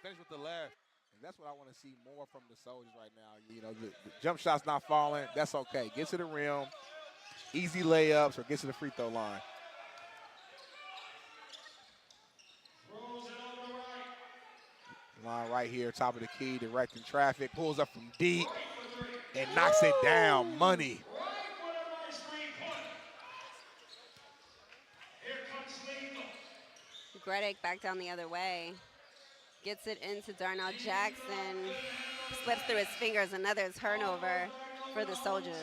Finish with the left. And that's what I want to see more from the Soldiers right now. You know, the jump shot's not falling. That's okay. Get to the rim, easy layups, or get to the free throw line. Line right here, top of the key, directing traffic. Pulls up from deep and knocks it down. Money. Gredick back down the other way. Gets it into Darnell Jackson. Slips through his fingers. Another turnover for the Soldiers.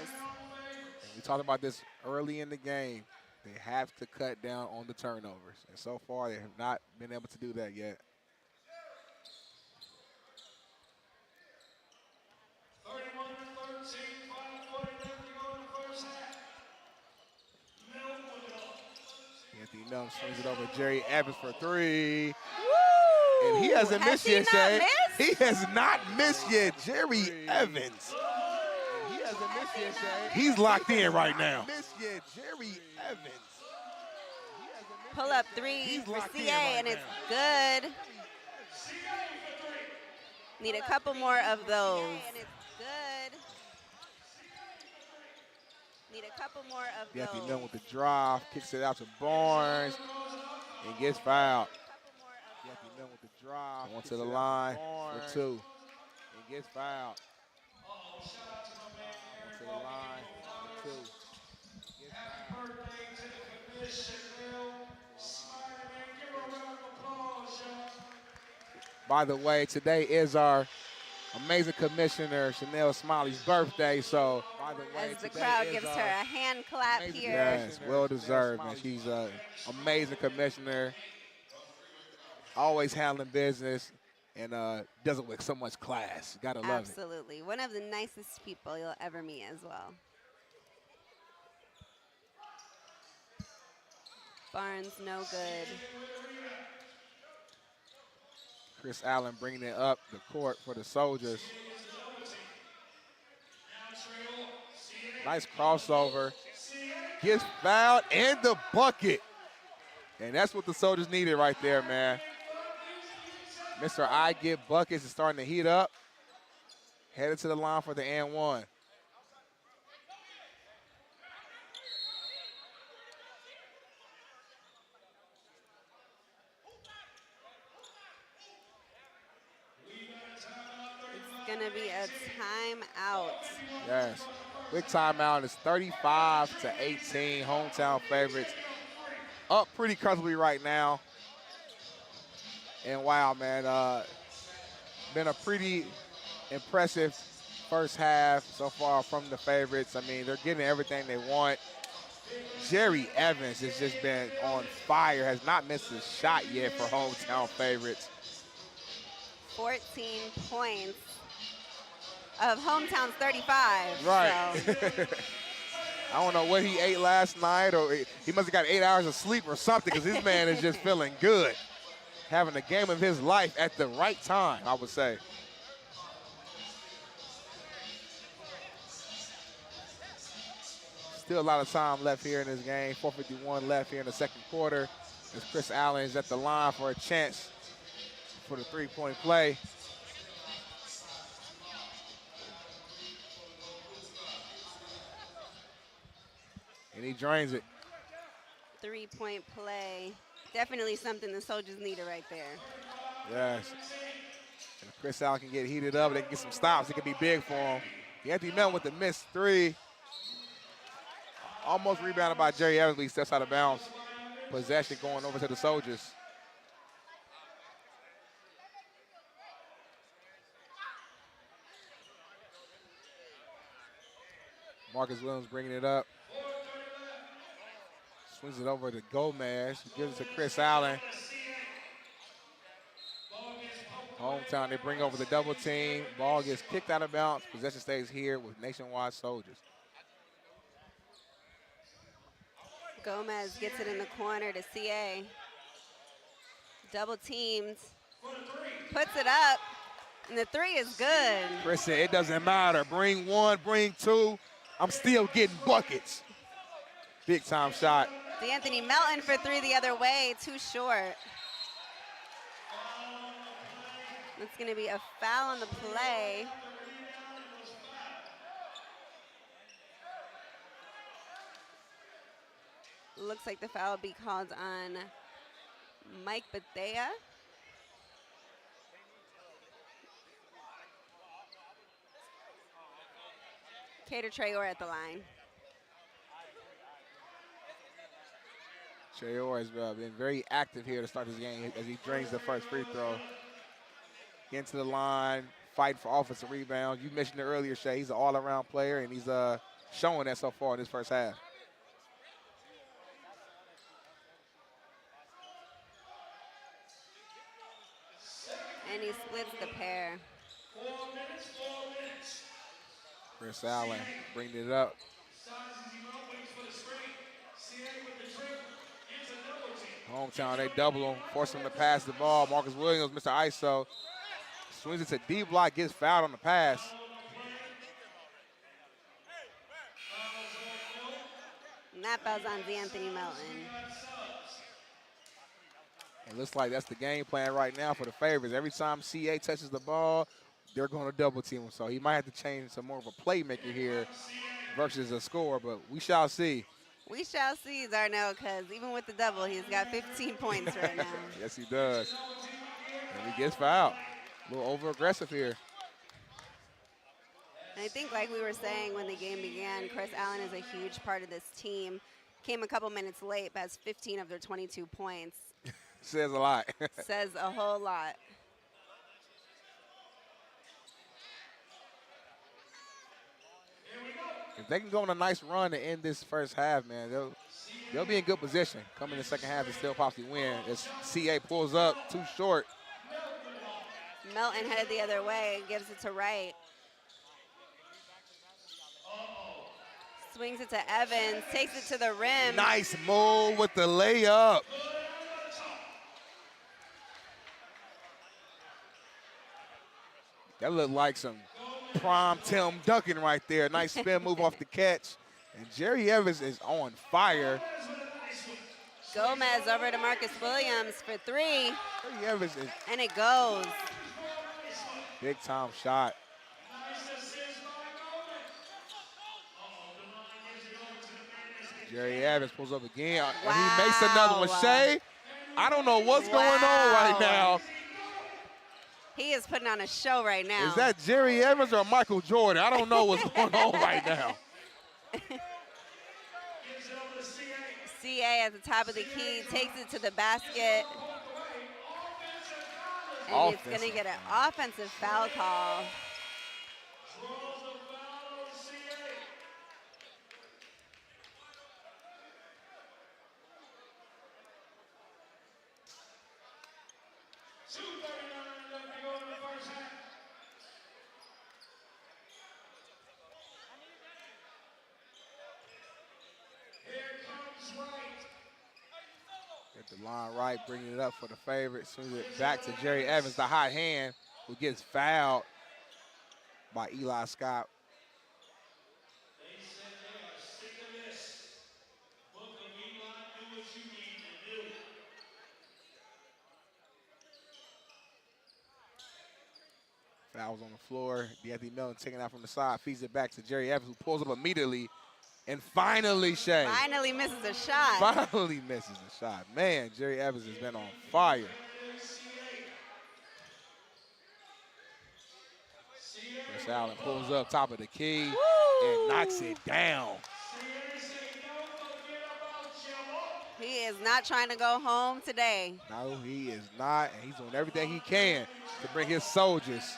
And we talked about this early in the game. They have to cut down on the turnovers. And so far, they have not been able to do that yet. 31-13, 5:40 left to go in the first half. Anthony Milton swings it over Jerry Evans for three. Woo! And he hasn't missed yet, Shay. Missed? He has not missed yet. Jerry Evans. He hasn't missed yet, Shay. He's locked in right now. Missed yet, Jerry Evans. Pull up three for CA, and it's good. Need a couple more of those. And it's good. Need a couple more of those. Anthony Milton with the drive, kicks it out to Barnes, and gets fouled. Anthony Milton with the drive, going to the line for two, and gets fouled. Going to the line for two, gets fouled. By the way, today is our amazing commissioner Chanel Smiley's birthday. So, by the way, as the crowd gives her a hand clap here. Yes, well deserved, man. She's an amazing commissioner, always handling business, and does it with so much class. Gotta love it. Absolutely, one of the nicest people you'll ever meet as well. Barnes, no good. Chris Allen bringing it up the court for the Soldiers. Nice crossover. Gets fouled and the bucket. And that's what the Soldiers needed right there, man. Mr. I Get Buckets is starting to heat up. Headed to the line for the and one. Gonna be a timeout. Yes, quick timeout. It's 35-18. Hometown favorites up pretty comfortably right now. And wow, man, been a pretty impressive first half so far from the favorites. I mean, they're getting everything they want. Jerry Evans has just been on fire. Has not missed a shot yet for hometown favorites. 14 points. Of hometown's 35. Right. So. I don't know what he ate last night, or he must have got 8 hours of sleep or something, because this man is just feeling good. Having the game of his life at the right time, I would say. Still a lot of time left here in this game. 4:51 left here in the second quarter. As Chris Allen is at the line for a chance for the three-point play. And he drains it. Three-point play. Definitely something the Soldiers needed right there. Yes. And if Chris Allen can get heated up, they can get some stops. It could be big for him. Anthony Milton with the missed three. Almost rebounded by Jerry Evans, but he steps out of bounds. Possession going over to the Soldiers. Marcus Williams bringing it up. Swings it over to Gomez. He gives it to Chris Allen. Hometown, they bring over the double team. Ball gets kicked out of bounds. Possession stays here with Nationwide Soldiers. Gomez gets it in the corner to CA. Double teamed. Puts it up. And the three is good. Chris said, it doesn't matter. Bring one, bring two. I'm still getting buckets. Big time shot. D'Anthony Melton for three the other way, too short. It's going to be a foul on the play. Looks like the foul will be called on Mike Bethea. Cater Trayor at the line. Trayor has been very active here to start this game as he drains the first free throw. Getting to the line, fighting for offensive rebounds. You mentioned it earlier, Shay. He's an all-around player, and he's showing that so far in this first half. And he splits the pair. 4 minutes, 4 minutes. Chris Allen bringing it up. Hometown, they double him, force him to pass the ball. Marcus Williams, Mr. ISO, swings it to D block, gets fouled on the pass. And that foul's on D'Anthony Melton. It looks like that's the game plan right now for the favorites. Every time CA touches the ball, they're going to double team him. So he might have to change to more of a playmaker here versus a scorer, but we shall see. We shall see, Darnell, because even with the double, he's got 15 points right now. Yes, he does. And he gets fouled. A little over-aggressive here. And I think, like we were saying when the game began, Chris Allen is a huge part of this team. Came a couple minutes late, but has 15 of their 22 points. Says a lot. Says a whole lot. If they can go on a nice run to end this first half, man, they'll be in good position. Coming in the second half and still possibly win. As CA pulls up, too short. Melton headed the other way, gives it to Wright. Swings it to Evans, takes it to the rim. Nice move with the layup. That looked like some prime Tim Duncan right there. Nice spin move off the catch. And Jerry Evans is on fire. Gomez over to Marcus Williams for three. Jerry Evans is and it goes. Big time shot. Jerry Evans pulls up again, and he makes another one. Shay, I don't know what's going on right now. He is putting on a show right now. Is that Jerry Evans or Michael Jordan? I don't know what's going on right now. CA at the top of the key, takes it to the basket. And it's going to get an offensive foul call. At the line right, bringing it up for the favorite. Swings it back to Jerry Evans, the hot hand, who gets fouled by Eli Scott. They said they are sick of this. Booker, Eli, do what you need to do. Fouls on the floor. D'Anthony Melton taking out from the side, feeds it back to Jerry Evans, who pulls up immediately. And finally, Shay. Finally misses a shot. Finally misses a shot. Man, Jerry Evans has been on fire. Chris Allen pulls up top of the key and knocks it down. He is not trying to go home today. No, he is not, and he's doing everything he can to bring his soldiers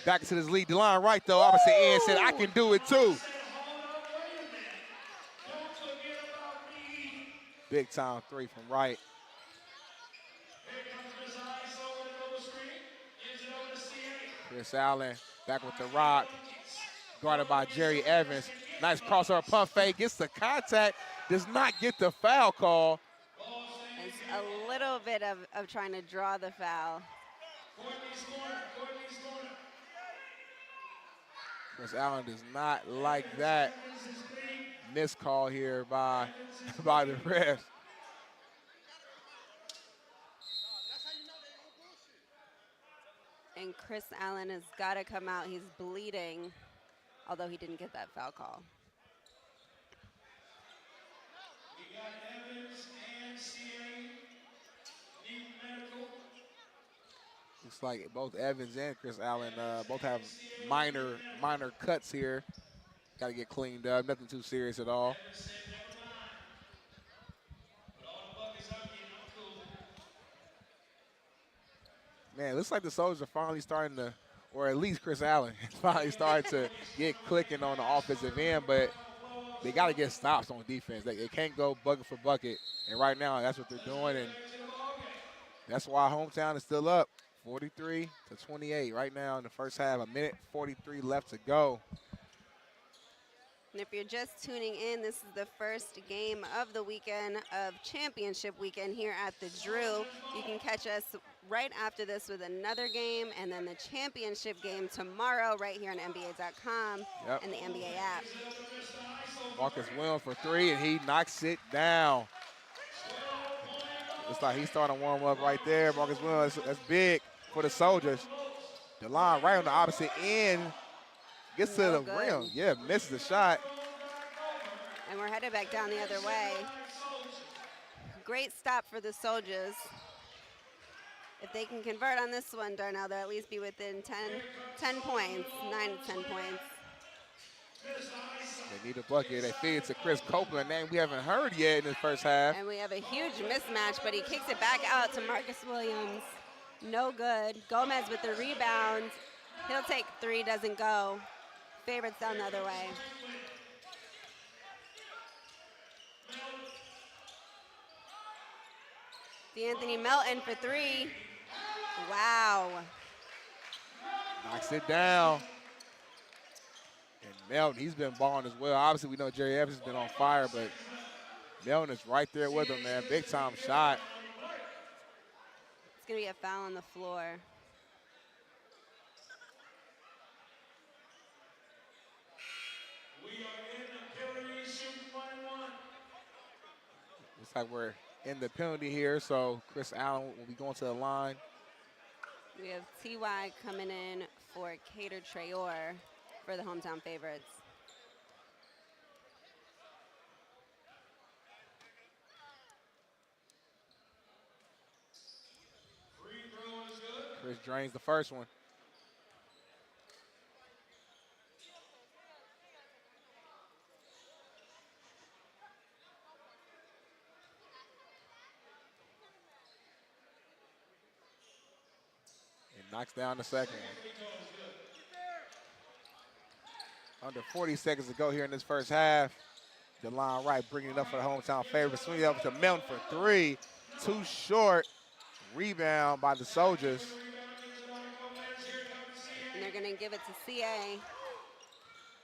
back to this lead. The line right, though, opposite end said, I can do it too. Big time three from Wright. Chris Allen back with the rock, guarded by Jerry Evans. Nice crossover pump fake, gets the contact, does not get the foul call. It's a little bit of trying to draw the foul. Chris Allen does not like that missed call here by the refs. And Chris Allen has got to come out. He's bleeding, although he didn't get that foul call. We got Evans and CA. Need medical. Looks like both Evans and Chris Allen both have minor cuts here. Got to get cleaned up. Nothing too serious at all. Evans said never mind. But all the buckets I'm getting, I'm cool. Man, it looks like the Soldiers are finally starting to, or at least Chris Allen is finally starting to get clicking on the offensive end, but they got to get stops on defense. They can't go bucket for bucket, and right now that's what they're doing, and that's why Hometown is still up, 43-28 right now in the first half. 1:43 left to go. And if you're just tuning in, this is the first game of the weekend of championship weekend here at the Drew. You can catch us right after this with another game, and then the championship game tomorrow right here on NBA.com and the NBA app. Marcus Williams for three, and he knocks it down. Looks like he's starting to warm up right there. Marcus Williams, that's big for the Soldiers. The line right on the opposite end. Gets to the rim. Yeah, misses the shot. And we're headed back down the other way. Great stop for the Soldiers. If they can convert on this one, Darnell, they'll at least be within 10 points, 9 to 10 points. They need a bucket. They feed it to Chris Copeland, name we haven't heard yet in the first half. And we have a huge mismatch, but he kicks it back out to Marcus Williams. No good. Gomez with the rebound. He'll take three, doesn't go. Favorites down the other way. D'Anthony Melton for three. Wow. Knocks it down. And Melton, he's been balling as well. Obviously, we know Jerry Evans has been on fire, but Melton is right there with him, man. Big time shot. It's going to be a foul on the floor. We are in the penalty shooting 1-1. Looks like we're in the penalty here, so Chris Allen will be going to the line. We have T.Y. coming in for Cater Traore for the hometown favorites. Free throw is good. Chris drains the first one. Knocks down the second one. Under 40 seconds to go here in this first half. DeLon Wright bringing it up for the hometown favorite. Swinging it up to Melton for three. Too short. Rebound by the Soldiers. And they're going to give it to CA.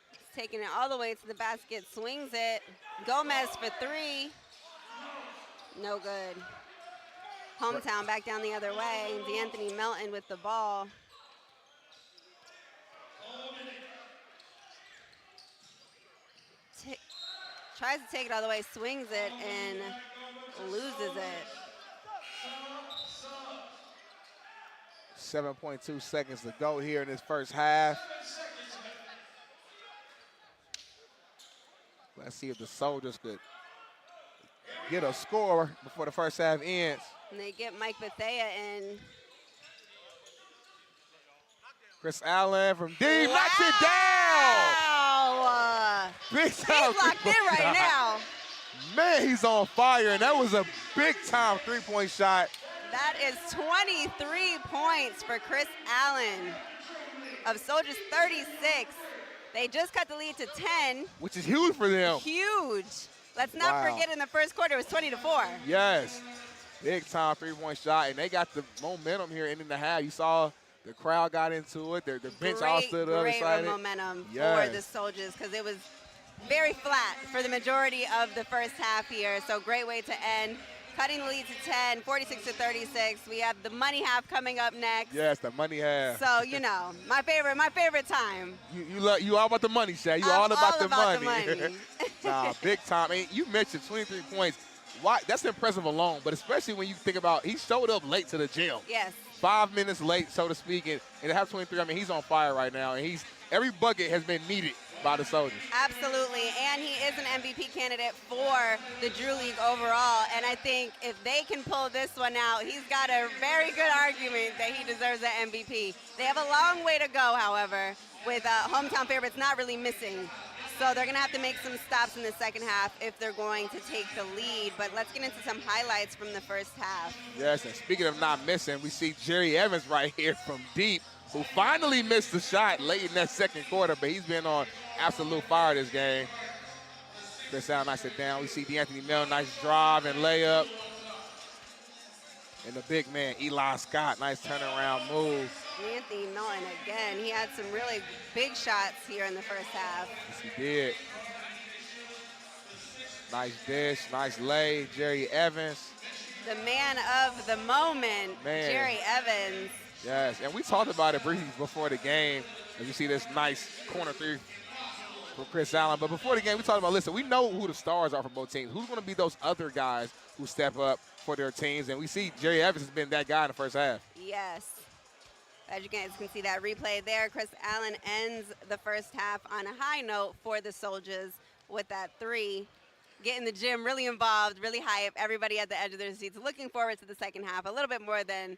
He's taking it all the way to the basket. Swings it. Gomez for three. No good. Hometown back down the other way. D'Anthony Melton with the ball. Tries to take it all the way, swings it, and loses it. 7.2 seconds to go here in this first half. Let's see if the Soldiers could get a score before the first half ends. And they get Mike Bethea in. Chris Allen from deep, knocks it down! Wow! Big time. He's locked in right now. Man, he's on fire, and that was a big-time three-point shot. That is 23 points for Chris Allen of Soldiers 36. They just cut the lead to 10. Which is huge for them. Huge. Let's not forget in the first quarter it was 20-4. Yes. Big-time three-point shot, and they got the momentum here ending the half. You saw the crowd got into it. Their bench all stood up excited. Great momentum for the Soldiers because it was very flat for the majority of the first half here. So great way to end. Cutting the lead to 10, 46-36. We have the money half coming up next. Yes, the money half. So, you know, my favorite time. You all about the money, Shay. You all about the money. Nah, big time. I mean, you mentioned 23 points. Why? That's impressive alone, but especially when you think about he showed up late to the gym. Yes. 5 minutes late, so to speak, and at half 23, I mean, he's on fire right now, and every bucket has been needed by the Soldiers. Absolutely, and he is an MVP candidate for the Drew League overall, and I think if they can pull this one out, he's got a very good argument that he deserves that MVP. They have a long way to go, however, with hometown favorites not really missing. So they're going to have to make some stops in the second half if they're going to take the lead. But let's get into some highlights from the first half. Yes, and speaking of not missing, we see Jerry Evans right here from deep, who finally missed the shot late in that second quarter, but he's been on absolute fire this game. Chris Allen knocks it down. We see D'Anthony Melton, nice drive and layup. And the big man, Eli Scott, nice turnaround move. Anthony Melton again. He had some really big shots here in the first half. Yes, he did. Nice dish, nice lay, Jerry Evans. The man of the moment, Man. Jerry Evans. Yes, and we talked about it briefly before the game. As you see this nice corner three for Chris Allen. But before the game, we talked about, listen, we know who the stars are for both teams. Who's going to be those other guys who step up for their teams? And we see Jerry Evans has been that guy in the first half. Yes. As you guys can see that replay there, Chris Allen ends the first half on a high note for the Soldiers with that three. Getting the gym really involved, really hype. Everybody at the edge of their seats looking forward to the second half a little bit more than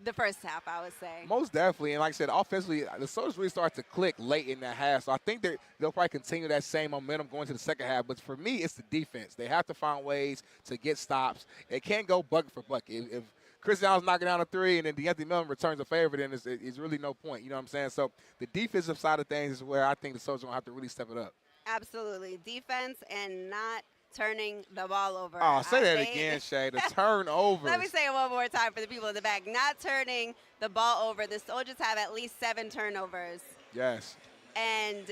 the first half, I would say. Most definitely. And like I said, offensively, the Soldiers really start to click late in that half. So I think they'll probably continue that same momentum going to the second half. But for me, it's the defense. They have to find ways to get stops. They can't go bucket for bucket. If Chris Allen's knocking down a three and then D'Anthony Melton returns a favor, then it's really no point. You know what I'm saying? So the defensive side of things is where I think the Soldiers are going to have to really step it up. Absolutely. Defense and not turning the ball over. Oh, say that again, Shay. The turnovers. Let me say it one more time for the people in the back. Not turning the ball over. The Soldiers have at least 7 turnovers. Yes. And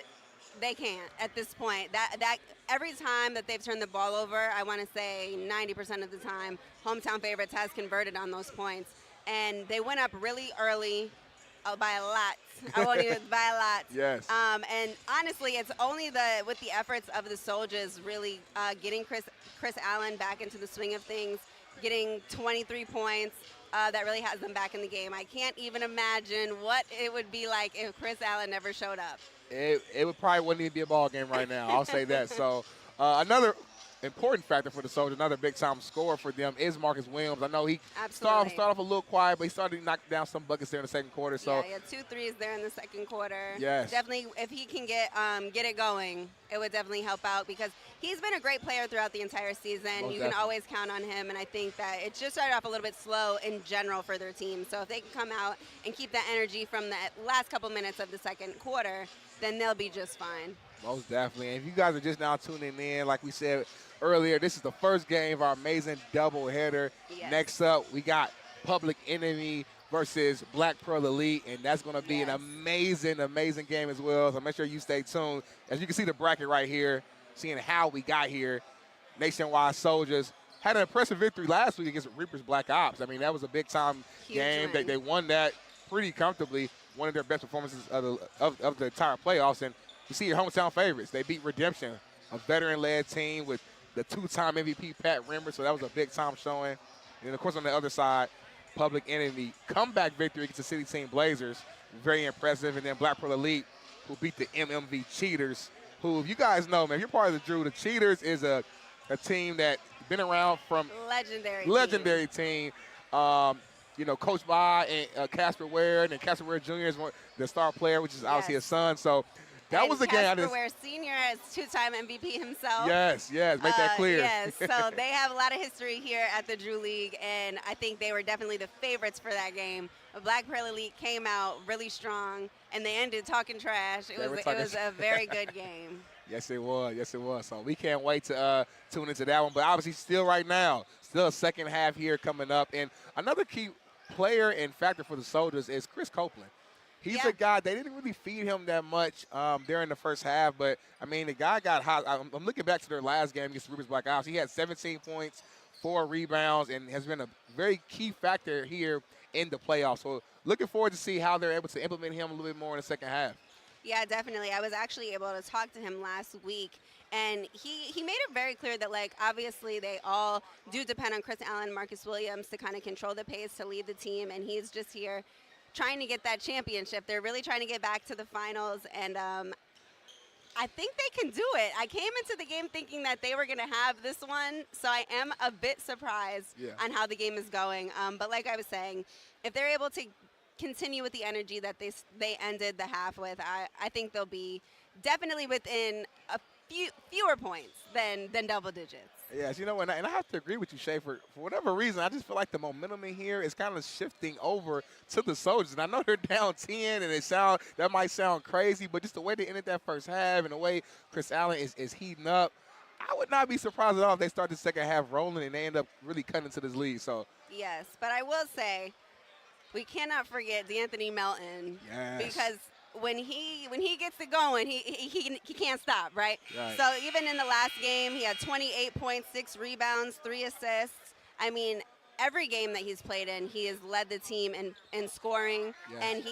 they can't at this point. That every time that they've turned the ball over, I want to say 90% of the time, hometown favorites has converted on those points. And they went up really early by a lot. I won't even by a lot. Yes. And honestly, it's only with the efforts of the Soldiers really getting Chris Allen back into the swing of things, getting 23 points. That really has them back in the game. I can't even imagine what it would be like if Chris Allen never showed up. It would probably wouldn't even be a ball game right now. I'll say that. So another important factor for the Soldiers, another big-time scorer for them is Marcus Williams. I know he started off a little quiet, but he started to knock down some buckets there in the second quarter. So yeah, he had 2 threes there in the second quarter. Yes. Definitely, if he can get it going, it would definitely help out because he's been a great player throughout the entire season. Most You definitely. can always count on him, and I think that it just started off a little bit slow in general for their team. So if they can come out and keep that energy from the last couple minutes of the second quarter, then they'll be just fine. most definitely. And if you guys are just now tuning in, like we said earlier, this is the first game of our amazing doubleheader. Yes. Next up, we got Public Enemy versus Black Pearl Elite, and that's going to be an amazing, amazing game as well. So make sure you stay tuned. As you can see the bracket right here, seeing how we got here. Nationwide Soldiers had an impressive victory last week against Reapers Black Ops. I mean, that was a big-time game. They won that pretty comfortably, one of their best performances of the entire playoffs. And you see your hometown favorites. They beat Redemption, a veteran-led team with the 2-time MVP Pat Rimmer, so that was a big-time showing. And, of course, on the other side, Public Enemy comeback victory against the City Team Blazers, very impressive. And then Black Pearl Elite, who beat the MMV Cheaters, who, if you guys know, man, if you're part of the Drew, the Cheaters is a team that been around from legendary team. You know, coached by Casper Ware, and then Casper Ware Jr. is the star player, which is obviously his son. So that was the game. Casper Ware Sr. is 2-time MVP himself. Yes, make that clear. Yes, so they have a lot of history here at the Drew League, and I think they were definitely the favorites for that game. But Black Pearl Elite came out really strong, and they ended talking trash. It was a very good game. Yes, it was. Yes, it was. So we can't wait to tune into that one. But obviously still right now, still a second half here coming up. And another key player and factor for the Soldiers is Chris Copeland. He's a guy, they didn't really feed him that much during the first half. But, I mean, the guy got hot. I'm looking back to their last game against Rubens Black Ops. He had 17 points, 4 rebounds, and has been a very key factor here in the playoffs. So looking forward to see how they're able to implement him a little bit more in the second half. Yeah, definitely. I was actually able to talk to him last week, and he made it very clear that, like, obviously they all do depend on Chris Allen, Marcus Williams to kind of control the pace, to lead the team, and he's just here trying to get that championship. They're really trying to get back to the finals, and I think they can do it. I came into the game thinking that they were going to have this one, so I am a bit surprised on how the game is going. But like I was saying, if they're able to continue with the energy that they ended the half with, I think they'll be definitely within a fewer points than double digits. Yes, you know, and I have to agree with you, Shay. For whatever reason, I just feel like the momentum in here is kind of shifting over to the Soldiers. And I know they're down 10, and that might sound crazy, but just the way they ended that first half and the way Chris Allen is heating up, I would not be surprised at all if they start the second half rolling and they end up really cutting into this lead. So yes, but I will say we cannot forget D'Anthony Melton because when he gets it going, he can't stop, right? So even in the last game, he had 28 points, 6 rebounds, 3 assists. I mean, every game that he's played in, he has led the team in scoring. And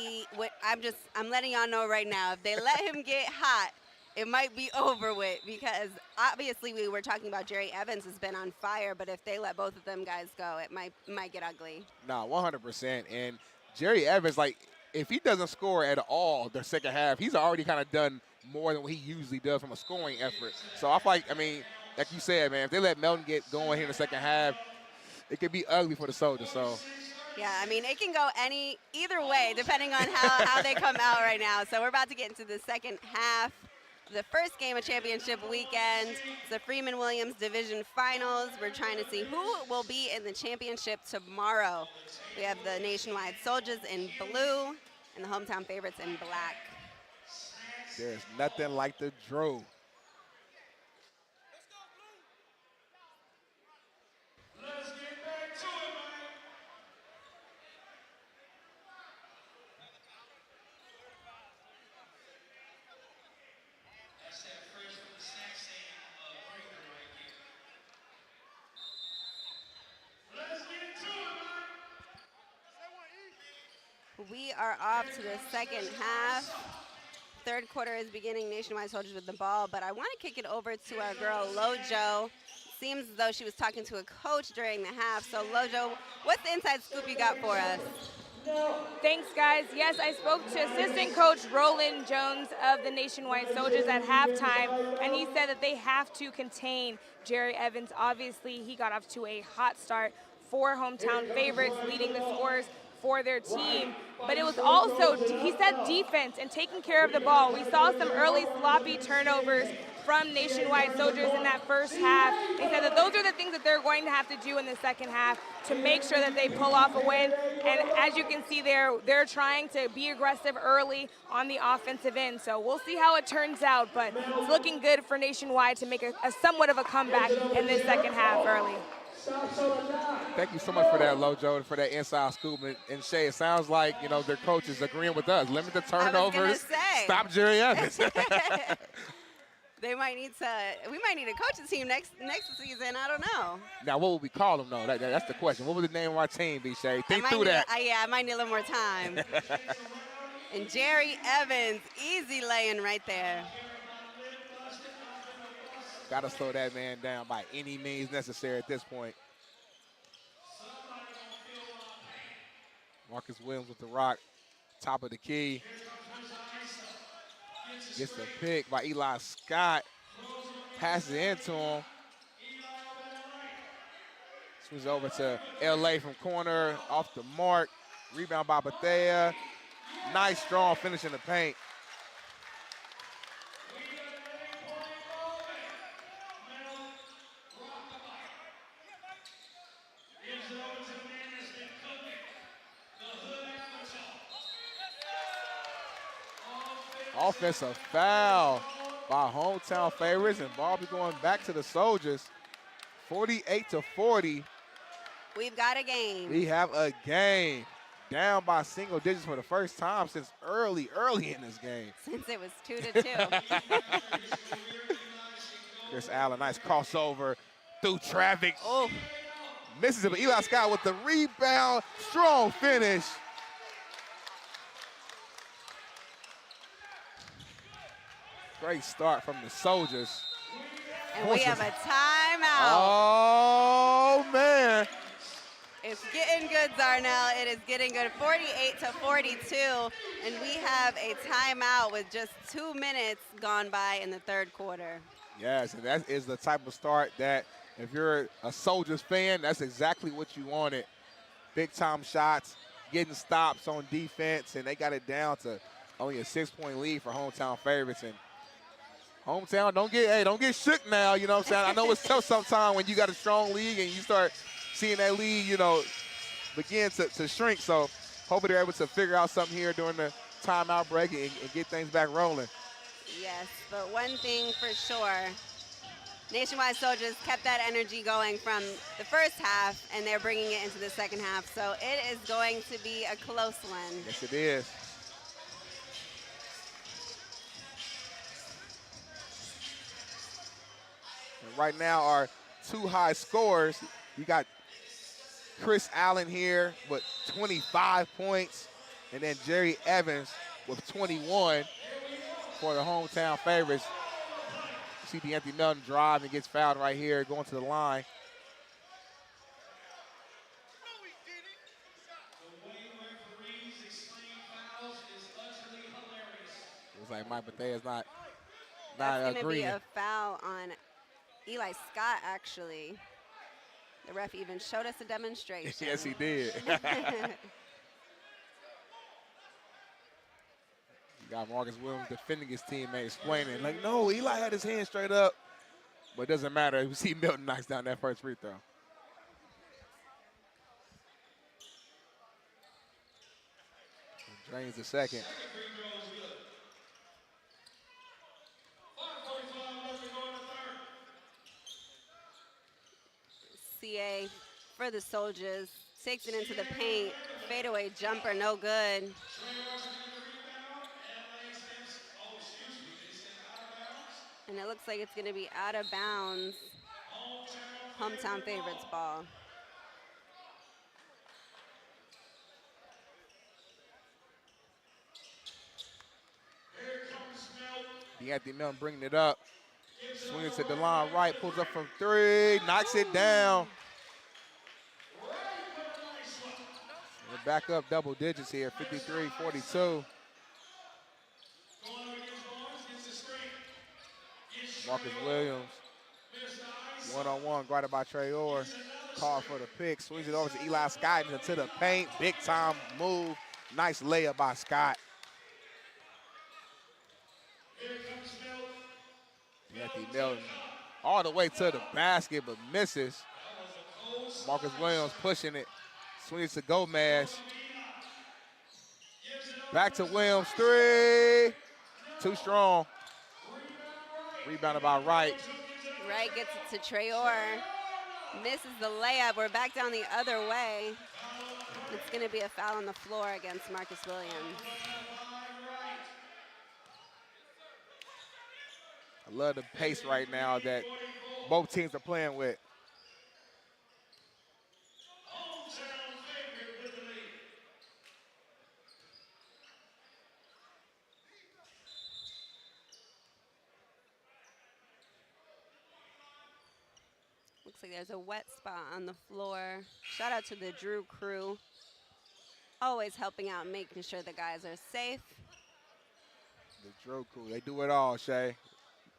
I'm letting y'all know right now, if they let him get hot, it might be over with, because obviously we were talking about Jerry Evans has been on fire, but if they let both of them guys go, it might get ugly. No, 100%. And Jerry Evans, like, if he doesn't score at all the second half, he's already kind of done more than what he usually does from a scoring effort. So I feel like, I mean, like you said, man, if they let Melton get going here in the second half, it could be ugly for the Soldiers. So yeah, I mean, it can go either way depending on how they come out right now. So we're about to get into the second half. The first game of championship weekend, it's the Freeman Williams Division Finals. We're trying to see who will be in the championship tomorrow. We have the Nationwide Soldiers in blue and the hometown favorites in black. There's nothing like the Drew. Let's get back to it, man. That's that fresh from the Saxon breaker right here. Let's get to it, man. We are off to the second half. Third quarter is beginning. Nationwide Soldiers with the ball, but I want to kick it over to our girl Lojo. Seems as though she was talking to a coach during the half. So Lojo, what's the inside scoop you got for us? Thanks, guys. Yes, I spoke to assistant coach Roland Jones of the Nationwide Soldiers at halftime, and he said that they have to contain Jerry Evans. Obviously, he got off to a hot start. 4 hometown favorites leading the scores for their team, but it was also, he said, defense and taking care of the ball. We saw some early sloppy turnovers from Nationwide Soldiers in that first half. He said that those are the things that they're going to have to do in the second half to make sure that they pull off a win. And as you can see there, they're trying to be aggressive early on the offensive end. So we'll see how it turns out, but it's looking good for Nationwide to make a somewhat of a comeback in this second half early. Thank you so much for that, Lojo, and for that inside scoop. And Shay, it sounds like, you know, their coach is agreeing with us. Limit the turnovers. Stop Jerry Evans. We might need a coaching team next season. I don't know. Now, what would we call them, though? That's the question. What would the name of our team be, Shay? Think through that. I might need a little more time. And Jerry Evans, easy laying right there. Got to slow that man down by any means necessary at this point. Marcus Williams with the rock, top of the key. Gets the pick by Eli Scott. Passes it into him. Swings over to LA from corner, off the mark. Rebound by Bethea. Nice, strong finish in the paint. Offensive foul by hometown favorites, and ball be going back to the Soldiers. 48-40. We've got a game. We have a game. Down by single digits for the first time since early in this game. Since it was 2-2. Chris Allen, nice crossover through traffic. Oh. Misses it, but Eli Scott with the rebound. Strong finish. Great start from the Soldiers. And we have a timeout. Oh, man. It's getting good, Darnell. It is getting good. 48-42, and we have a timeout with just 2 minutes gone by in the third quarter. Yes, and that is the type of start that if you're a Soldiers fan, that's exactly what you wanted. Big-time shots, getting stops on defense, and they got it down to only a 6-point lead for hometown favorites. And hometown, don't get shook now, you know what I'm saying? I know it's tough sometimes when you got a strong league and you start seeing that lead, you know, begin to shrink. So hopefully they're able to figure out something here during the timeout break and get things back rolling. Yes, but one thing for sure, Nationwide Soldiers kept that energy going from the first half, and they're bringing it into the second half. So it is going to be a close one. Yes, it is. And right now, our two high scorers, you got Chris Allen here with 25 points, and then Jerry Evans with 21 for the hometown favorites. You see Dejounte Melton drive and gets fouled right here, going to the line. It was like Mike Bethea is not That's going to be agreeing. a foul on Eli Scott, actually. The ref even showed us a demonstration. Yes, he did. You got Marcus Williams defending his teammate, explaining, like, no, Eli had his hand straight up. But it doesn't matter. We see Milton knocks down that first free throw. And drains the second. CA for the Soldiers. Takes it into the paint. Fadeaway jumper, no good. And it looks like it's going to be out of bounds. Hometown favorites ball. Dejounte Melton bringing it up. Swings to the line right, pulls up from three, knocks it down. We're back up double digits here, 53-42. Marcus Williams, one-on-one, guarded by Traore. Call for the pick, swings it over to Eli Scott into the paint. Big time move, nice layup by Scott. Dejounte Melton all the way to the basket, but misses. Marcus Williams pushing it, swings to Gomez. Back to Williams, three. Too strong. Rebounded by Wright. Wright gets it to Traore. Misses the layup. We're back down the other way. It's going to be a foul on the floor against Marcus Williams. I love the pace right now that both teams are playing with. Looks like there's a wet spot on the floor. Shout out to the Drew crew. Always helping out, making sure the guys are safe. The Drew crew, they do it all, Shay.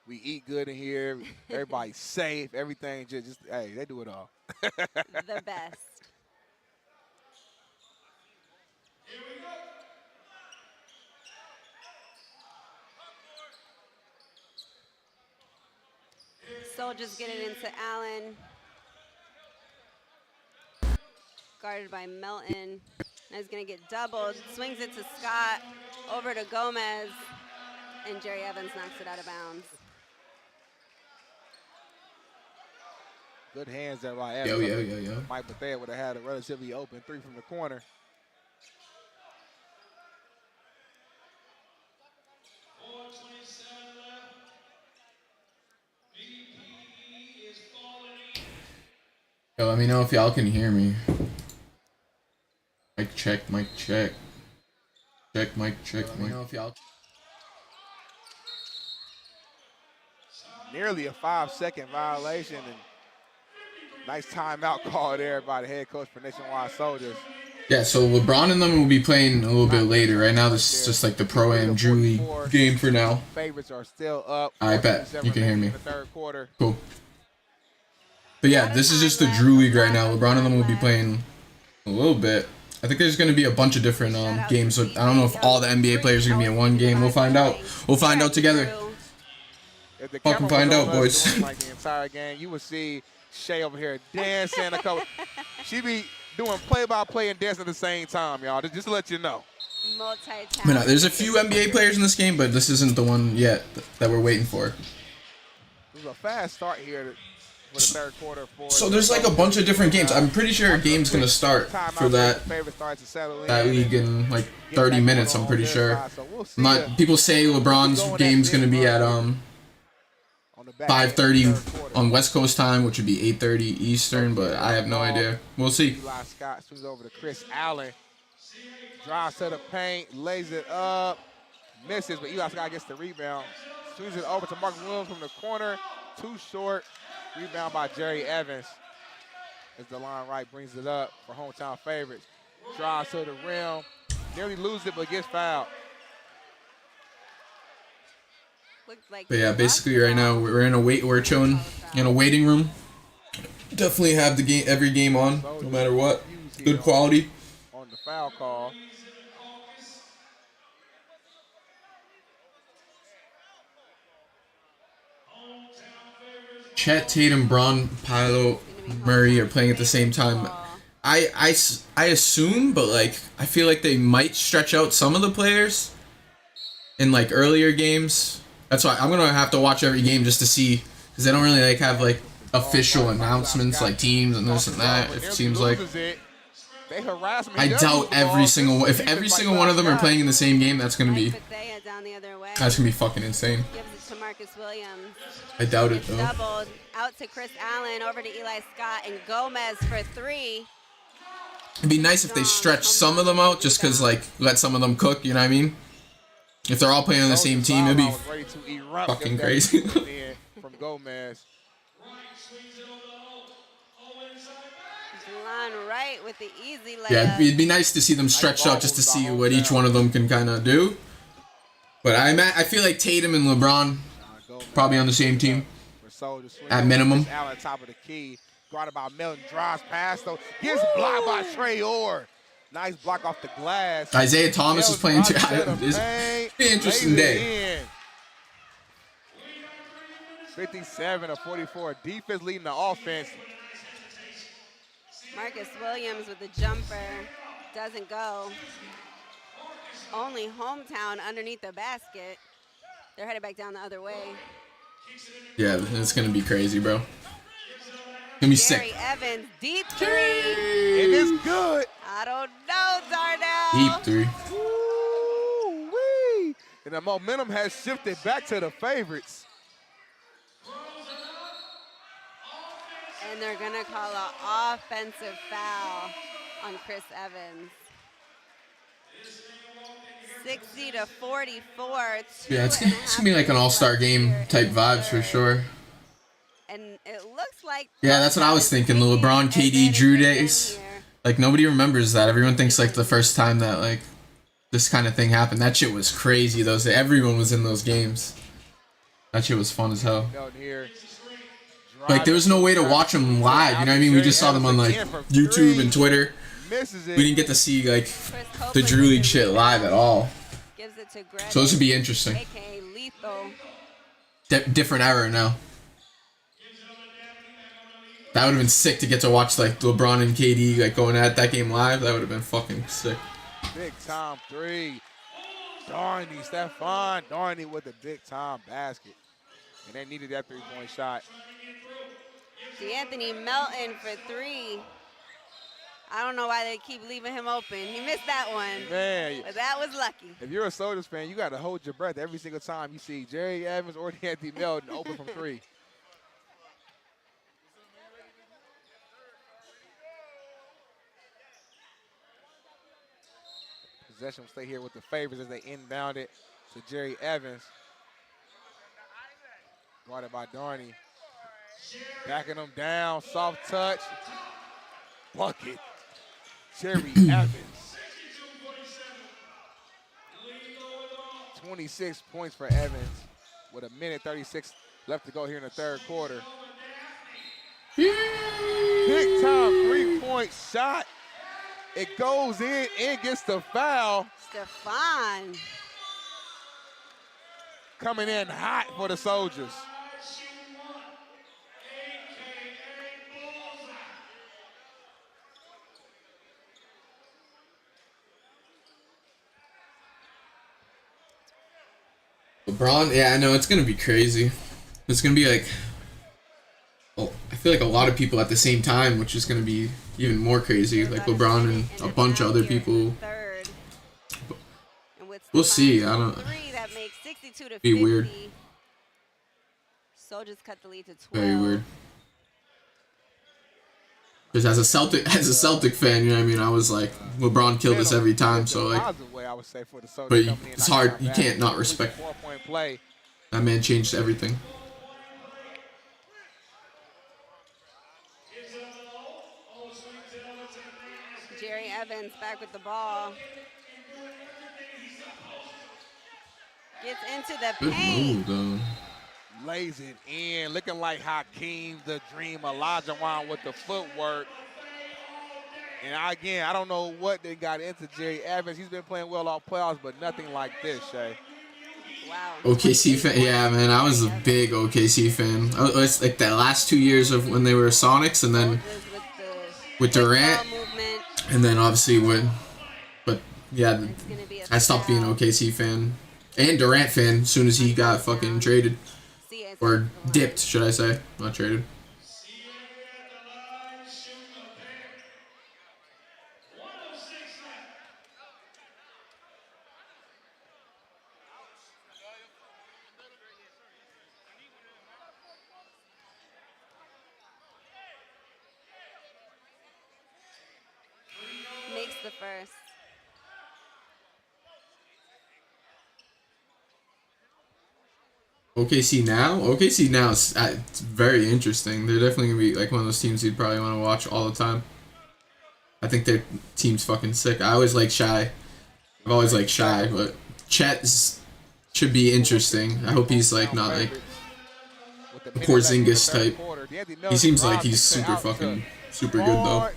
We eat good in here. Everybody's safe. Everything just hey, they do it all. The best. Here we go. Soldiers get it into Allen. Guarded by Melton. Now he's going to get doubled. Swings it to Scott. Over to Gomez. And Jerry Evans knocks it out of bounds. Good hands there by Evans. Yo. Mike Bethea would have had a relatively open three from the corner. 4:27 left. BPE is falling in. Yo, let me know if y'all can hear me. Mic check, mic check. Check, mic check, mic. Let me know if y'all. nearly a 5-second violation, and nice timeout call there by the head coach for Nationwide Soldiers. Yeah, so LeBron and them will be playing a little bit later. Right now, this is just like the Pro-Am Drew League game for now. Favorites are still up. I bet you can hear me. In the third quarter. Cool. But yeah, this is just the Drew League right now. LeBron and them will be playing a little bit. I think there's going to be a bunch of different games. So I don't know if all the NBA players are going to be in one game. We'll find out. We'll find out together. Fucking find out, boys. Like the entire game, you would see Shay over here dancing a couple. She be doing play-by-play and dancing at the same time, y'all. Just to let you know. There's a few NBA players in this game, but this isn't the one yet that we're waiting for. It was a fast start here for the third quarter. So there's like a bunch of different games. I'm pretty sure a game's going to start for that league in like 30 minutes, I'm pretty sure. People say LeBron's game's going to be at 5:30 on West Coast time, which would be 8:30 Eastern, but I have no idea. We'll see. Eli Scott swings over to Chris Allen. Drives to the paint, lays it up, misses, but Eli Scott gets the rebound. Swings it over to Mark Williams from the corner. Too short. Rebound by Jerry Evans. As DeLon Wright brings it up for hometown favorites. Drives to the rim. Nearly loses it, but gets fouled. Like but yeah, basically right now we're in a we're chilling in a waiting room. Definitely have the game, every game on, no matter what. Good quality. On the foul call. Chet, Tatum, Braun, Paolo, Murray are playing at the same time. I assume, but like I feel like they might stretch out some of the players in like earlier games. That's why I'm gonna have to watch every game just to see, because they don't really like have like official announcements like teams and this and that. It seems like I doubt every single one of them are playing in the same game. That's gonna be fucking insane. I doubt it though. Doubled out to Chris Allen, over to Eli Scott and Gomez for three. It'd be nice if they stretch some of them out, just because like let some of them cook. You know what I mean? If they're all playing on the same team, it'd be fucking crazy. From Gomez. DeLon Wright with the easy layup. Yeah, it'd be nice to see them stretched out just to see what each one of them can kind of do. But I feel like Tatum and LeBron probably on the same team at minimum. Allen top of the key. Guarded by Melton, drives past though. Gets blocked by Trey Orr. Nice block off the glass. Isaiah Thomas is playing too. It's an interesting day. 57 of 44. Defense leading the offense. Marcus Williams with the jumper. Doesn't go. Only hometown underneath the basket. They're headed back down the other way. Yeah, it's going to be crazy, bro. Gonna be Jerry sick. Evans, deep three. It is good. I don't know, Darnell. Deep three. Woo-wee. And the momentum has shifted back to the favorites. And they're going to call an offensive foul on Chris Evans. 60 to 44. Yeah, it's going to be like an all-star game type vibes for sure. And it looks like... Yeah, that's what I was thinking. The LeBron, KD, Drew days. Like, nobody remembers that. Everyone thinks, like, the first time that, like, this kind of thing happened. That shit was crazy. Everyone was in those games. That shit was fun as hell. Like, there was no way to watch them live. You know what I mean? We just saw them on, like, YouTube and Twitter. We didn't get to see, like, the Drew League shit live at all. So this would be interesting. Different era now. That would have been sick to get to watch like LeBron and KD like going at that game live. That would have been fucking sick. Big time three. Darnay, Stephon Darnay with the big time basket. And they needed that 3-point shot. D'Anthony Melton for three. I don't know why they keep leaving him open. He missed that one. Man. But that was lucky. If you're a Soldiers fan, you got to hold your breath every single time you see Jerry Evans or D'Anthony Melton open from three. Possession will stay here with the favors as they inbound it to Jerry Evans. Brought it by Darney. Backing him down. Soft touch. Bucket. Jerry Evans. 26 points for Evans with a minute 36 left to go here in the third quarter. Big time three-point shot. It goes in and gets the foul. Stephon. Coming in hot for the Soldiers. LeBron, yeah, I know, it's going to be crazy. It's going to be like, well, I feel like a lot of people at the same time, which is going to be even more crazy. Like LeBron and a bunch of other people. We'll see. I don't. Three that makes 62 to be 50. weird. Soldiers cut the lead to 12. Very weird. Because as a Celtic fan, you know what I mean, I was like, LeBron killed us every time, so like, but it's hard, you can't not respect. That man changed everything. Jerry Evans back with the ball. Gets into the Good paint. move, though. Lays it in, looking like Hakeem the Dream Olajuwon with the footwork. And again, I don't know what they got into Jerry Evans. He's been playing well all playoffs, but nothing like this, Shay. Wow. OKC fan, yeah, man, I was a big OKC fan. It's like the last 2 years of when they were Sonics, and then with Durant, and then obviously but yeah, I stopped being an OKC fan and Durant fan as soon as he got fucking traded. Or dipped, should I say. Not traded. Makes the first. OKC now is it's very interesting. They're definitely gonna be like one of those teams you'd probably want to watch all the time. I think their team's fucking sick. I always like Shy. I've always liked Shy, but Chet should be interesting. I hope he's like not like a Porzingis type. He seems like he's super good though.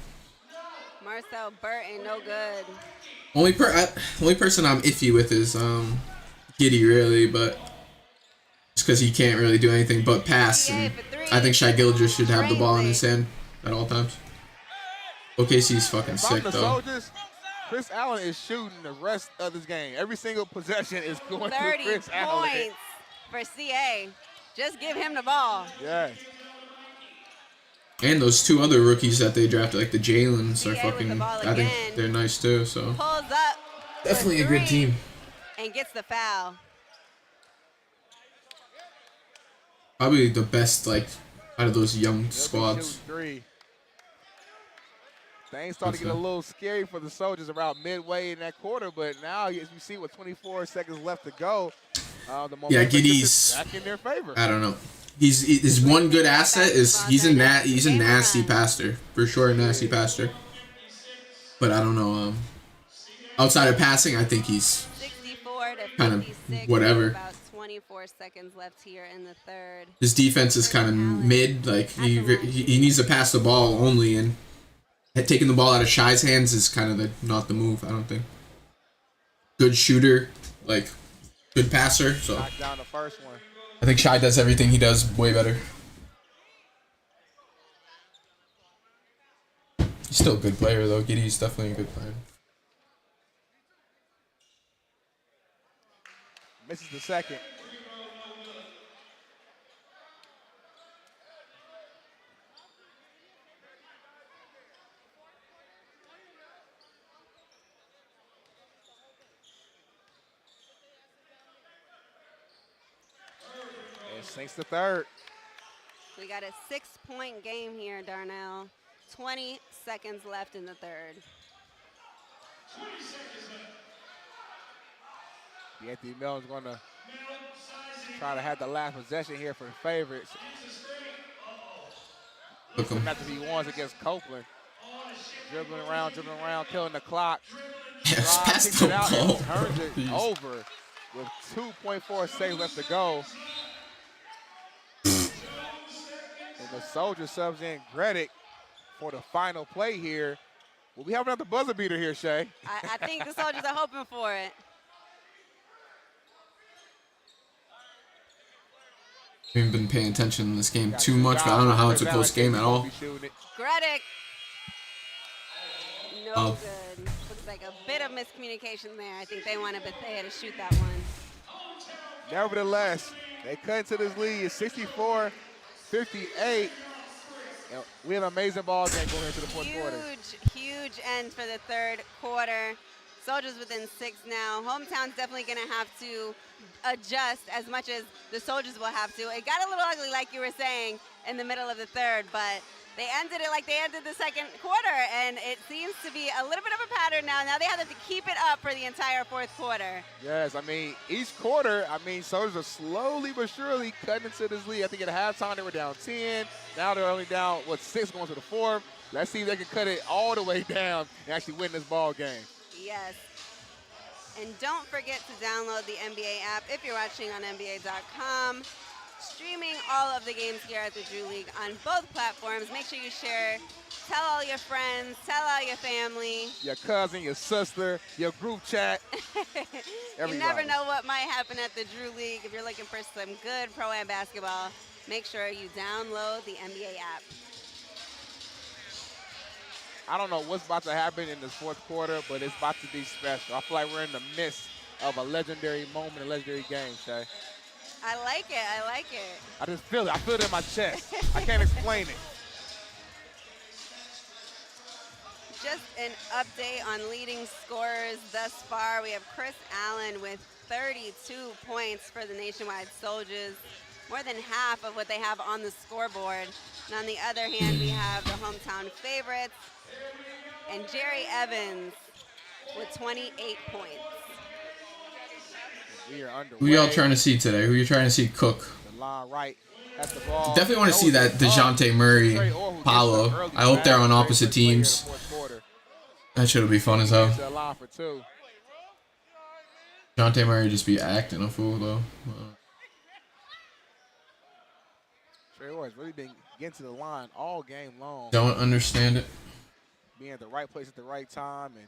Marcel Burton, no good. Only person I'm iffy with is Giddey really, but just because he can't really do anything but pass. And I think Shai Gilgeous should have the ball in his hand at all times. OKC's fucking sick though. Chris Allen is shooting the rest of this game. Every single possession is going through 30 Chris Allen. points for CA. Just give him the ball. Yes. And those two other rookies that they drafted, like the Jalen's, are fucking. I think they're nice too. So pulls up. definitely a good team. And gets the foul. Probably the best, like, out of those young squads. Things started to get a little scary for the Soldiers around midway in that quarter, but now as you see with 24 seconds left to go, the momentum is back in their favor. I don't know. His one good asset is he's a nasty passer, for sure, a nasty passer. But I don't know. Outside of passing, I think he's kind of whatever. About 24 seconds left here in the third. His defense is kind of mid. Like he needs to pass the ball only, and taking the ball out of Shai's hands is kind of not the move. I don't think. Good shooter, like good passer. So knocked down the first one. I think Shai does everything he does way better. He's still a good player though. Giddey's definitely a good player. Misses the second. And sinks the third. We got a 6-point game here, Darnell. 20 seconds left in the third. Anthony Melton's going to Try to have the last possession here for the favorites. Look him. That's what he wants against Copeland. Dribbling around, killing the clock. Yes, Drive, pass kicks the it out, ball. and turns it Jeez. over with 2.4 seconds left to go. And the Soldiers subs in Gredick for the final play here. Will we have another buzzer beater here, Shay? I think the Soldiers are hoping for it. I haven't been paying attention in this game too much, but I don't know how it's a close game at all. Gredick. No good. Looks like a bit of miscommunication there. I think they wanted Bethea to shoot that one. Nevertheless, they cut into this lead. It's 64-58. And we have an amazing ball game going into the fourth quarter. Huge end for the third quarter. Soldiers within 6 now. Hometown's definitely going to have to adjust as much as the Soldiers will have to. It got a little ugly, like you were saying, in the middle of the third, but they ended it like they ended the second quarter, and it seems to be a little bit of a pattern now. Now they have to keep it up for the entire fourth quarter. Yes, I mean, each quarter, Soldiers are slowly but surely cutting into this lead. I think at halftime they were down 10. Now they're only down, 6 going to the fourth. Let's see if they can cut it all the way down and actually win this ball game. Yes. And don't forget to download the NBA app if you're watching on NBA.com. Streaming all of the games here at the Drew League on both platforms. Make sure you share. Tell all your friends. Tell all your family. Your cousin, your sister, your group chat. You never know what might happen at the Drew League. If you're looking for some good Pro-Am basketball, make sure you download the NBA app. I don't know what's about to happen in this fourth quarter, but it's about to be special. I feel like we're in the midst of a legendary moment, a legendary game, Shay. I like it. I like it. I just feel it. I feel it in my chest. I can't explain it. Just an update on leading scorers thus far. We have Chris Allen with 32 points for the Nationwide Soldiers, more than half of what they have on the scoreboard. And on the other hand, we have the hometown favorites and Jerry Evans with 28 points. We are underway. Who y'all trying to see today? Who you trying to see cook? The line right at the ball. Definitely want to see that Dejounte Murray, Paolo. I hope they're on opposite teams. That should be fun as hell. Dejounte Murray just be acting a fool though. Trey Orr's really been getting to the line all game long. Don't understand it. Being at the right place at the right time and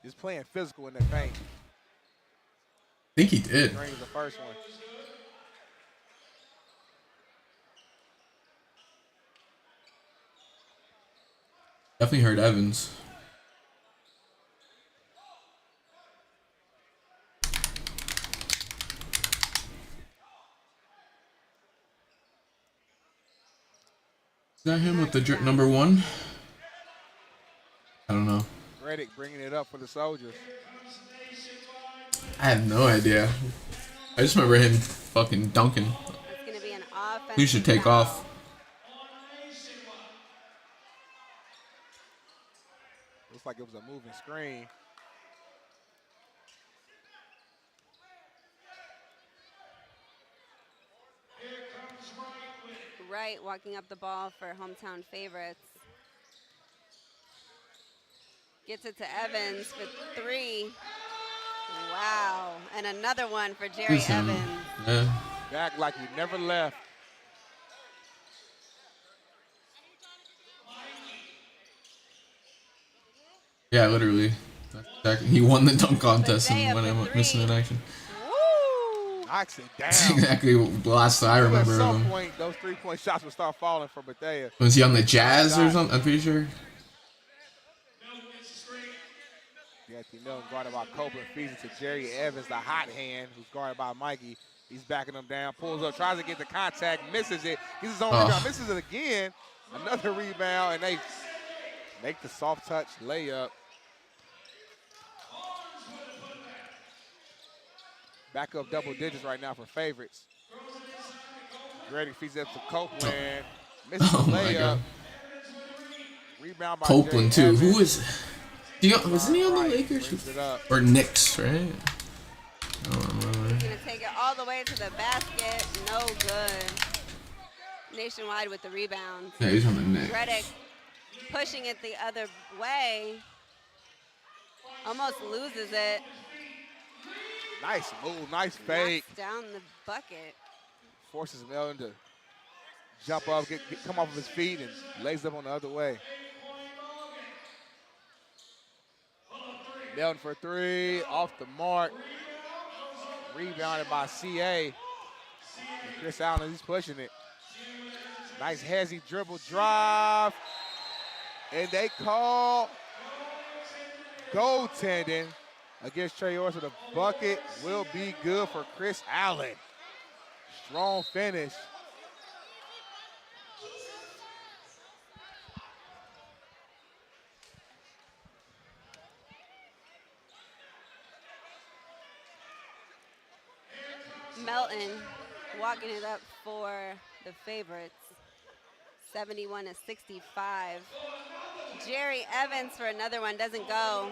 just playing physical in the paint. I think he did. Green was the first one. Definitely heard Evans. Is that him with the number 1? I don't know. Gredick bringing it up for the Soldiers. I have no idea. I just remember him fucking dunking. It's going to be an offensive He should take foul. off. Looks like it was a moving screen. Right, walking up the ball for hometown favorites. Gets it to Evans for 3. Wow, and another one for Jerry Evans. Yeah. Back like he never left. Yeah, literally. Exactly. He won the dunk contest and went in missing in action. Woo! Knocks it down. That's exactly the last I remember At of some him. point, those 3-point shots will start falling for Bethea. Was he on the Jazz or something? I'm pretty sure. Anthony Milton guarded by Copeland, feeds it to Jerry Evans, the hot hand, who's guarded by Mikey. He's backing him down, pulls up, tries to get the contact, misses it. Gets his own rebound, misses it again. Another rebound, and they make the soft touch layup. Back up double digits right now for favorites. Grady feeds it up to Copeland. Misses the layup. Rebound by Copeland Jerry too. Evans. Who is? Wasn't he on the Lakers? Brings it up. Or Knicks, right? I don't remember. He's going to take it all all the way to the basket. No good. Nationwide with the rebound. Yeah, he's on the neck. Reddick pushing it the other way. Almost loses it. Nice move, nice fake. Knocks down the bucket. Forces Melton to jump up, come off of his feet, and lays up on the other way. Melton for three, off the mark. Rebounded by CA. And Chris Allen, he's pushing it. Nice hezzy dribble drive. And they call goaltending against Trey Orr, so the bucket will be good for Chris Allen. Strong finish. Melton walking it up for the favorites. 71-65. Jerry Evans for another one, doesn't go.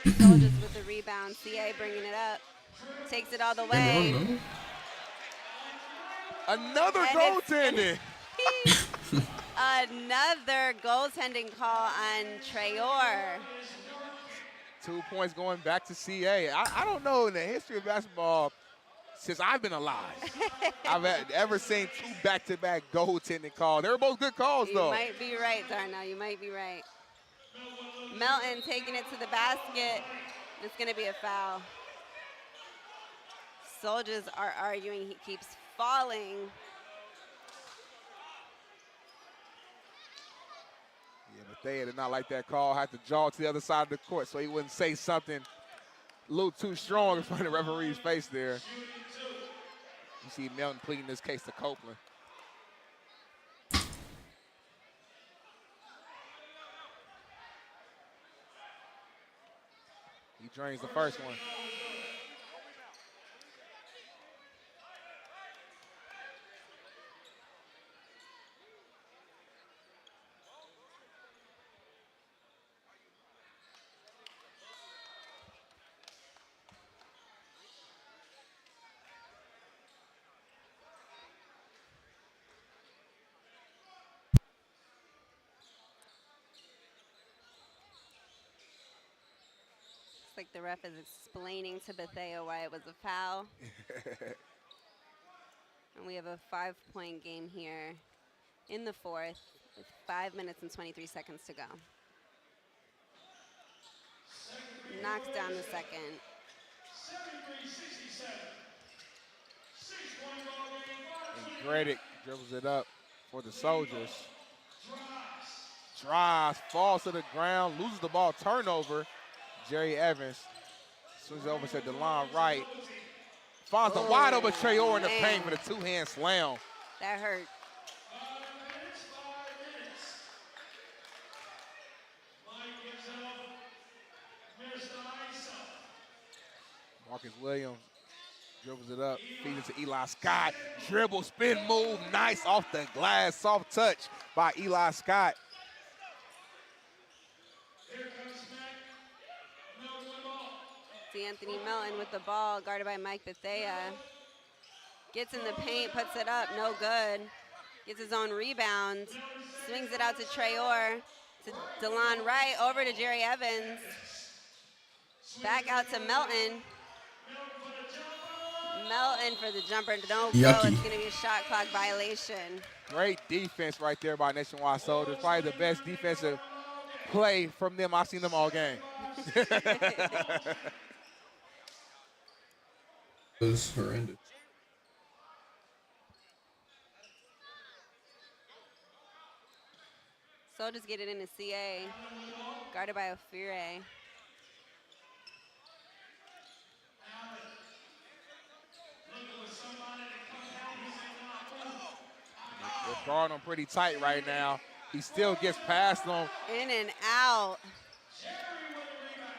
Soldiers with the rebound. CA bringing it up. Takes it all the way. Another And goaltending. Another goaltending call on Traore. 2 points going back to CA. I don't know in the history of basketball since I've been alive. I've ever seen two back-to-back goaltending calls. They were both good calls, though. You might be right, Darnell. You might be right. Melton taking it to the basket. It's going to be a foul. Soldiers are arguing. He keeps falling. Yeah, but they did not like that call. Had to jaw to the other side of the court so he wouldn't say something a little too strong in front of the referee's face there. You see Melton pleading this case to Copeland. He drains the first one. Like the ref is explaining to Bethea why it was a foul. And we have a 5-point game here in the fourth with 5 minutes and 23 seconds to go. Knocks down the second. And Gredick dribbles it up for the Soldiers. Drives, falls to the ground, loses the ball, turnover. Jerry Evans swings over to DeLon Wright. Finds the wide open Trey Orr in the paint with a two-hand slam. That hurt. Marcus Williams dribbles it up, feeds it to Eli Scott. Dribble, spin move, nice off the glass. Soft touch by Eli Scott. Anthony Melton with the ball, guarded by Mike Bethea. Gets in the paint, puts it up, no good. Gets his own rebound, swings it out to Traore, to DeLon Wright, over to Jerry Evans. Back out to Melton. Melton for the jumper, no go. It's going to be a shot clock violation. Great defense right there by Nationwide Soldiers. Probably the best defensive play from them. I've seen them all game. It was horrendous. Soldiers get it into CA, guarded by Ofire. They're guarding him pretty tight right now. He still gets past them. In and out.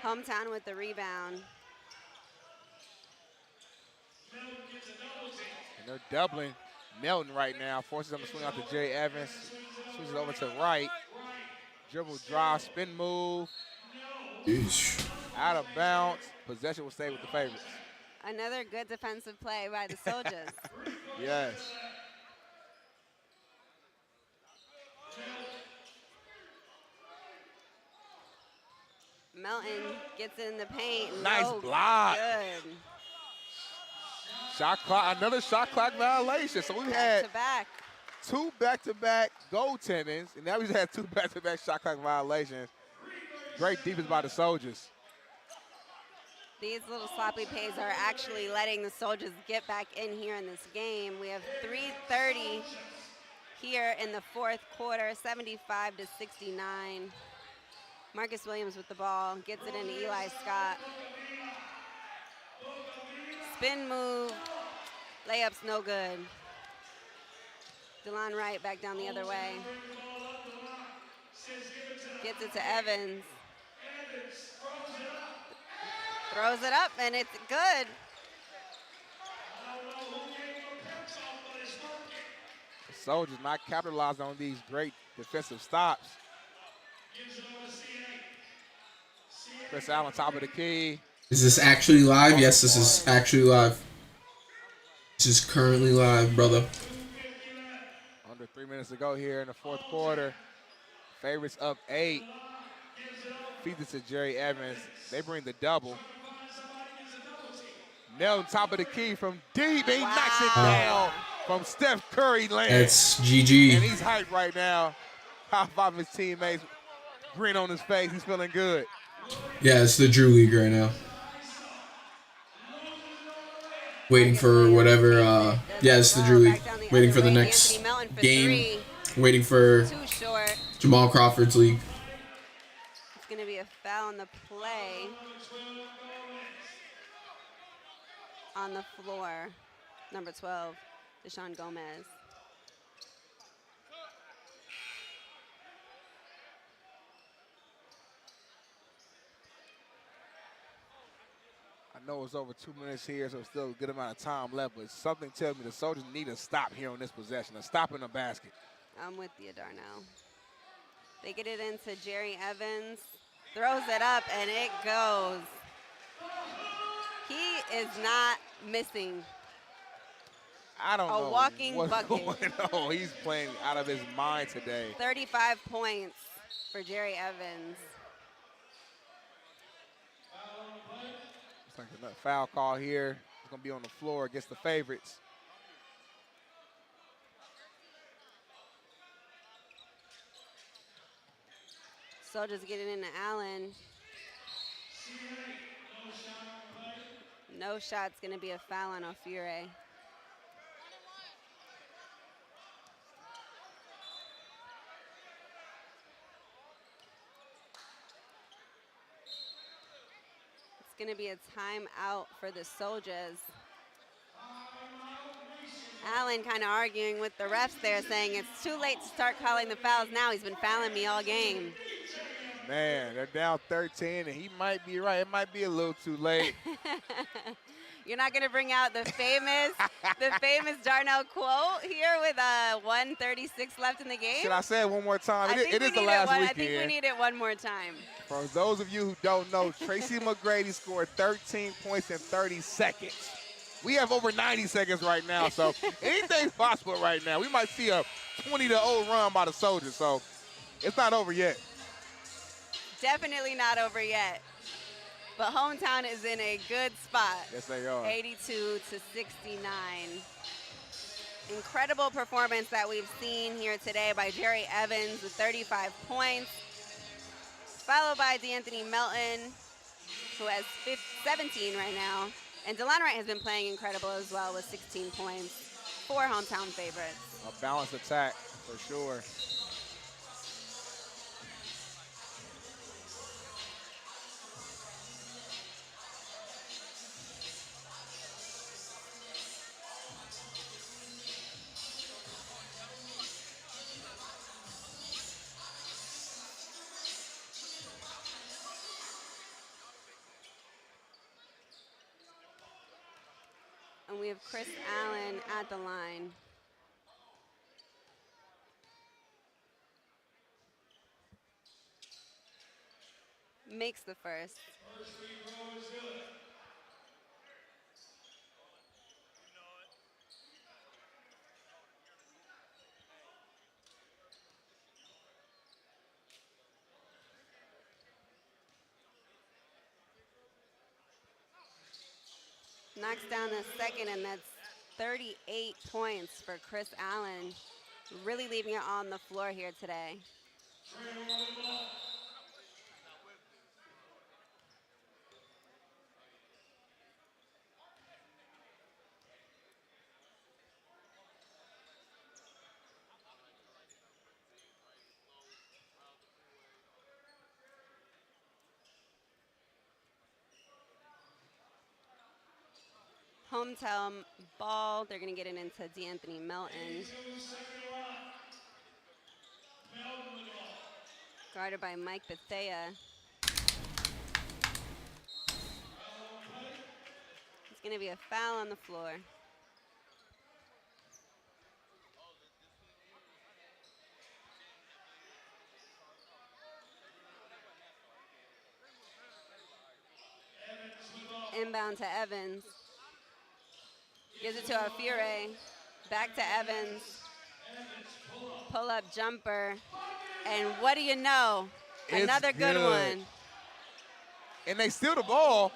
Hometown with the rebound. And they're doubling Melton right now. Forces him to swing out to Jerry Evans. Swings it over to Wright. Dribble, drive, spin move. Yeesh. Out of bounds. Possession will stay with the favorites. Another good defensive play by the Soldiers. Yes. Melton gets in the paint. Nice No block. good. Shot clock, another shot clock violation. So we've had Back-to-back. 2 back-to-back goaltendings, and now we've had 2 back-to-back shot clock violations. Great defense by the Soldiers. These little sloppy pays are actually letting the Soldiers get back in here in this game. We have 3:30 here in the fourth quarter, 75-69. Marcus Williams with the ball, gets it into Eli Scott. Spin move, layup's no good. DeLon Wright back down the other way. Gets it to Evans. Throws it up, and it's good. The Soldiers not capitalizing on these great defensive stops. Chris Allen, top of the key. Is this actually live? Yes, this is actually live. This is currently live, brother. Under 3 minutes to go here in the fourth quarter. Favorites up 8. Feeds it to Jerry Evans. They bring the double. Nelson, top of the key from deep. He knocks it down from Steph Curry land. That's GG. And he's hyped right now. High five his teammates. Grin on his face. He's feeling good. Yeah, it's the Drew League right now. Waiting for whatever. Yeah, it's the Drew League. Waiting for the next game. Waiting for Too short. Jamal Crawford's league. It's going to be a foul on the play. On the floor, number 12, Deshaun Gomez. I know it's over 2 minutes here, so it's still a good amount of time left, but something tells me the Soldiers need a stop here on this possession, a stop in the basket. I'm with you, Darnell. They get it into Jerry Evans, throws it up, and it goes. He is not missing. I don't know A walking what's bucket. going on. He's playing out of his mind today. 35 points for Jerry Evans. It's like a foul call here. It's going to be on the floor against the favorites. Soldiers get it into Allen. No shot's going to be a foul on Ofure. It's going to be a timeout for the Soldiers. Allen kind of arguing with the refs there, saying it's too late to start calling the fouls now. He's been fouling me all game. Man, they're down 13, and he might be right. It might be a little too late. You're not going to bring out the famous Darnell quote here with 1:36 left in the game? Should I say it one more time? It is the last weekend. I think we need it one more time. For those of you who don't know, Tracy McGrady scored 13 points in 30 seconds. We have over 90 seconds right now, so anything's possible right now. We might see a 20-0 run by the Soldiers, so it's not over yet. Definitely not over yet. But hometown is in a good spot. Yes, they are. 82-69. Incredible performance that we've seen here today by Jerry Evans with 35 points, followed by DeAnthony Melton, who has 17 right now. And DeLon Wright has been playing incredible as well with 16 points. 4 hometown favorites. A balanced attack for sure. And we have Chris Allen at the line. Makes the first. Knocks down the second, and that's 38 points for Chris Allen. Really leaving it on the floor here today. Hometown ball. They're going to get it into D'Anthony Melton. Guarded by Mike Bethea. It's going to be a foul on the floor. Inbound to Evans. Gives it to Alfiere. Back to Evans. Pull-up jumper. And what do you know? Another good one. And they steal the ball.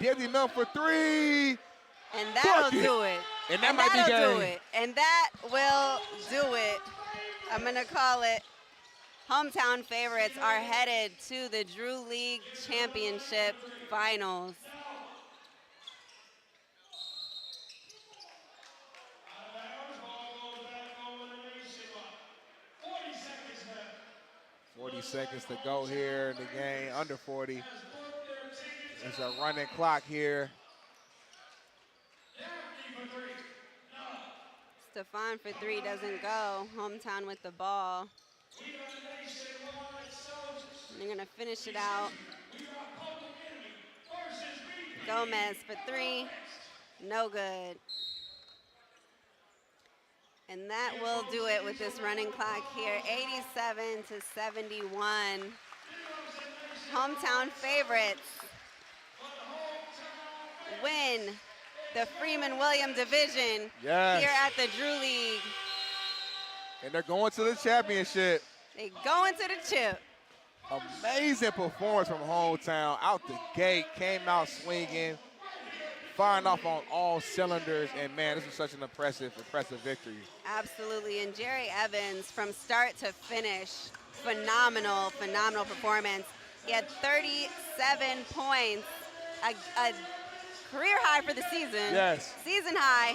D'Anthony Melton for three. And that'll do it. And that might be game. Do it. And that will do it. I'm going to call it. Hometown favorites are headed to the Drew League Championship Finals. Seconds to go here in the game, under 40. There's a running clock here. Stefan for three doesn't go. Hometown with the ball. And they're going to finish it out. Gomez for three. No good. And that will do it with this running clock here. 87 to 71. Hometown favorites win the Freeman-Williams division here at the Drew League. And they're going to the championship. They go into the chip. Amazing performance from Hometown. Out the gate, came out swinging, firing off on all cylinders, and man, this was such an impressive victory. Absolutely, and Jerry Evans, from start to finish, phenomenal performance. He had 37 points, a career high for the season. Yes. Season high.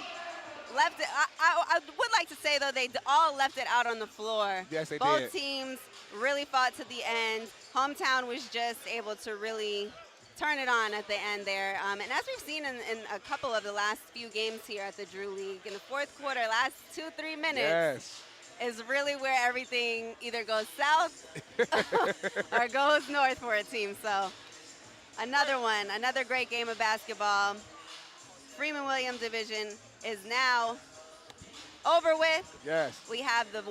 Left it. I would like to say, though, they all left it out on the floor. Yes, they did. Both teams really fought to the end. Hometown was just able to really turn it on at the end there. And as we've seen in a couple of the last few games here at the Drew League, in the fourth quarter, last 2-3 minutes is really where everything either goes south or goes north for a team. So another great game of basketball. Freeman-Williams division is now over with. Yes. We have the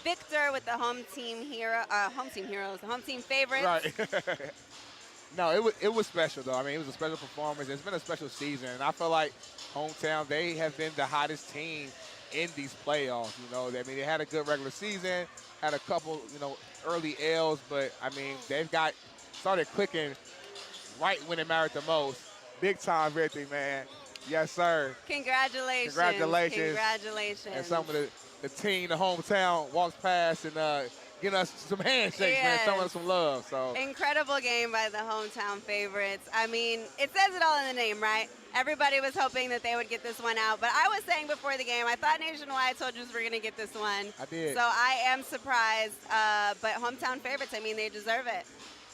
victor with the home team favorites. Right. No, it was special, though. I mean, it was a special performance. It's been a special season. And I feel like Hometown, they have been the hottest team in these playoffs. You know, I mean, they had a good regular season, had a couple, early L's, but, I mean, they've started clicking right when it mattered the most. Big time victory, man. Yes, sir. Congratulations. And some of the team, the Hometown, walks past and getting us some handshakes, man, showing us some love. So incredible game by the Hometown favorites. I mean, it says it all in the name, right? Everybody was hoping that they would get this one out. But I was saying before the game, I thought Nationwide Soldiers were going to get this one. I did. So I am surprised. But Hometown favorites, I mean, they deserve it.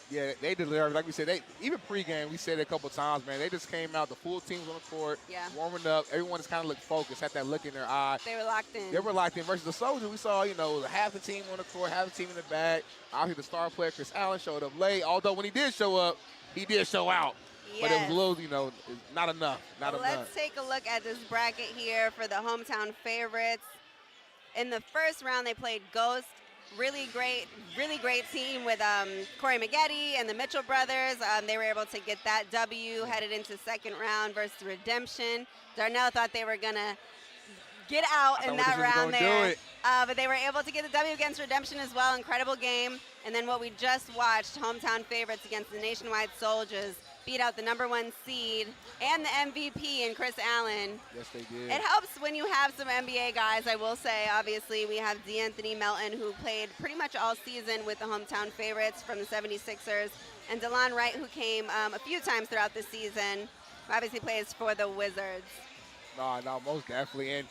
Yeah, they deserve it. Like we said, even pregame, we said it a couple times, man. They just came out, the full team was on the court, warming up. Everyone just kind of looked focused, had that look in their eye. They were locked in. They were locked in. Versus the Soldiers, we saw, half the team on the court, half the team in the back. Obviously, the star player, Chris Allen, showed up late. Although when he did show up, he did show out. Yes. But it was a little, not enough. Let's take a look at this bracket here for the Hometown favorites. In the first round, they played Ghost. Really great team with Corey Maggette and the Mitchell brothers. They were able to get that W, headed into second round versus Redemption. Darnell thought they were going to get out in that round there. But they were able to get the W against Redemption as well. Incredible game. And then what we just watched, Hometown favorites against the Nationwide Soldiers. beat out the #1 seed and the MVP in Chris Allen. Yes, they did. It helps when you have some NBA guys, I will say. Obviously, we have DeAnthony Melton, who played pretty much all season with the hometown favorites from the 76ers, and DeLon Wright, who came a few times throughout the season, obviously plays for the Wizards. No, most definitely. And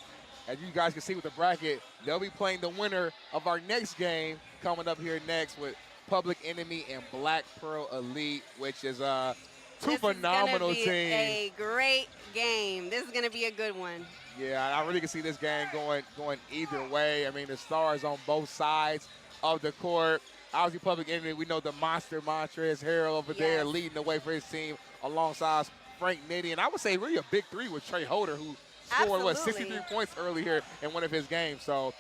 as you guys can see with the bracket, they'll be playing the winner of our next game coming up here next with Public Enemy and Black Pearl Elite, which is two phenomenal teams. This is going to be a great game. This is going to be a good one. Yeah, I really can see this game going either way. I mean, the stars on both sides of the court. Obviously, Public Enemy, we know the monster Montrezl Harrell over there leading the way for his team alongside Frank Nitti. And I would say really a big three with Trey Holder, who scored, 63 points earlier in one of his games. So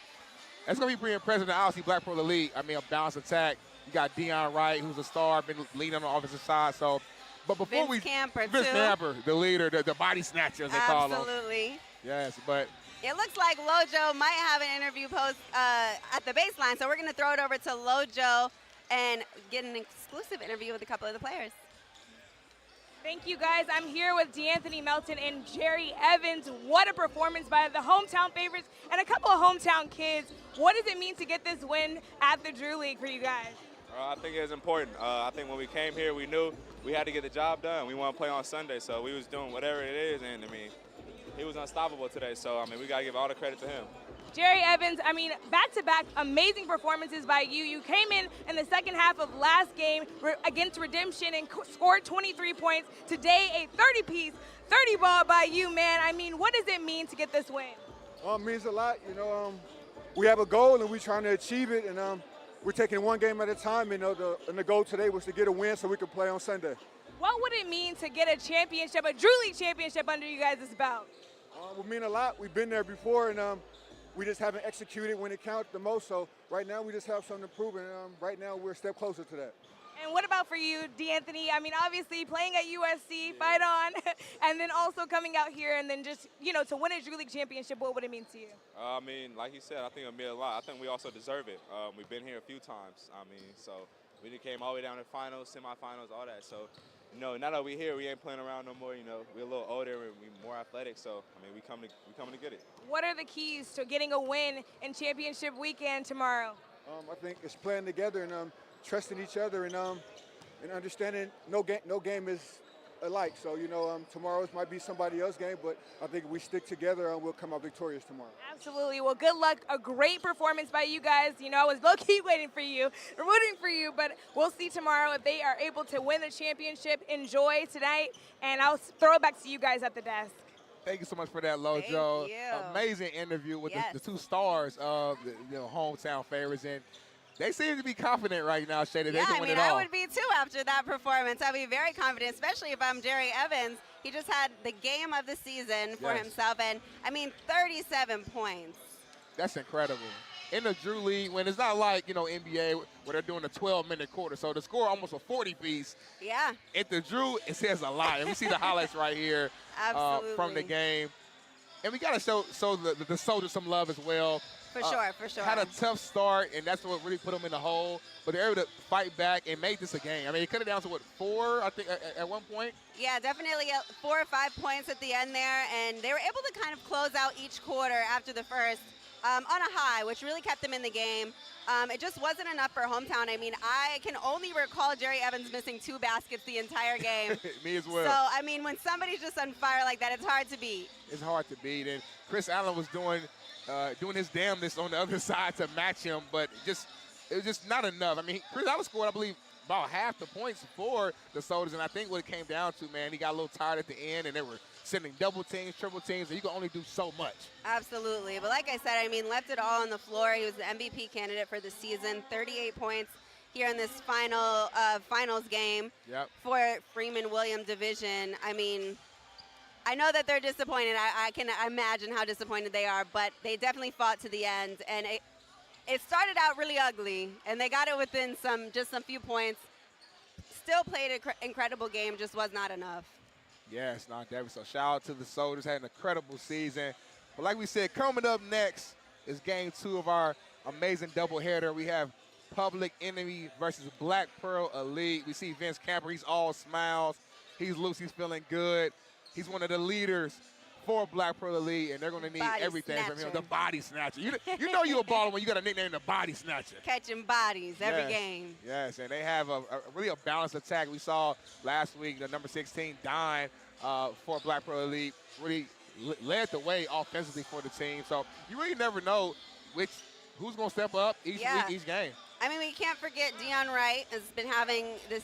that's going to be pretty impressive. And obviously, Black Pearl Elite, I mean, a balanced attack. You got Deion Wright, who's a star, been leading on the offensive side. So, but before Vince Camper, Vince Camper, the leader, the body snatcher, as they call him. Absolutely. Yes, but it looks like Lojo might have an interview post at the baseline, so we're going to throw it over to Lojo and get an exclusive interview with a couple of the players. Thank you, guys. I'm here with DeAnthony Melton and Jerry Evans. What a performance by the hometown favorites and a couple of hometown kids. What does it mean to get this win at the Drew League for you guys? I think it was important. I think when we came here, we knew we had to get the job done. We want to play on Sunday, so we was doing whatever it is, and I mean, he was unstoppable today. So I mean, we got to give all the credit to him. Jerry Evans, I mean, back-to-back amazing performances by you. You came in the second half of last game against Redemption and scored 23 points. Today, a 30-piece, 30 ball by you, man. I mean, what does it mean to get this win? It means a lot. You know, we have a goal and we're trying to achieve it, and we're taking one game at a time. You know, the goal today was to get a win so we could play on Sunday. What would it mean to get a championship, a Drew League championship under you guys' belt? It would mean a lot. We've been there before, and we just haven't executed when it counted the most. So right now we just have something to prove, and right now we're a step closer to that. And what about for you, DeAnthony? I mean, obviously playing at USC, fight on, and then also coming out here and then just, you know, to win a Drew League championship, what would it mean to you? I mean, like you said, I think it means a lot. I think we also deserve it. We've been here a few times. I mean, so we came all the way down to finals, semifinals, all that. So, you know, now that we're here, we ain't playing around no more. You know, we're a little older and we're more athletic. So, I mean, we coming to get it. What are the keys to getting a win in championship weekend tomorrow? I think it's playing together and trusting each other and understanding no game is alike. So, you know, tomorrow's might be somebody else's game, but I think if we stick together, we'll come out victorious tomorrow. Absolutely. Well, good luck. A great performance by you guys. You know, I was low-key waiting for you, rooting for you, but we'll see tomorrow if they are able to win the championship. Enjoy tonight, and I'll throw it back to you guys at the desk. thank you so much for that, Lojo. Thank you. Amazing interview with Yes. the two stars of the hometown favorites, and they seem to be confident right now, Shady. They Yeah, can I win mean, it I all. would be too after that performance. I'd be very confident, especially if I'm Jerry Evans. He just had the game of the season for Yes. himself, and I mean, 37 points. That's incredible. In the Drew League, when it's not like, NBA where they're doing a 12-minute quarter, so the score almost a 40-piece. Yeah, At the Drew, it says a lot. And we see the highlights right here from the absolutely. game. And we got to show the Soldiers some love as well. For sure. Had a tough start, and that's what really put them in the hole. But they're able to fight back and make this a game. I mean, it cut it down to, 4, I think, at one point? Yeah, definitely 4 or 5 points at the end there, and they were able to kind of close out each quarter after the first on a high, which really kept them in the game. It just wasn't enough for hometown. I mean, I can only recall Jerry Evans missing 2 baskets the entire game. Me as well. So, I mean, when somebody's just on fire like that, it's hard to beat. It's hard to beat. And Chris Allen was doing his damnness on the other side to match him, but it was just not enough. I mean, Chris Allen scored, I believe, about half the points for the Soldiers, and I think what it came down to, man, he got a little tired at the end, and they were sending double teams, triple teams, and you can only do so much. Absolutely. But like I said, I mean, left it all on the floor. He was the MVP candidate for the season, 38 points here in this finals game for Freeman William division. I mean, I know that they're disappointed. I can imagine how disappointed they are, but they definitely fought to the end. And it started out really ugly, and they got it within just some few points. Still played an incredible game, just was not enough. Yes, not David. So shout out to the Soldiers, had an incredible season. But like we said, coming up next is game 2 of our amazing doubleheader. We have Public Enemy versus Black Pearl Elite. We see Vince Camper, he's all smiles. He's loose. He's feeling good. He's one of the leaders for Black Pro Elite, and they're going to need Body everything from him. snatcher. The body snatcher. You know you're a baller when you got a nickname, the body snatcher. Catching bodies every Yes, game. Yes, and they have a really a balanced attack. We saw last week the number 16 Dime for Black Pro Elite really led the way offensively for the team. So you really never know who's going to step up each week, each game. I mean, we can't forget Dion Wright has been having this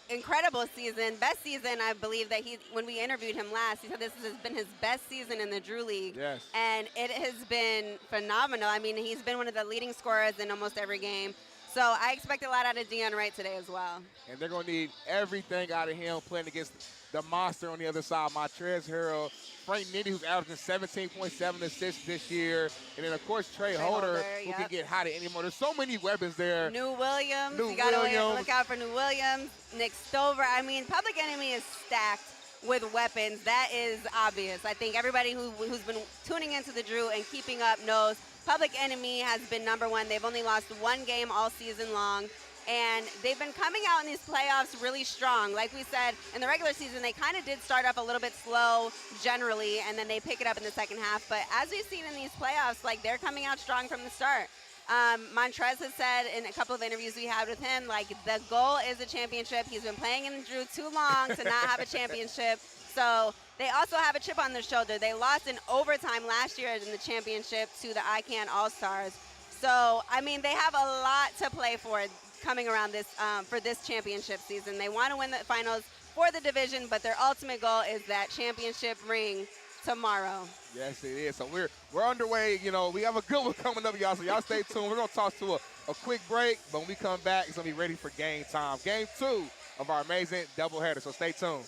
incredible season, best season. I believe that when we interviewed him last, he said this has been his best season in the Drew League. Yes. And it has been phenomenal. I mean, he's been one of the leading scorers in almost every game. So I expect a lot out of Dion Wright today as well. And they're going to need everything out of him playing against the monster on the other side, Montrezl Harrell, Frank Nitti, who's averaging 17.7 assists this year, and then, of course, Trey Holder, who can get hot at any moment. There's so many weapons there. New Williams. You got to look out for New Williams. Nick Stover. I mean, Public Enemy is stacked with weapons. That is obvious. I think everybody who's been tuning into the Drew and keeping up knows Public Enemy has been number one. They've only lost one game all season long. And they've been coming out in these playoffs really strong. Like we said, in the regular season, they kind of did start off a little bit slow generally, and then they pick it up in the second half. But as we've seen in these playoffs, like, they're coming out strong from the start. Montrez has said in a couple of interviews we had with him, like, the goal is a championship. He's been playing in the Drew too long to not have a championship. So they also have a chip on their shoulder. They lost in overtime last year in the championship to the ICANN All-Stars. So, I mean, they have a lot to play for coming around this for this championship season. They want to win the finals for the division, but their ultimate goal is that championship ring tomorrow. Yes, it is. So we're underway. You know, we have a good one coming up, y'all. So y'all stay tuned. We're going to toss to a quick break, but when we come back, it's going to be ready for game time. Game 2 of our amazing doubleheader. So stay tuned.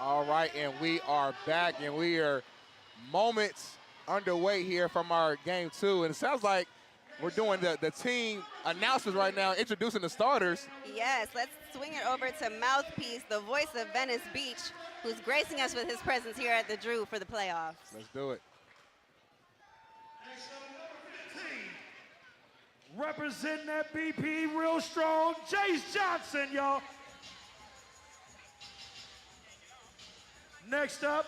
All right, and we are back, and we are moments underway here from our game 2. And it sounds like we're doing the team announcements right now, introducing the starters. Yes, let's swing it over to Mouthpiece, the voice of Venice Beach, who's gracing us with his presence here at the Drew for the playoffs. Let's do it. Representing that BP real strong, Jayson Johnson, y'all. Next up,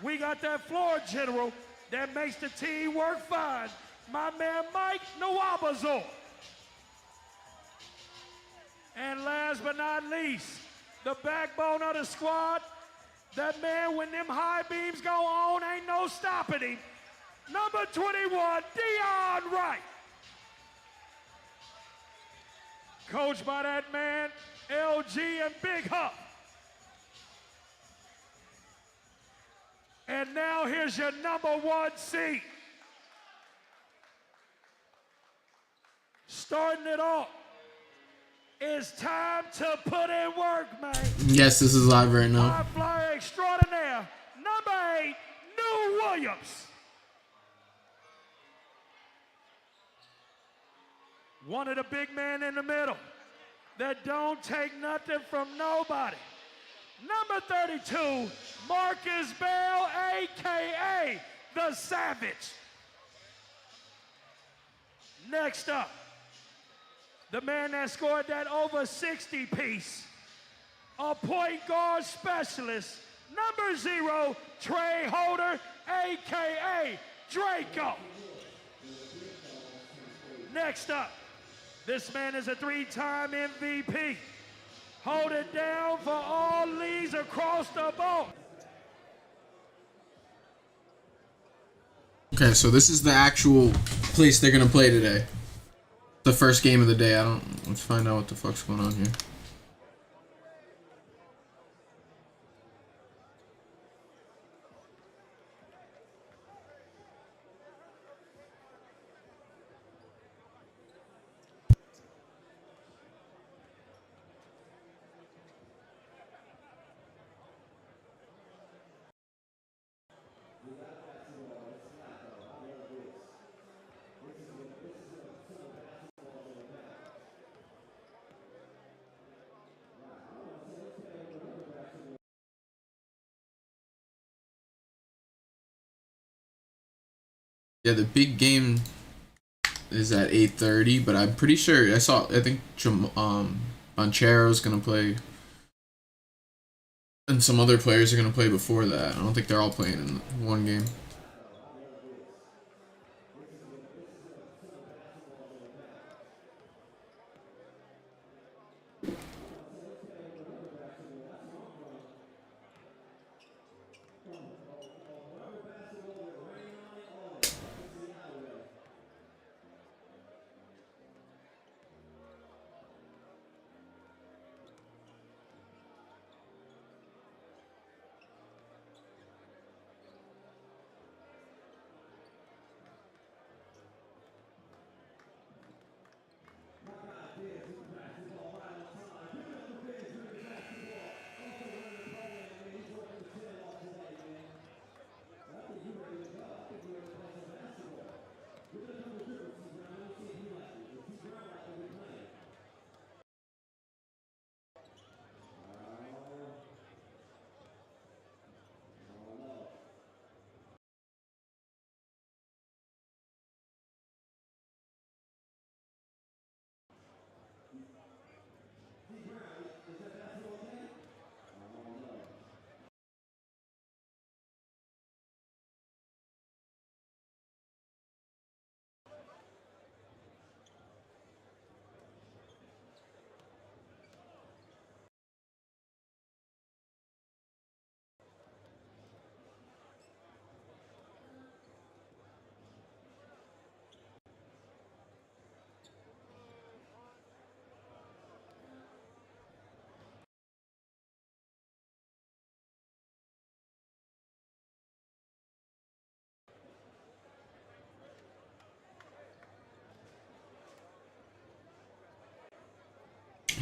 we got that floor general that makes the team work fine, my man Mike Nwabazo. And last but not least, the backbone of the squad, that man, when them high beams go on, ain't no stopping him. Number 21, Dion Wright. Coached by that man, LG and Big Huff. And now here's your number 1 seed. Starting it off. It's time to put in work, man. Yes, this is live right now. High flyer extraordinaire, number 8, New Williams. One of the big men in the middle. that don't take nothing from nobody. Number 32, Marcus Bell, a.k.a. The Savage. Next up, the man that scored that over 60 piece, a point guard specialist, number 0, Trey Holder, a.k.a. Draco. Next up, this man is a 3-time MVP. Hold it down for all leagues across the board. Okay, so this is the actual place they're gonna play today. The first game of the day. Let's find out what the fuck's going on here. Yeah, the big game is at 8:30, but I'm pretty sure I think Banchero's gonna play, and some other players are gonna play before that. I don't think they're all playing in one game.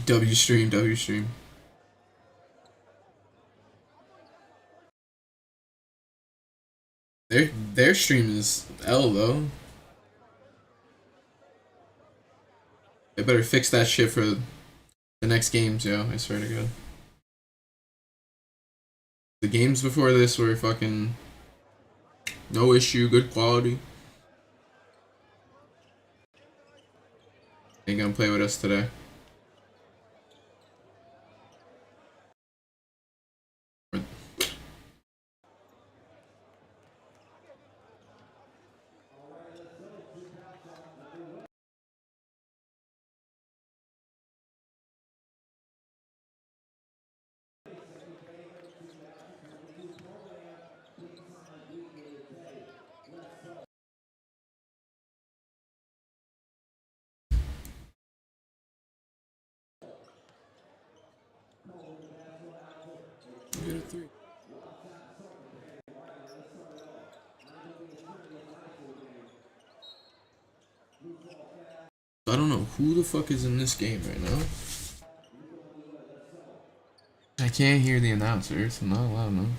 W stream. Their stream is L though. They better fix that shit for the next games, yo. I swear to God. The games before this were fucking no issue, good quality. Ain't gonna play with us today. Get a 3. I don't know who the fuck is in this game right now. I can't hear the announcer. It's not loud enough.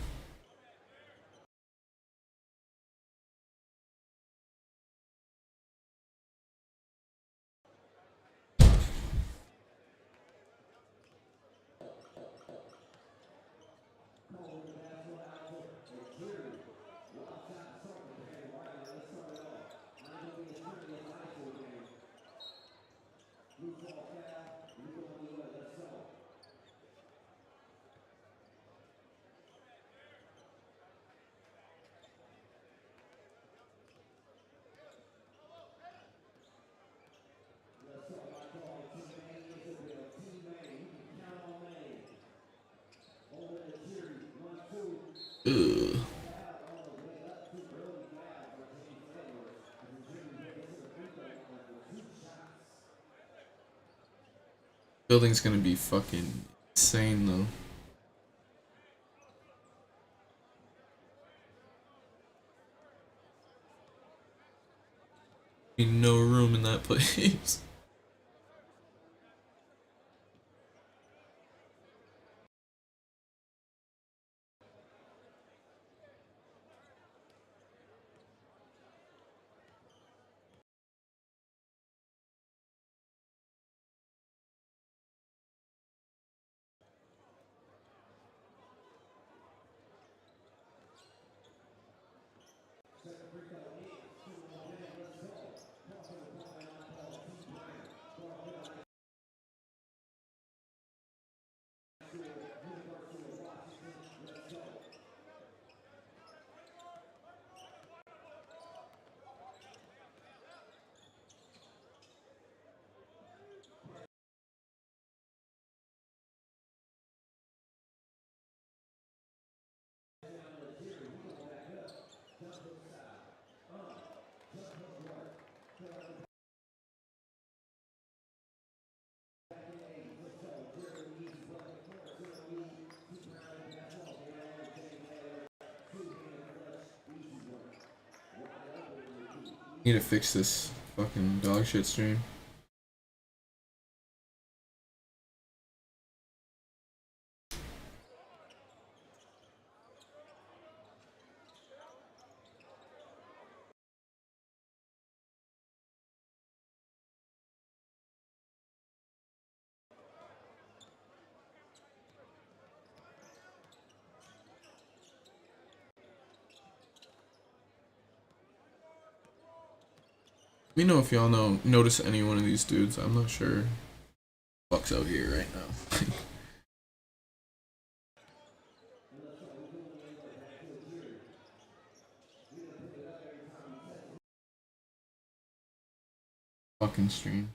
Ugh. Building's gonna be fucking insane though. Be no room in that place. Need to fix this fucking dog shit stream. Let me know if y'all notice any one of these dudes. I'm not sure. Fuck's out here right now. Fucking stream.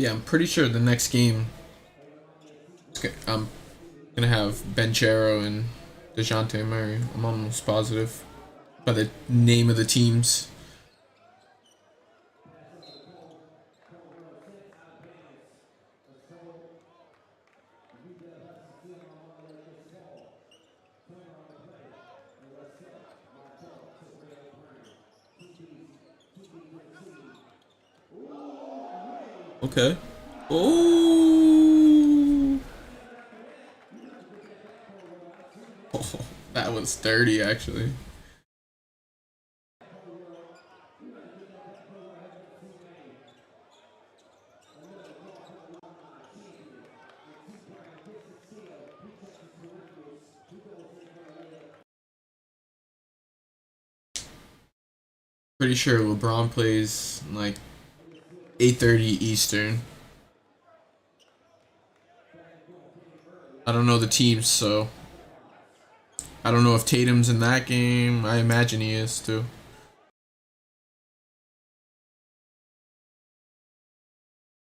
Yeah, I'm pretty sure the next game I'm gonna have Banchero and Dejounte Murray. I'm almost positive by the name of the teams. Okay. Oh. Oh, that was dirty, actually. Pretty sure LeBron plays like 8:30 Eastern. I don't know the teams, so I don't know if Tatum's in that game. I imagine he is too.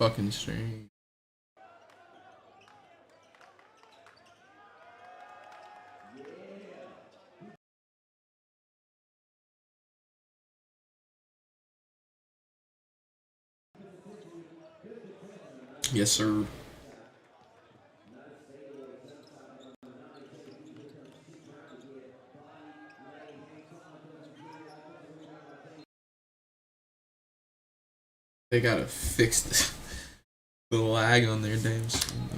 Fucking strange. Yes, sir. They gotta fix the lag on their damn screen.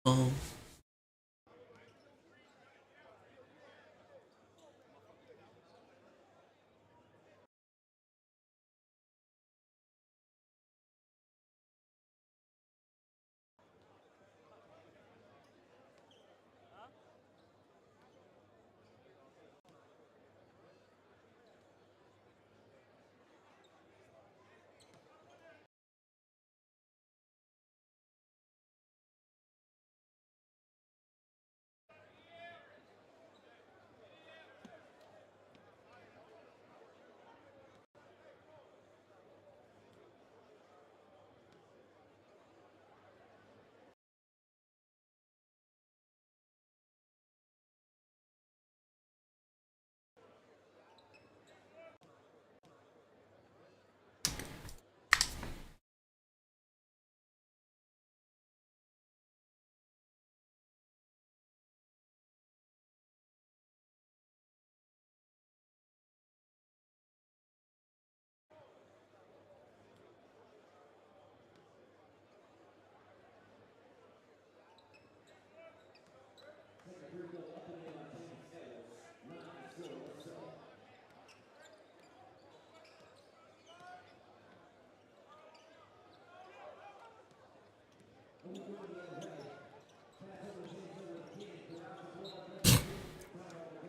Oh.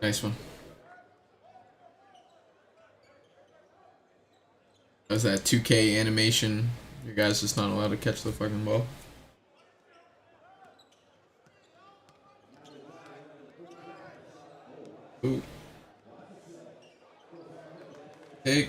Nice one. That's that 2K animation. You guys just not allowed to catch the fucking ball. Ooh. Hey.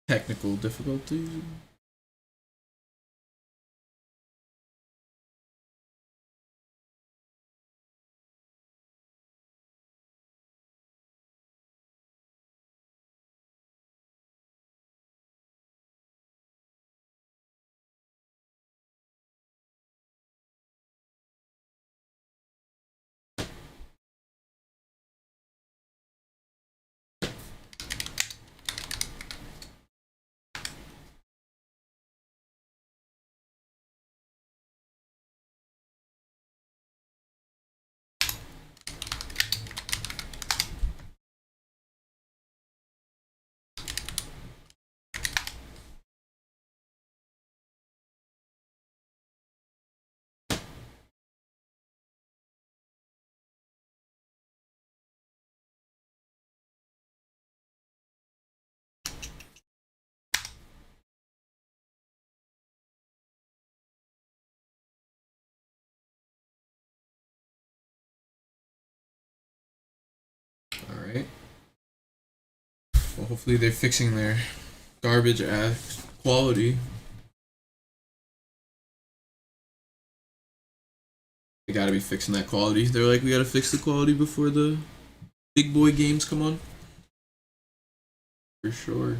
Technical difficulties. right. Well, hopefully they're fixing their garbage ass quality. They gotta be fixing that quality. They're like, we gotta fix the quality before the big boy games come on. For sure.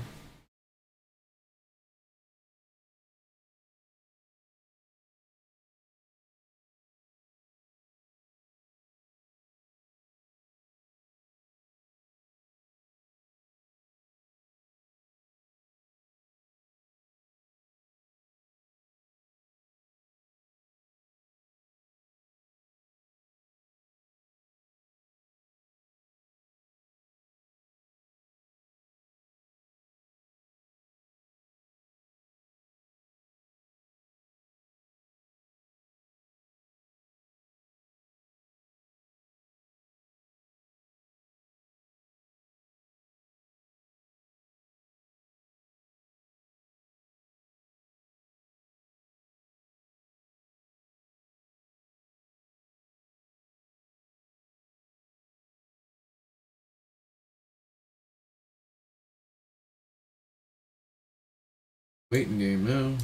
Waiting game now.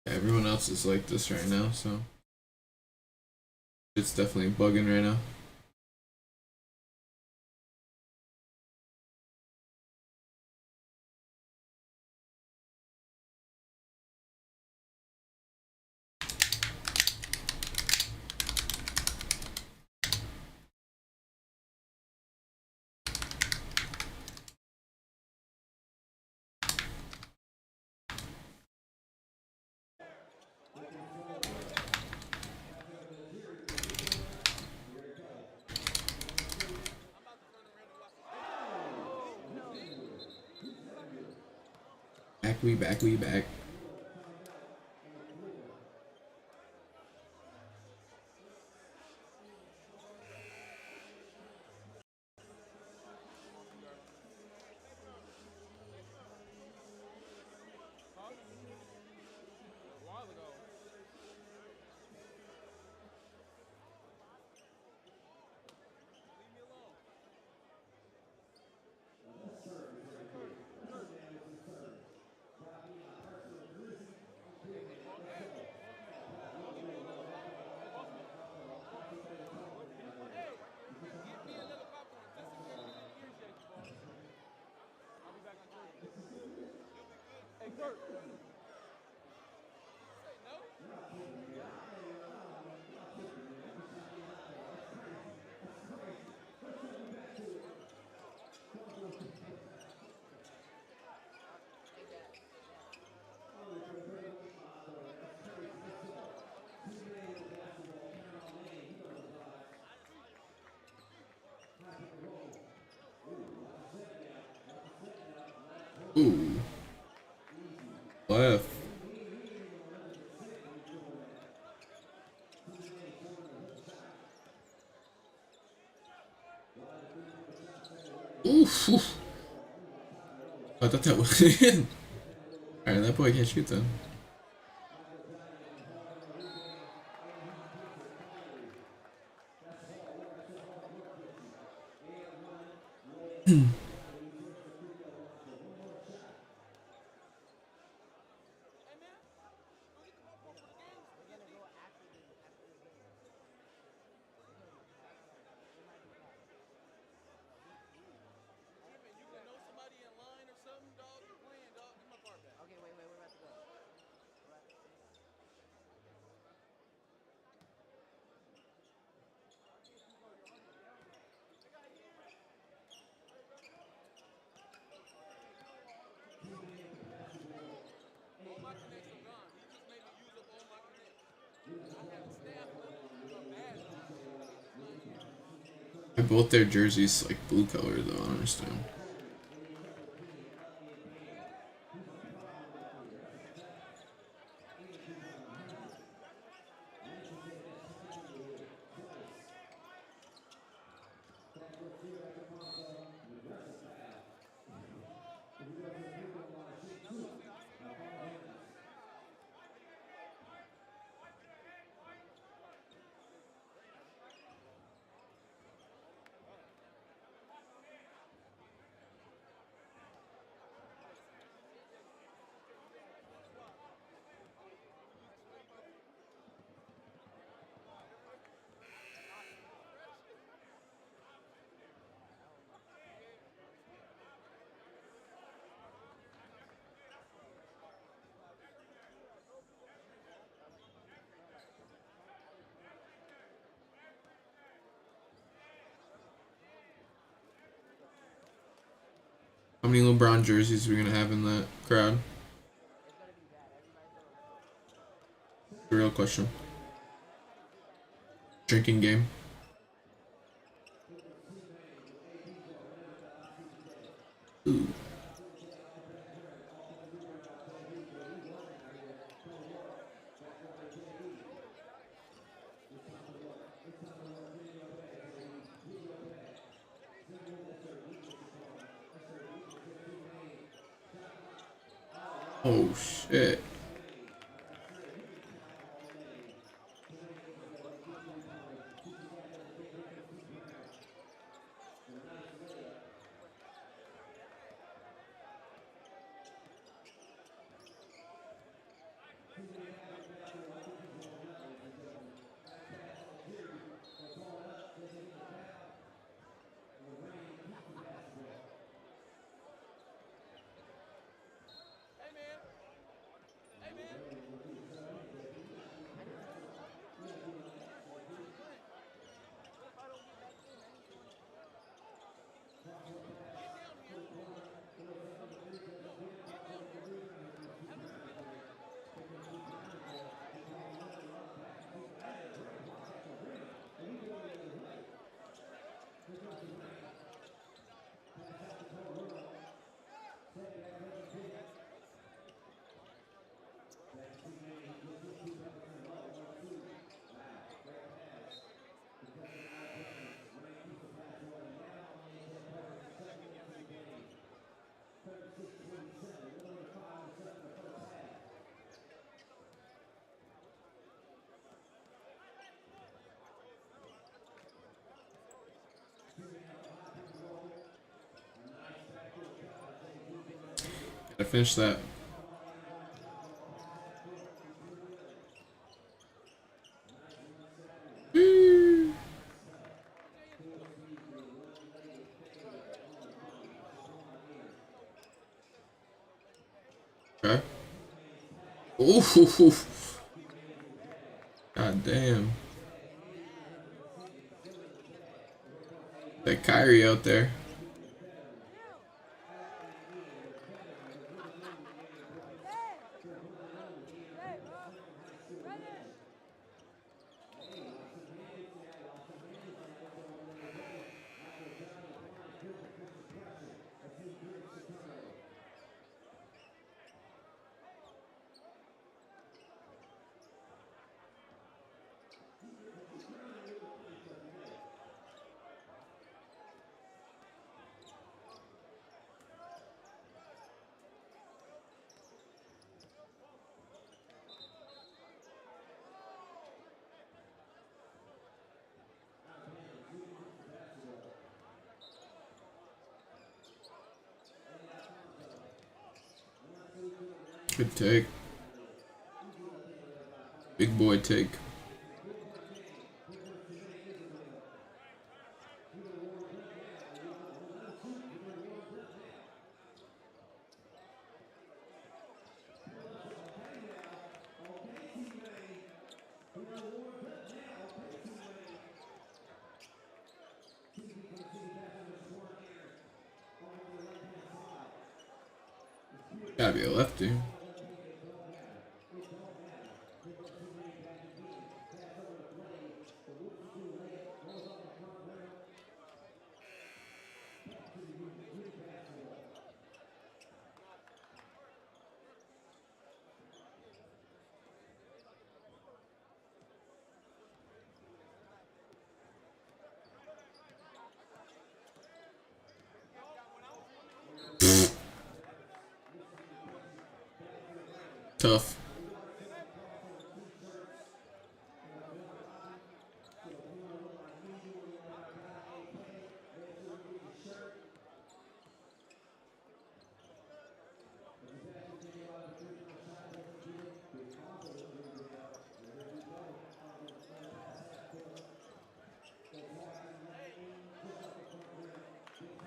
Everyone else is like this right now, so it's definitely bugging right now. We back. Ooh. Left. Oof. I thought that was in. Alright, that boy can't shoot then. Both their jerseys like blue color though, I don't understand. How many LeBron jerseys are we gonna have in that crowd? The real question. Drinking game. Ooh. Oh shit. Gotta finish that. Okay. Ooh. God damn. That Kyrie out there. Good take. Big boy take. Gotta be a lefty. Tough.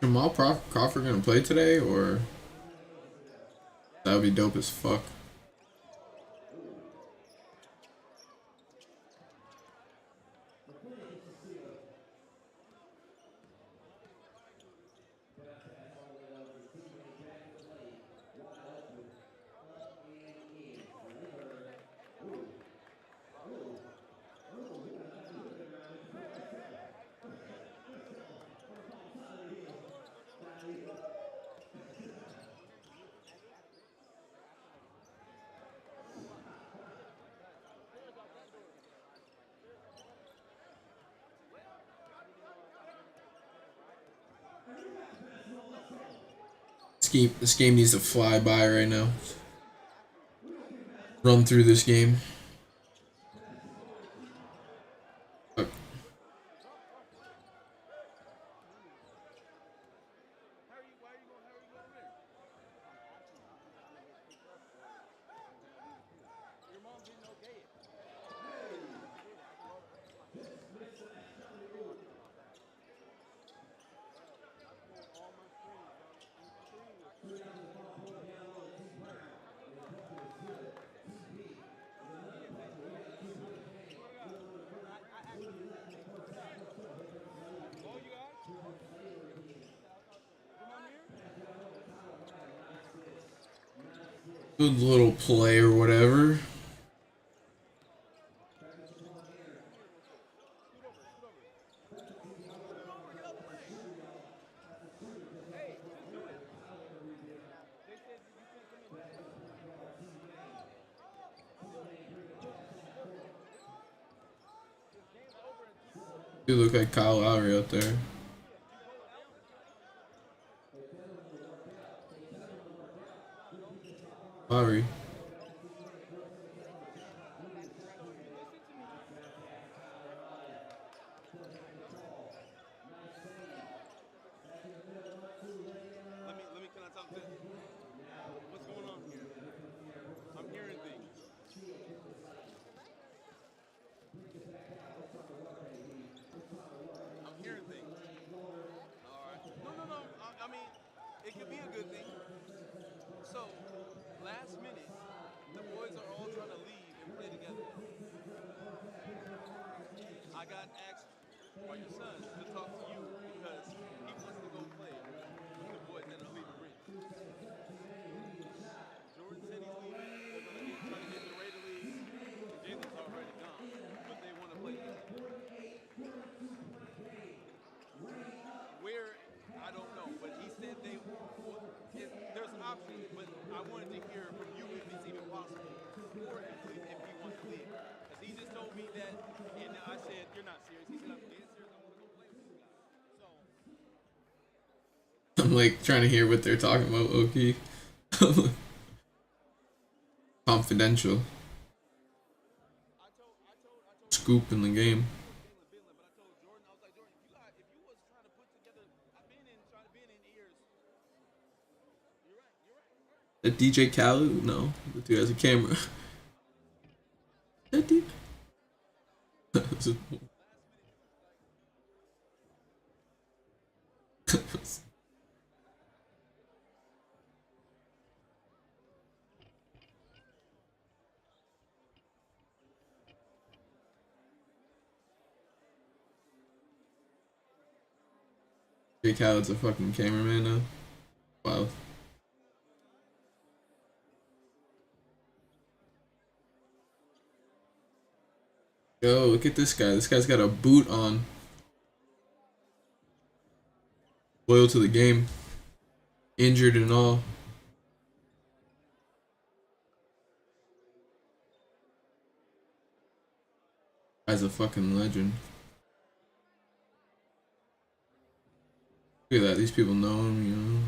Jamal Crawford gonna play today, or that would be dope as fuck. This game needs to fly by right now. Run through this game. Fuck. Good little play or whatever. You look like Kyle Lowry out there. Lowry. Can I talk to? What's going on here? I'm hearing things. I'm hearing things. All right. No. I mean, it could be a good thing. So, last minute, the boys are all trying to leave and play together. I got asked by your son to talk to you because he wants to go play with the boys that are leaving Rich. Jordan said he's leaving. They're going to try to get the Raider League. Jalen's already gone, but they want to play together. Where, I don't know, but he said there's options, but I wanted to hear from you if it's even possible for him to leave, if he wants to leave. Because he just told me that, and I said, you're not serious. He said, I'm dead serious. I want to go play with you guys. So. I'm like trying to hear what they're talking about, okay. Confidential. Scoop in the game. That DJ Khaled? No, the dude has a camera. That dude. DJ Khaled's a fucking cameraman now. Wow. Yo, look at this guy. This guy's got a boot on. Loyal to the game. Injured and all. Guy's a fucking legend. Look at that. These people know him, you know.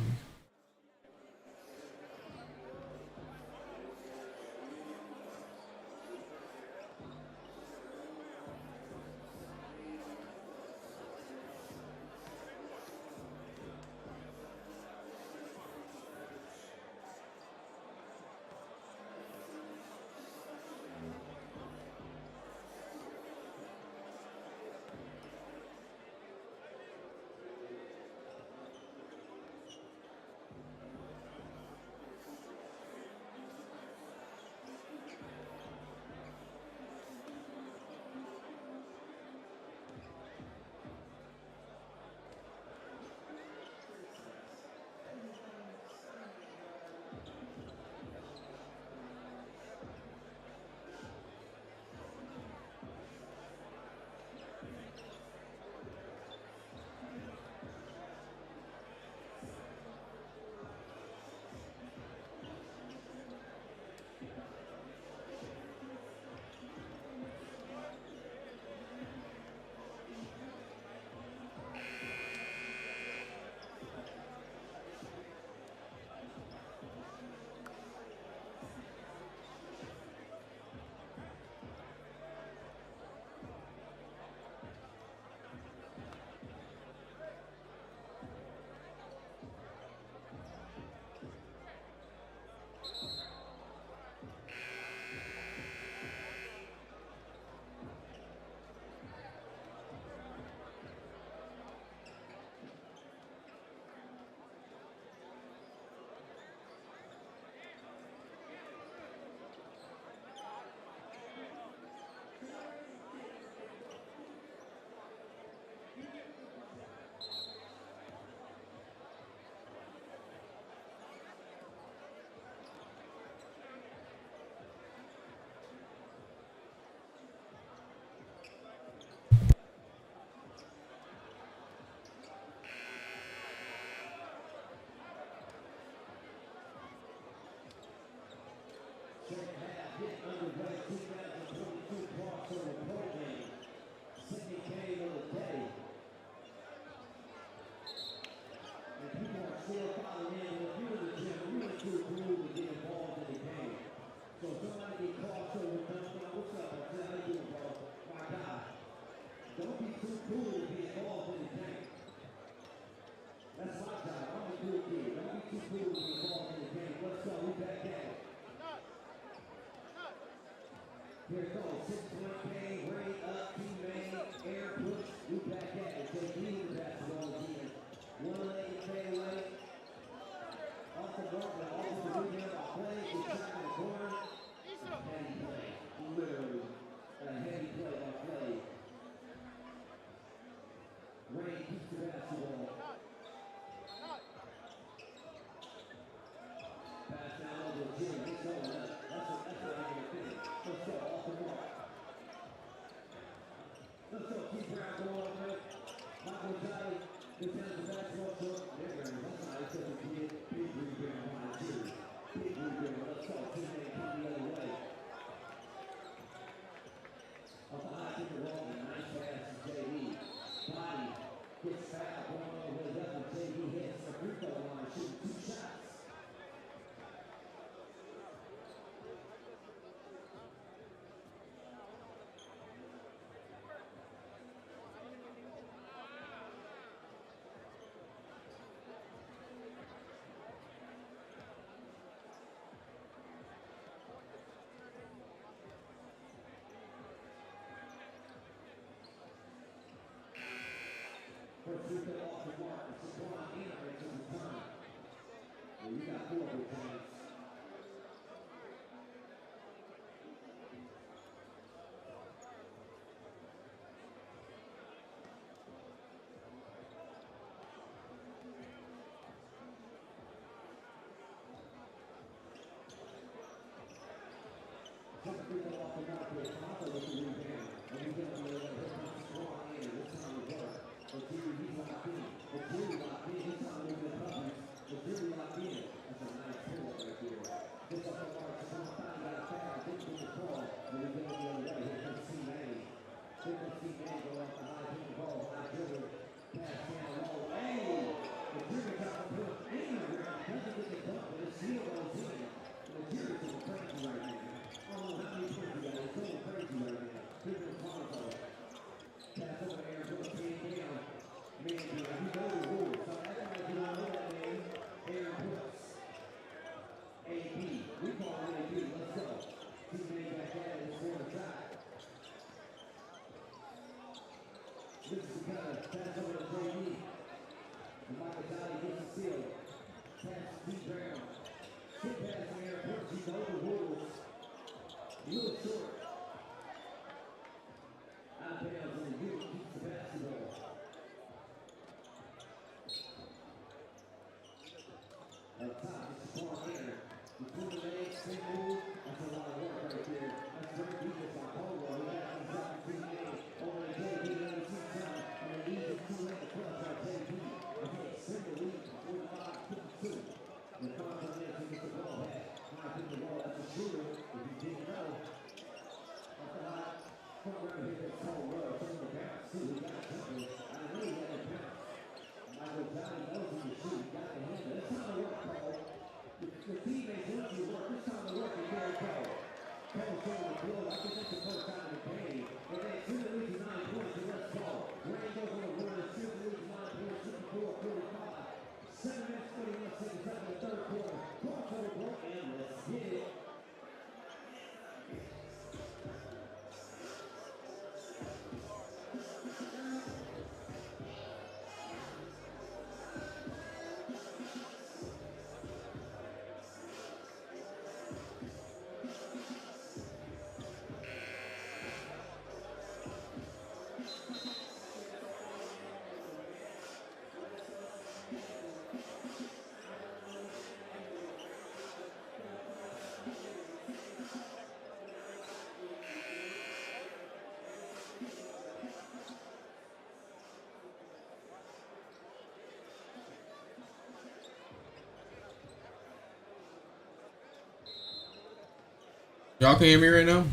Y'all can hear me right now?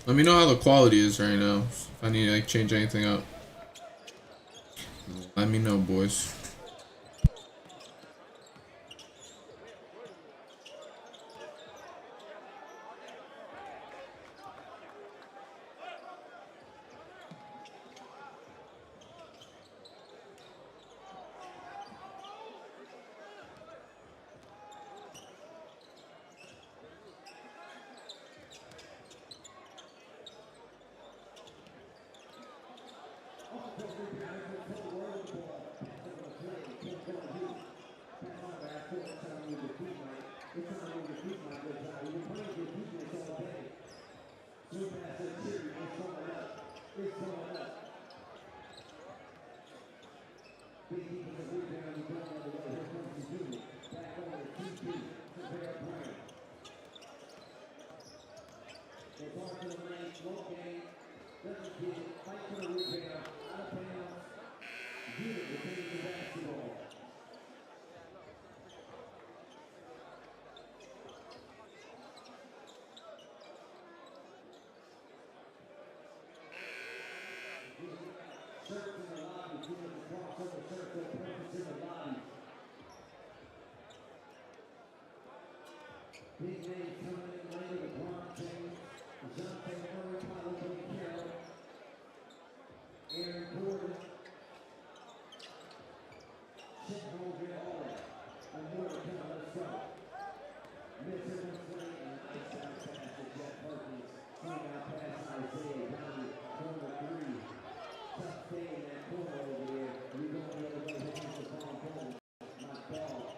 Let me know how the quality is right now. If I need to like change anything up. Let me know, boys. Big name coming in later, Lebron, Dejounte, Paolo, Banchero, Aaron Gordon, Chet, Holmgren, all that. And more to come. Let's go. Missing one play and an ice out pass to Jeff Perkins. Swing out pass Isaiah Johnny, corner three. Tough day in that corner over there. We're going the other way. Hitting the ball home. My ball.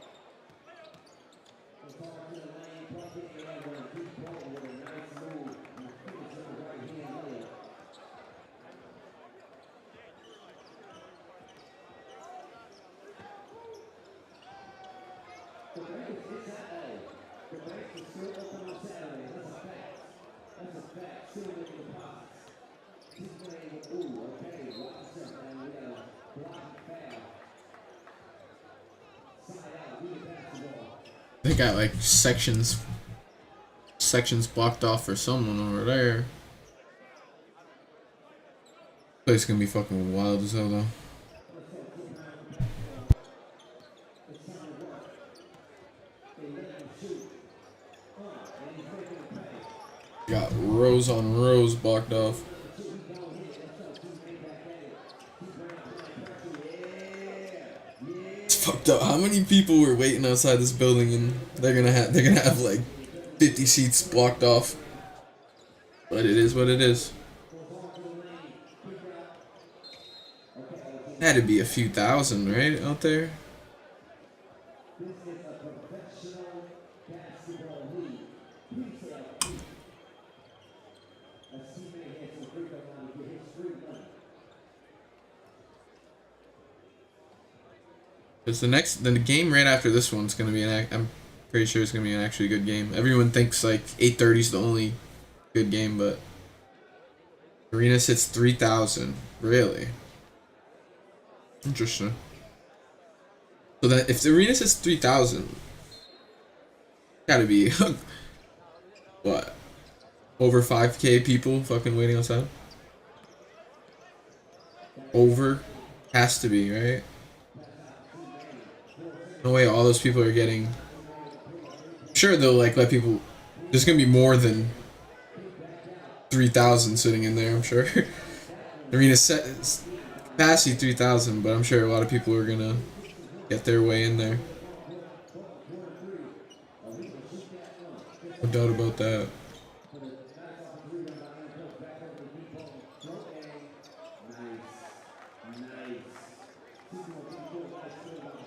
It's hard to the lane. Plug it in with a deep ball with a nice move. And a finish on the right hand layup. The bank is Saturday. The bank is still open on Saturday. That's a fact. That's a fact. Still making deposits. He's playing with, ooh, okay, watch yourself, man. We got a block foul. Side out, we the basketball. They got like sections blocked off for someone over there. Place gonna be fucking wild as hell though. It's time to work. They let him shoot. And he's making a pay. Got rows on rows blocked off. It's fucked up. How many people were waiting outside this building and they're gonna have like 50 seats blocked off. But it is what it is. Had to be a few thousand, right, out there? This is a professional basketball league. Retail league. A teammate has some free throw line to get his free money. Because the game right after this one's gonna be I'm pretty sure it's gonna be an actually good game. Everyone thinks like 8:30 is the only good game, but Arena sits 3,000. Really? Interesting. So that if the arena sits 3,000, gotta be what? Over 5K people fucking waiting outside? Over? Has to be, right? No way all those people are getting... Sure, they'll like let people... There's gonna be more than 3,000 sitting in there, I'm sure. Arena set capacity 3,000, but I'm sure a lot of people are gonna get their way in there. No doubt about that.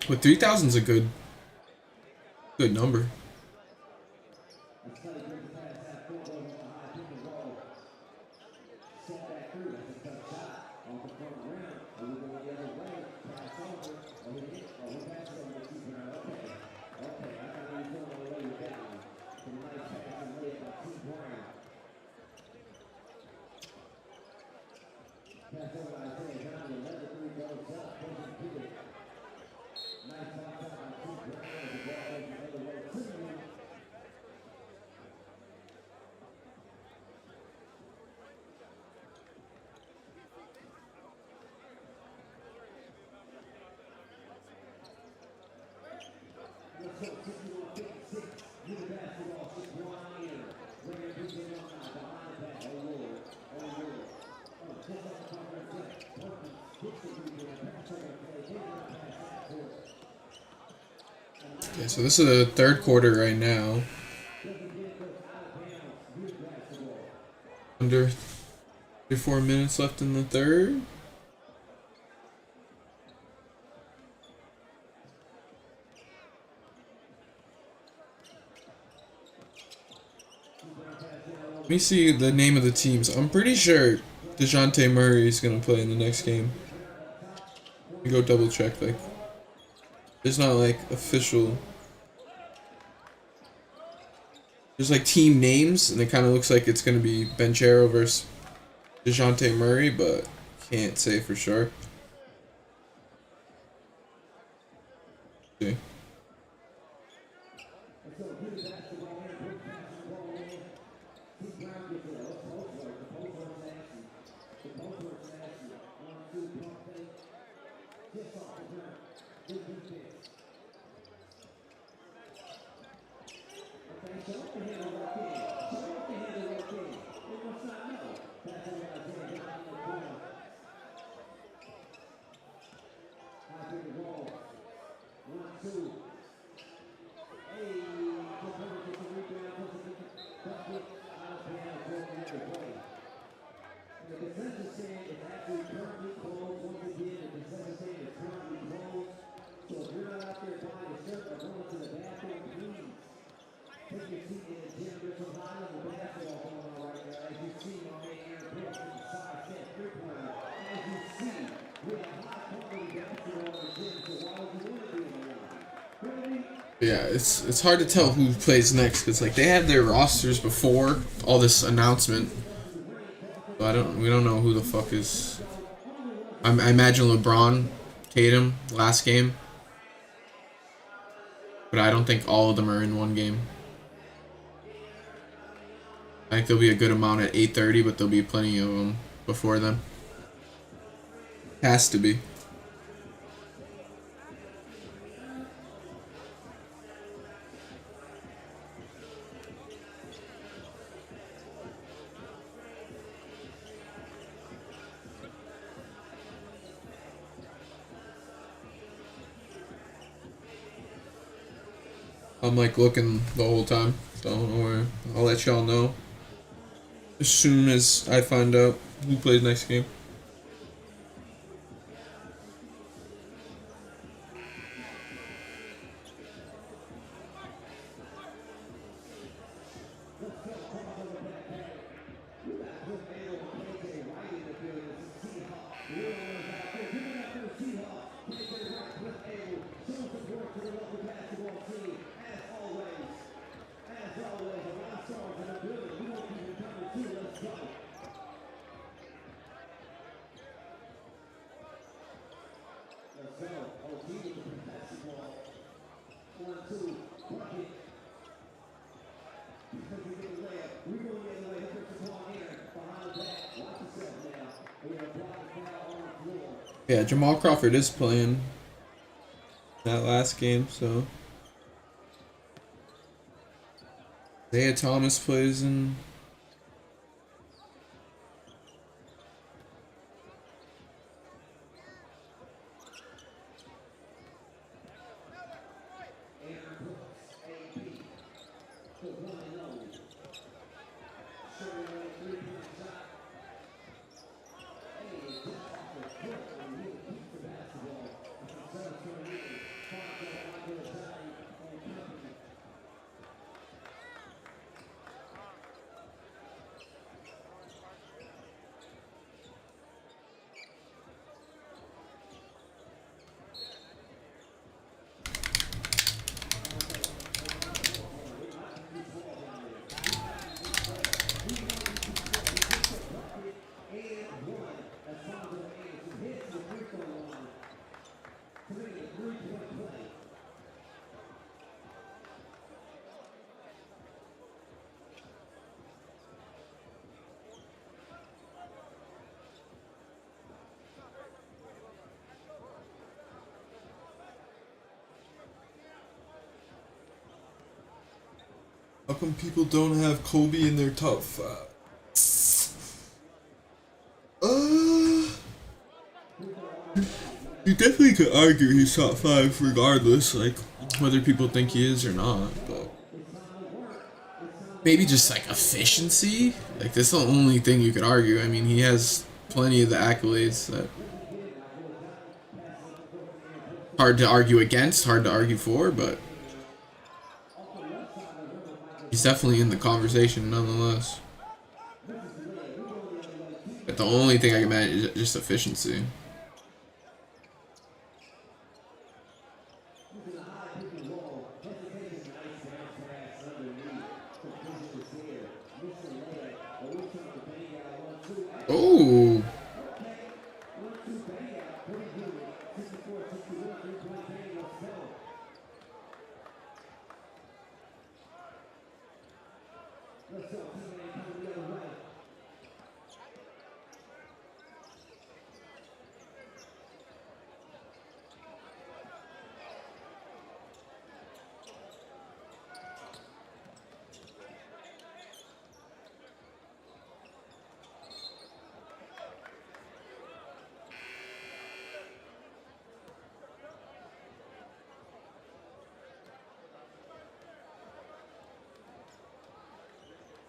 But 3,000's a good number. Okay, so this is the third quarter right now. Under 4 minutes left in the third. Let me see the name of the teams. I'm pretty sure Dejounte Murray is gonna play in the next game. You go double check, like there's not like official. There's like team names, and it kind of looks like it's gonna be Banchero versus Dejounte Murray, but can't say for sure. See. Yeah, it's hard to tell who plays next because like they had their rosters before all this announcement. So we don't know who the fuck is. I imagine LeBron, Tatum last game, but I don't think all of them are in one game. I think there'll be a good amount at 8:30, but there'll be plenty of them before then. Has to be. I'm like looking the whole time. Don't worry. I'll let y'all know as soon as I find out who plays next game. Yeah, Jamal Crawford is playing that last game, so Isaiah Thomas plays in. How come people don't have Kobe in their top 5? You definitely could argue he's top 5 regardless, like whether people think he is or not, but maybe just like efficiency. Like that's the only thing you could argue. I mean, he has plenty of the accolades that hard to argue against, hard to argue for, but he's definitely in the conversation nonetheless. But the only thing I can manage is just efficiency. Oh.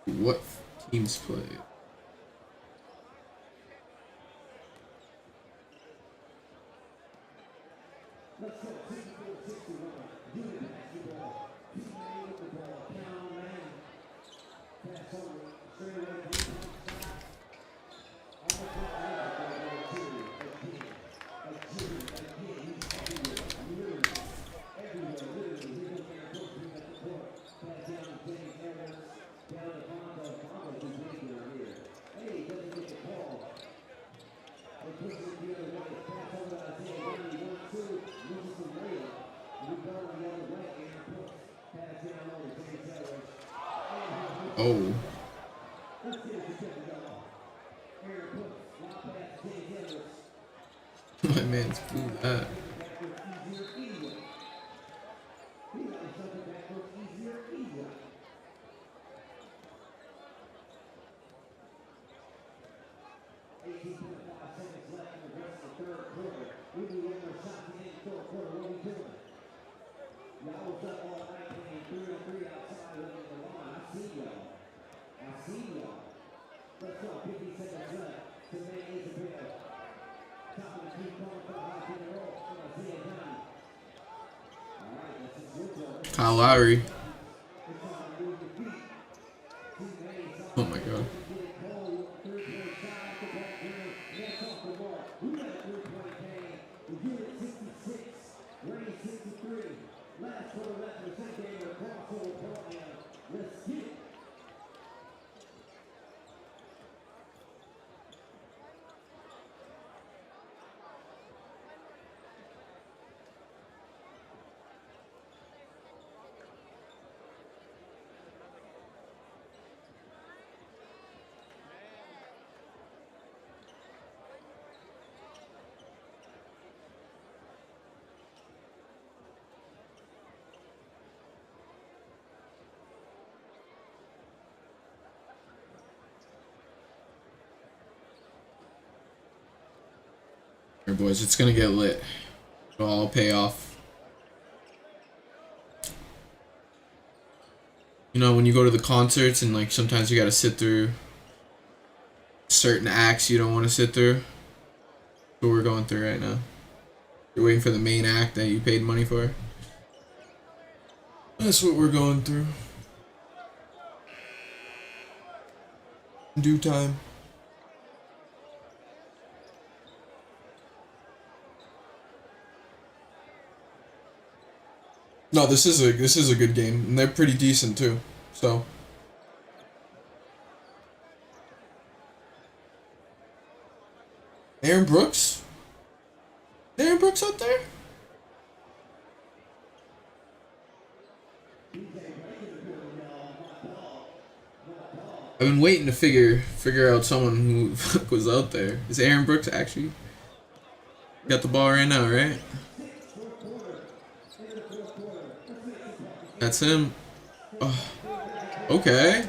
What teams play? Oh. My man's blew that. Kyle Lowry. Oh my god. Here, boys, it's gonna get lit. It'll all pay off. You know, when you go to the concerts and like sometimes you gotta sit through certain acts you don't want to sit through. That's what we're going through right now. You're waiting for the main act that you paid money for. That's what we're going through. In due time. No, this is a good game, and they're pretty decent too. So. Aaron Brooks? Aaron Brooks out there? I've been waiting to figure out someone who was out there. Is Aaron Brooks actually got the ball right now, right? That's him. Oh, okay.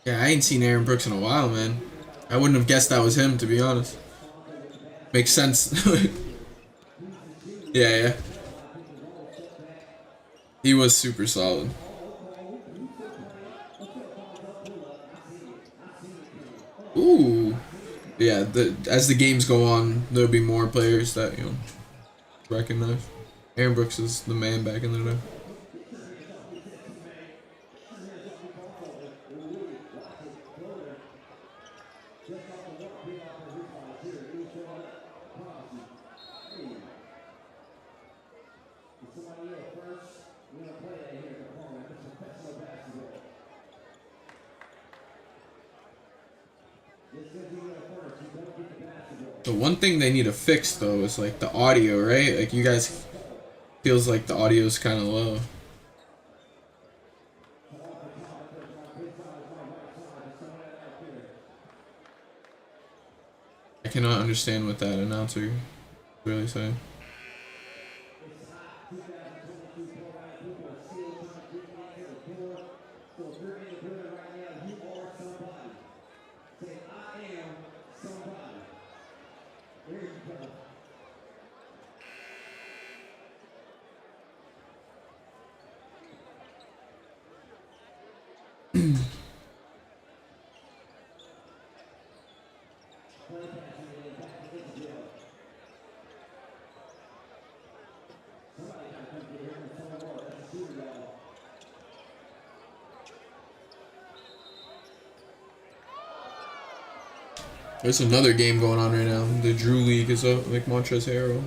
Yeah, I ain't seen Aaron Brooks in a while, man. I wouldn't have guessed that was him, to be honest. Makes sense. Yeah. He was super solid. Ooh. Yeah, as the games go on, there'll be more players that, you know, recognize. Aaron Brooks is the man back in the day. The one thing they need to fix though is like the audio, right? Like you guys feels like the audio is kind of low. I cannot understand what that announcer is really saying. There's another game going on right now. The Drew League is up, like Montrezl Harrell.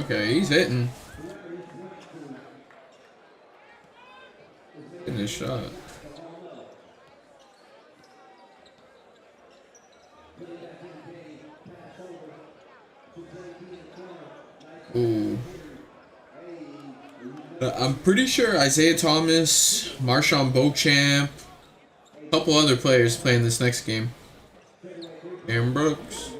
Okay, he's hitting. Getting his shot. Ooh. I'm pretty sure Isaiah Thomas, Marshawn Beauchamp, a couple other players playing this next game. Aaron Brooks.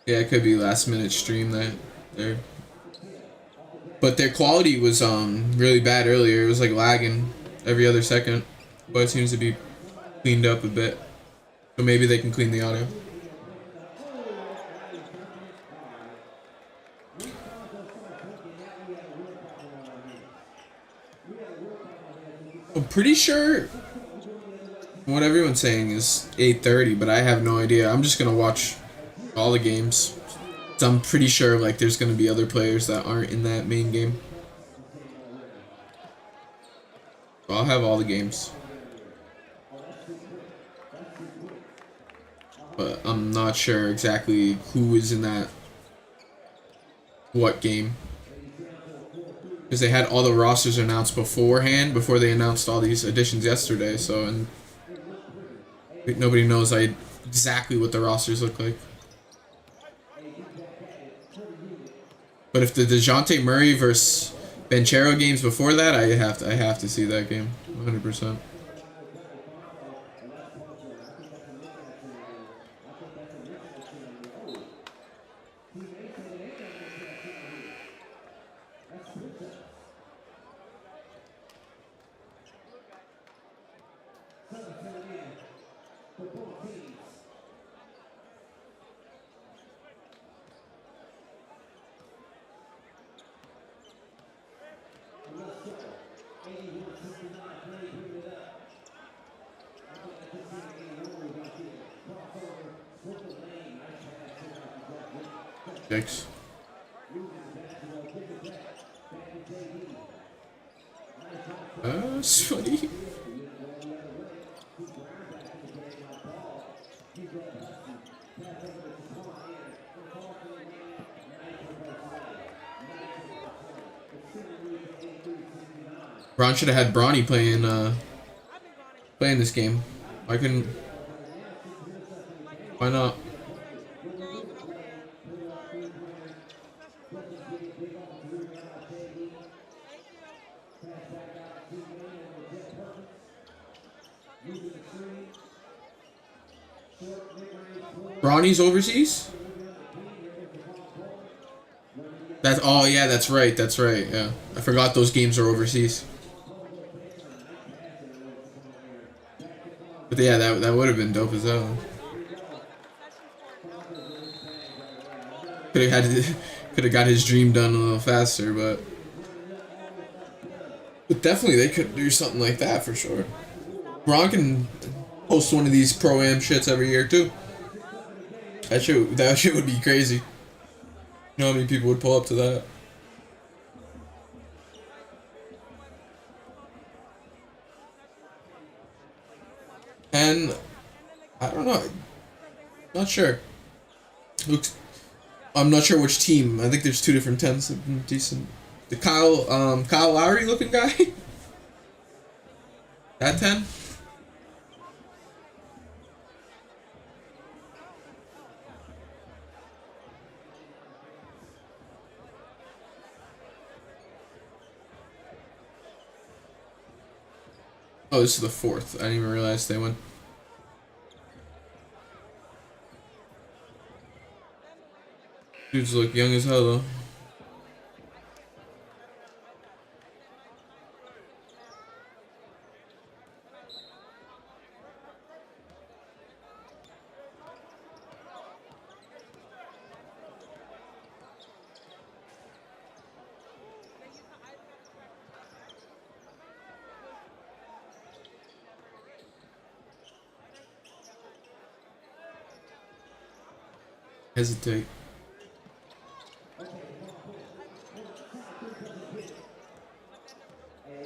Yeah, it could be last minute stream that there. But their quality was really bad earlier. It was like lagging every other second. But it seems to be cleaned up a bit. So maybe they can clean the audio. I'm pretty sure what everyone's saying is 8:30, but I have no idea. I'm just gonna watch all the games. So I'm pretty sure like there's gonna be other players that aren't in that main game. So I'll have all the games. But I'm not sure exactly who is in that what game. Because they had all the rosters announced beforehand, before they announced all these additions yesterday, so and nobody knows exactly what the rosters look like. But if the Dejounte Murray versus Banchero games before that, I have to see that game, 100%. Six. Sweaty. Bron should have had Bronny playing this game. Why couldn't? Why not? Bronny's overseas? That's Oh yeah, that's right. That's right. Yeah, I forgot those games are overseas. But yeah, that would have been dope as hell. Could have had could have got his dream done a little faster, but definitely they could do something like that for sure. Bron can host one of these pro-am shits every year too. That shit would be crazy. You know how many people would pull up to that? And I don't know. Not sure. Looks. I'm not sure which team. I think there's two different tents. Decent. The Kyle Lowry looking guy. That 10. Oh, this is the 4th. I didn't even realize they went. Dudes look young as hell though. Hesitate.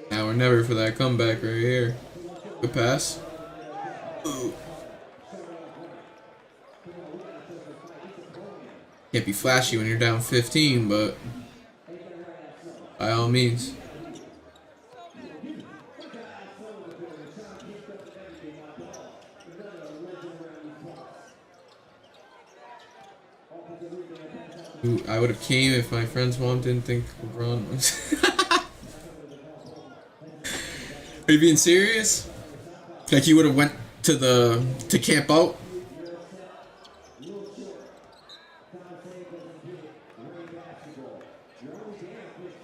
Now or never for that comeback right here. Good pass. Ooh. Can't be flashy when you're down 15, but by all means. Ooh, I would have came if my friend's mom didn't think LeBron was. Are you being serious? Like you would have went to camp out?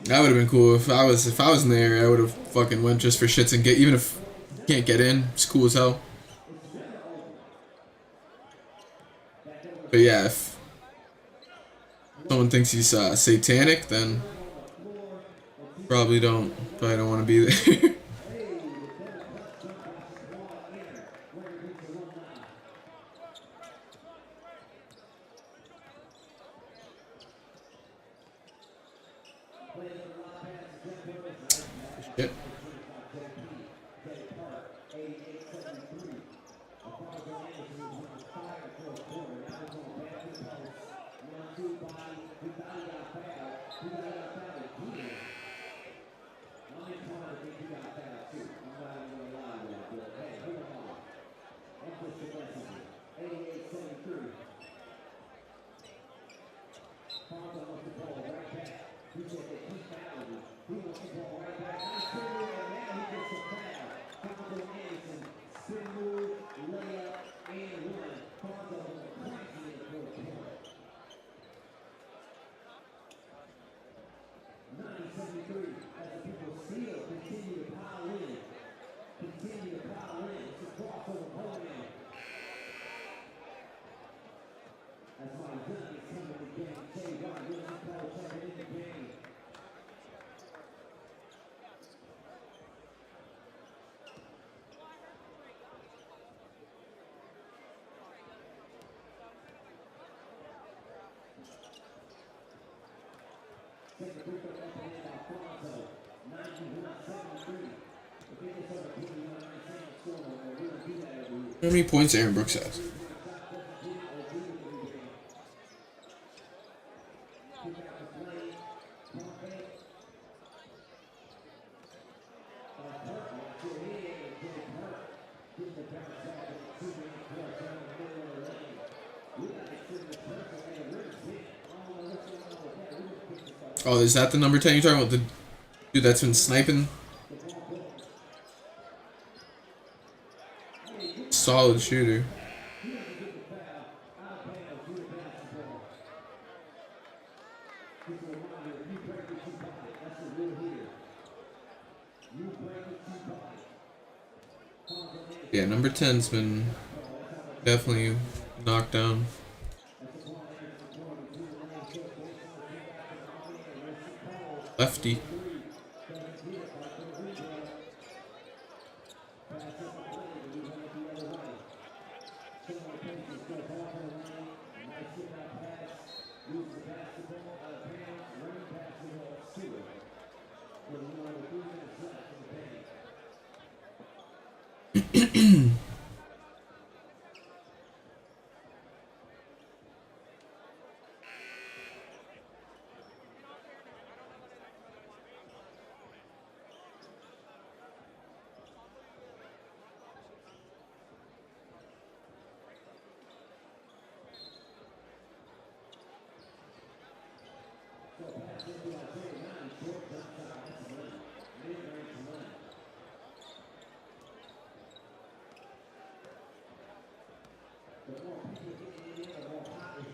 That would have been cool if I was in there. I would have fucking went just for shits and get, even if you can't get in, it's cool as hell. But yeah, if someone thinks he's satanic, then probably don't want to be there. Shit. How many points Aaron Brooks has? Oh, is that the number 10 you're talking about? The dude that's been sniping? Solid shooter. Yeah, number 10's been definitely knocked down. Lefty.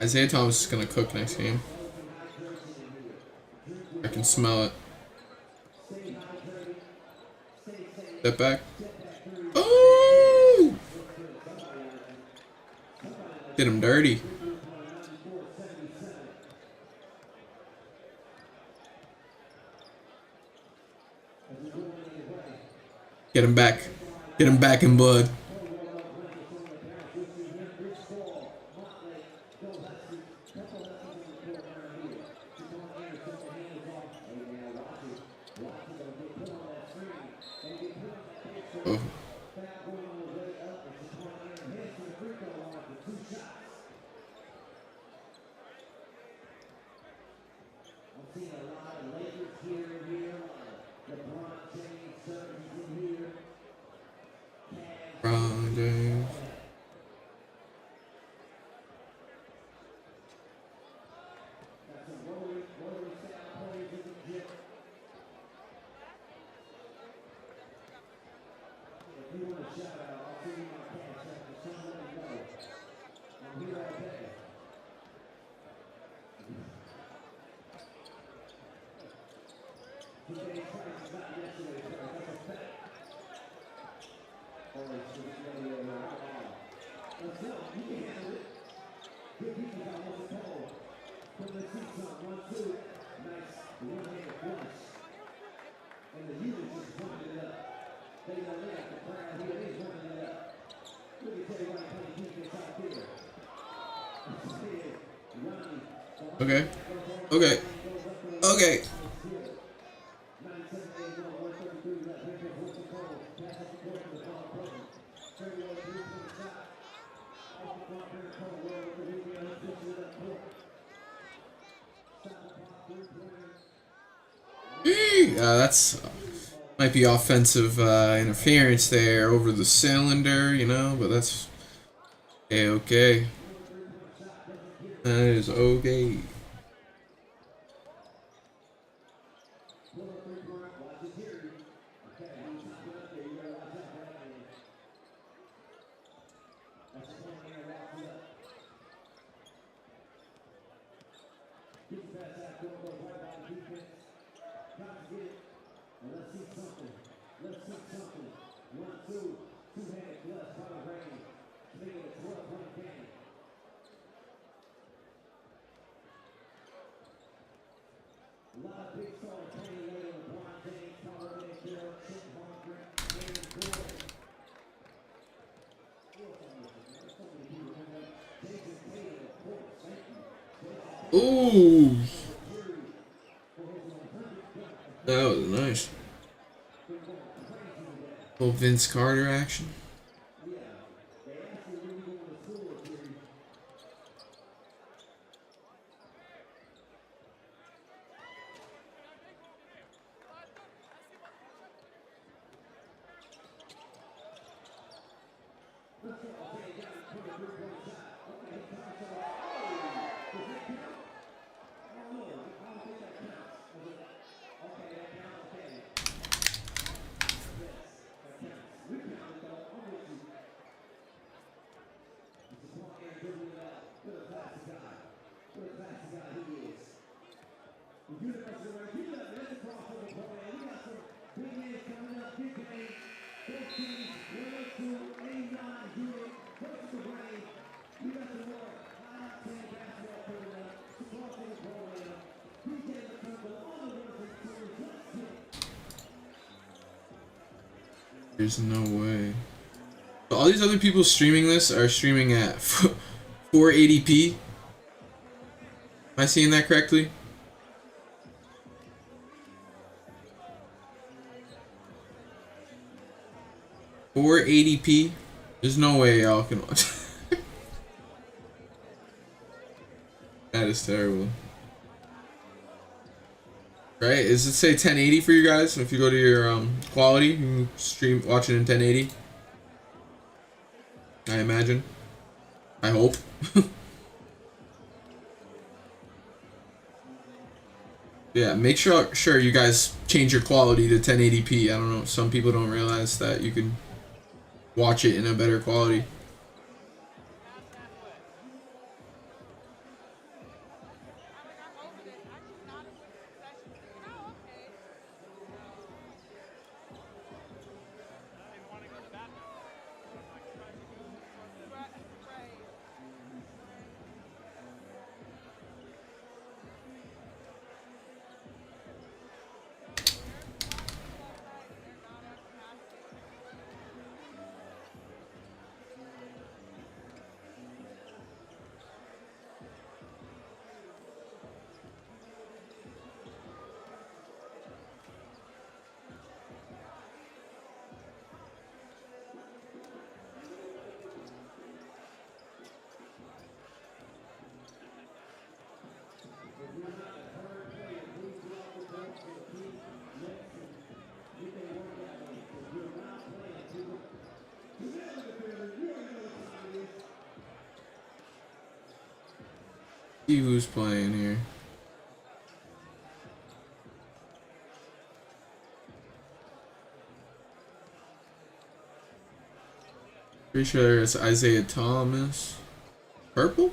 Isaiah Thomas is gonna cook next game. I can smell it. Step back. Oh! Did him dirty. Get him back. Get him back in blood. Oh. LeBron James. Okay. Okay. Okay. That's might be offensive interference there over the cylinder, you know, but that's okay. That is okay. Ooh, that was nice. Little Vince Carter action. There's no way. So all these other people streaming this are streaming at 480p. Am I seeing that correctly? $480p. There's no way y'all can watch. That is terrible. Right? Does it say 1080 for you guys? If you go to your quality, you can stream watch it in 1080. I imagine. I hope. Yeah, make sure you guys change your quality to 1080p. I don't know, some people don't realize that you can watch it in a better quality. See who's playing here. Pretty sure it's Isaiah Thomas. Purple?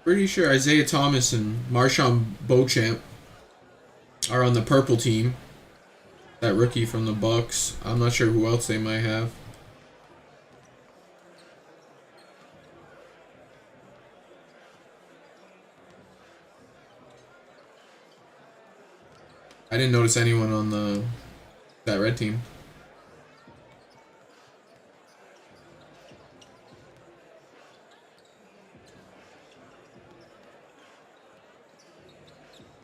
Pretty sure Isaiah Thomas and Marshawn Beauchamp are on the purple team. That rookie from the Bucks. I'm not sure who else they might have. I didn't notice anyone on that red team.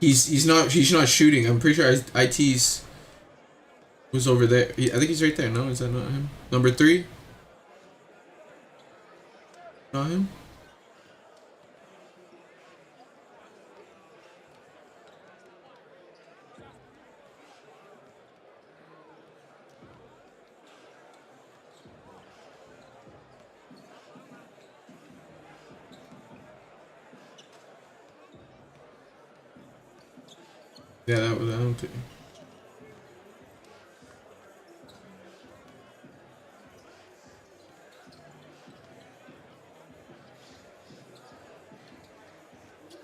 He's not shooting. I'm pretty sure IT's was over there. I think he's right there. No, is that not him? Number 3? Not him? Yeah, that was, I don't think.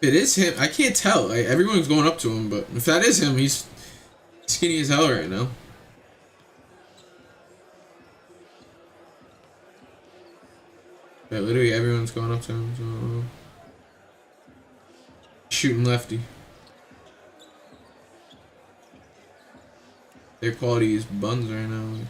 It is him. I can't tell. Like, everyone's going up to him, but if that is him, he's skinny as hell right now. Yeah, literally everyone's going up to him. So shooting lefty. Their quality is buns right now. Like,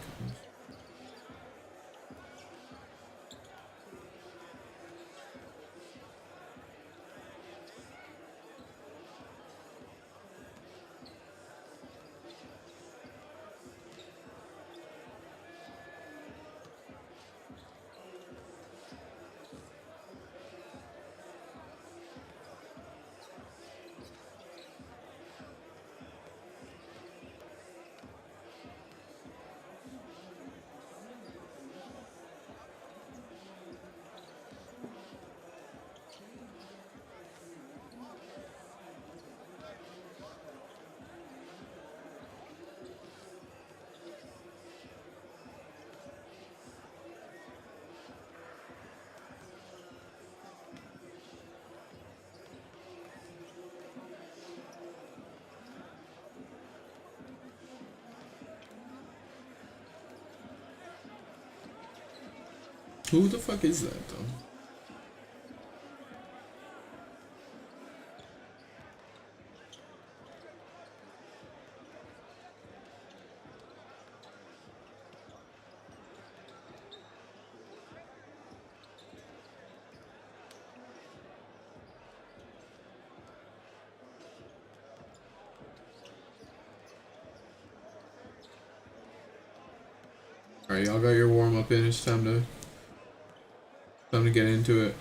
Who the fuck is that though? Alright, y'all got your warm up in. It's time to get into it.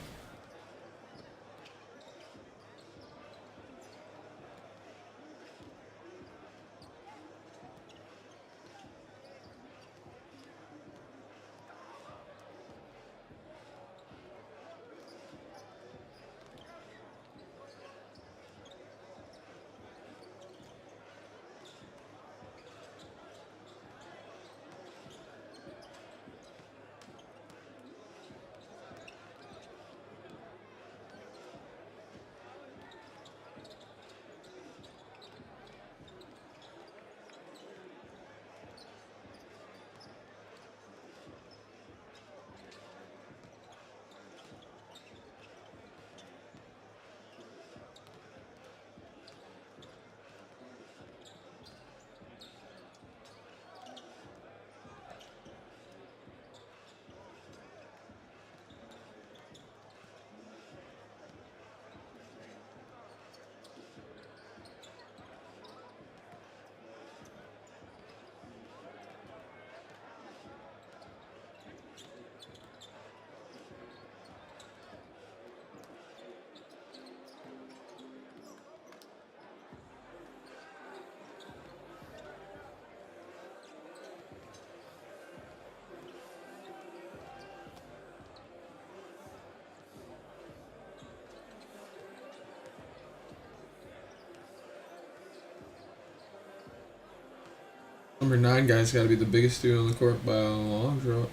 Number 9 guy's got to be the biggest dude on the court by a long shot.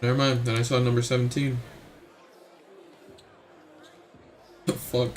Never mind. Then I saw number 17. The fuck.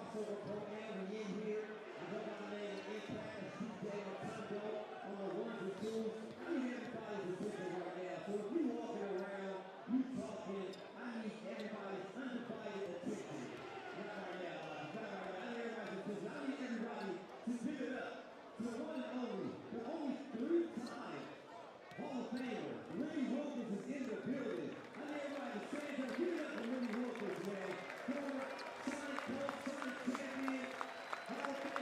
Crawsover program. We in here. I got my man Impact, DJ Montando on the ones and twos. I need everybody's attention right now. So if you walking around, you talking, I need everybody's undivided attention. Not right now. Not right now. I need everybody's attention. I need everybody to give it up to the one and only, the only three-time Hall of Famer. Lenny Wilkins is in the building. I need everybody to stand up. Give it up for Lenny Wilkins, man. Former Sonic Coach, Sonic Champion, Hall of Famer.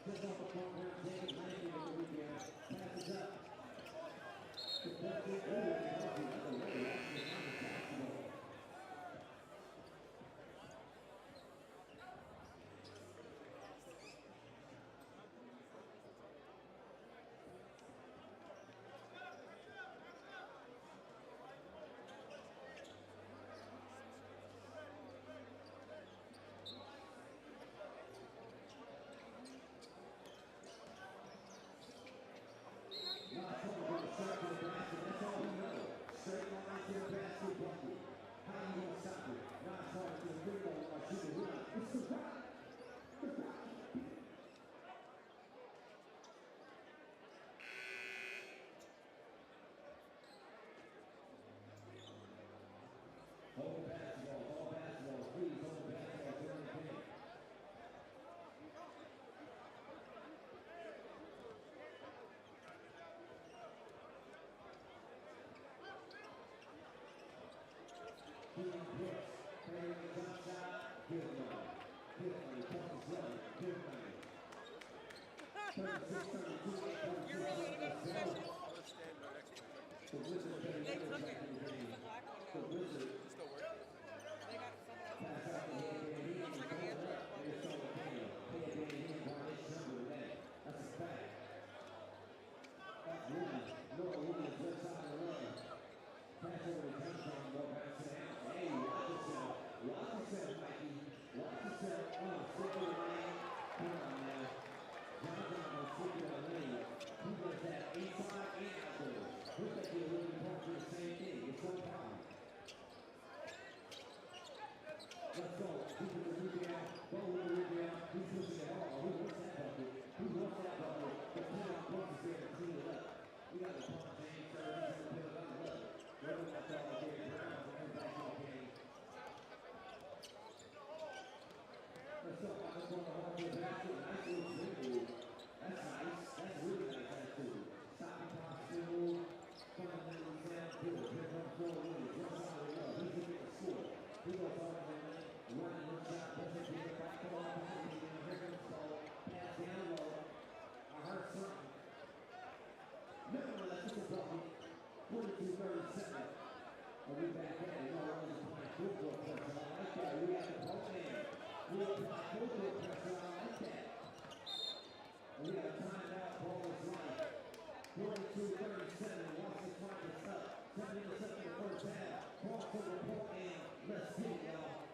Just off the front rim, Jacob Landry with the rebound. Passes up. Deflected. Ooh, and off the other way. Actually, on the basketball. Not trouble with the shot to the basket. That's all we know. Straight line to the basket bucket. How you gonna stop it? Not hard to the free throw line to the rim. It's the rock. Hold the basketball. All basketball. Please hold the basketball. Turn the paint. Good Brooks, carrying the jump shot, good money. Good money, comes running, good money. 36, 32, 8.2, let's go. The Wizards getting another back in the game. The Wizards pass out the head, and he ain't going up, and it's on the game. Head, and he ain't going to jump with that. That's a fact. That's Rudy. Noah Rudy is just out of the run. Pass over to Johnson, go back to the house. Hey, watch yourself. Watch yourself, Mikey. Watch yourself. Stick in the lane. Come on now. Johnson will stick in the lane. He does that inside and outdoors. We think he'll really punch for the same thing. It's no problem. Let's go. He's with the rebound. Go with the rebound. He's pushing it hard. Who wants that bucket? Who wants that bucket? The playoff punch is there to clean it up. We got the punch, James. So he's going to put it on the left. Whether that's all Jerry Brown or come back to the game. Let's go. I'm going to hold the basket. Nice little dribble. That's nice. That's really nice. That's good. Stopping top single. Fundamentally sound good. Here comes Joe Williams. Just out of the love. He's going to get the score. He goes all the way. Running one shot. Doesn't get it back. Come on. Here comes Paul. Pass down low. I heard something. Nevertheless, it's a bucket. 42-37. Are we back at it? No, we're just playing football pressure. I like that. We got the post man. We apply football pressure. I like that. And we got a timeout. Ball is right. 42-37. Washington trying to stop. 7 minutes left in the first half. Crawsover, Portland. Let's get it, y'all.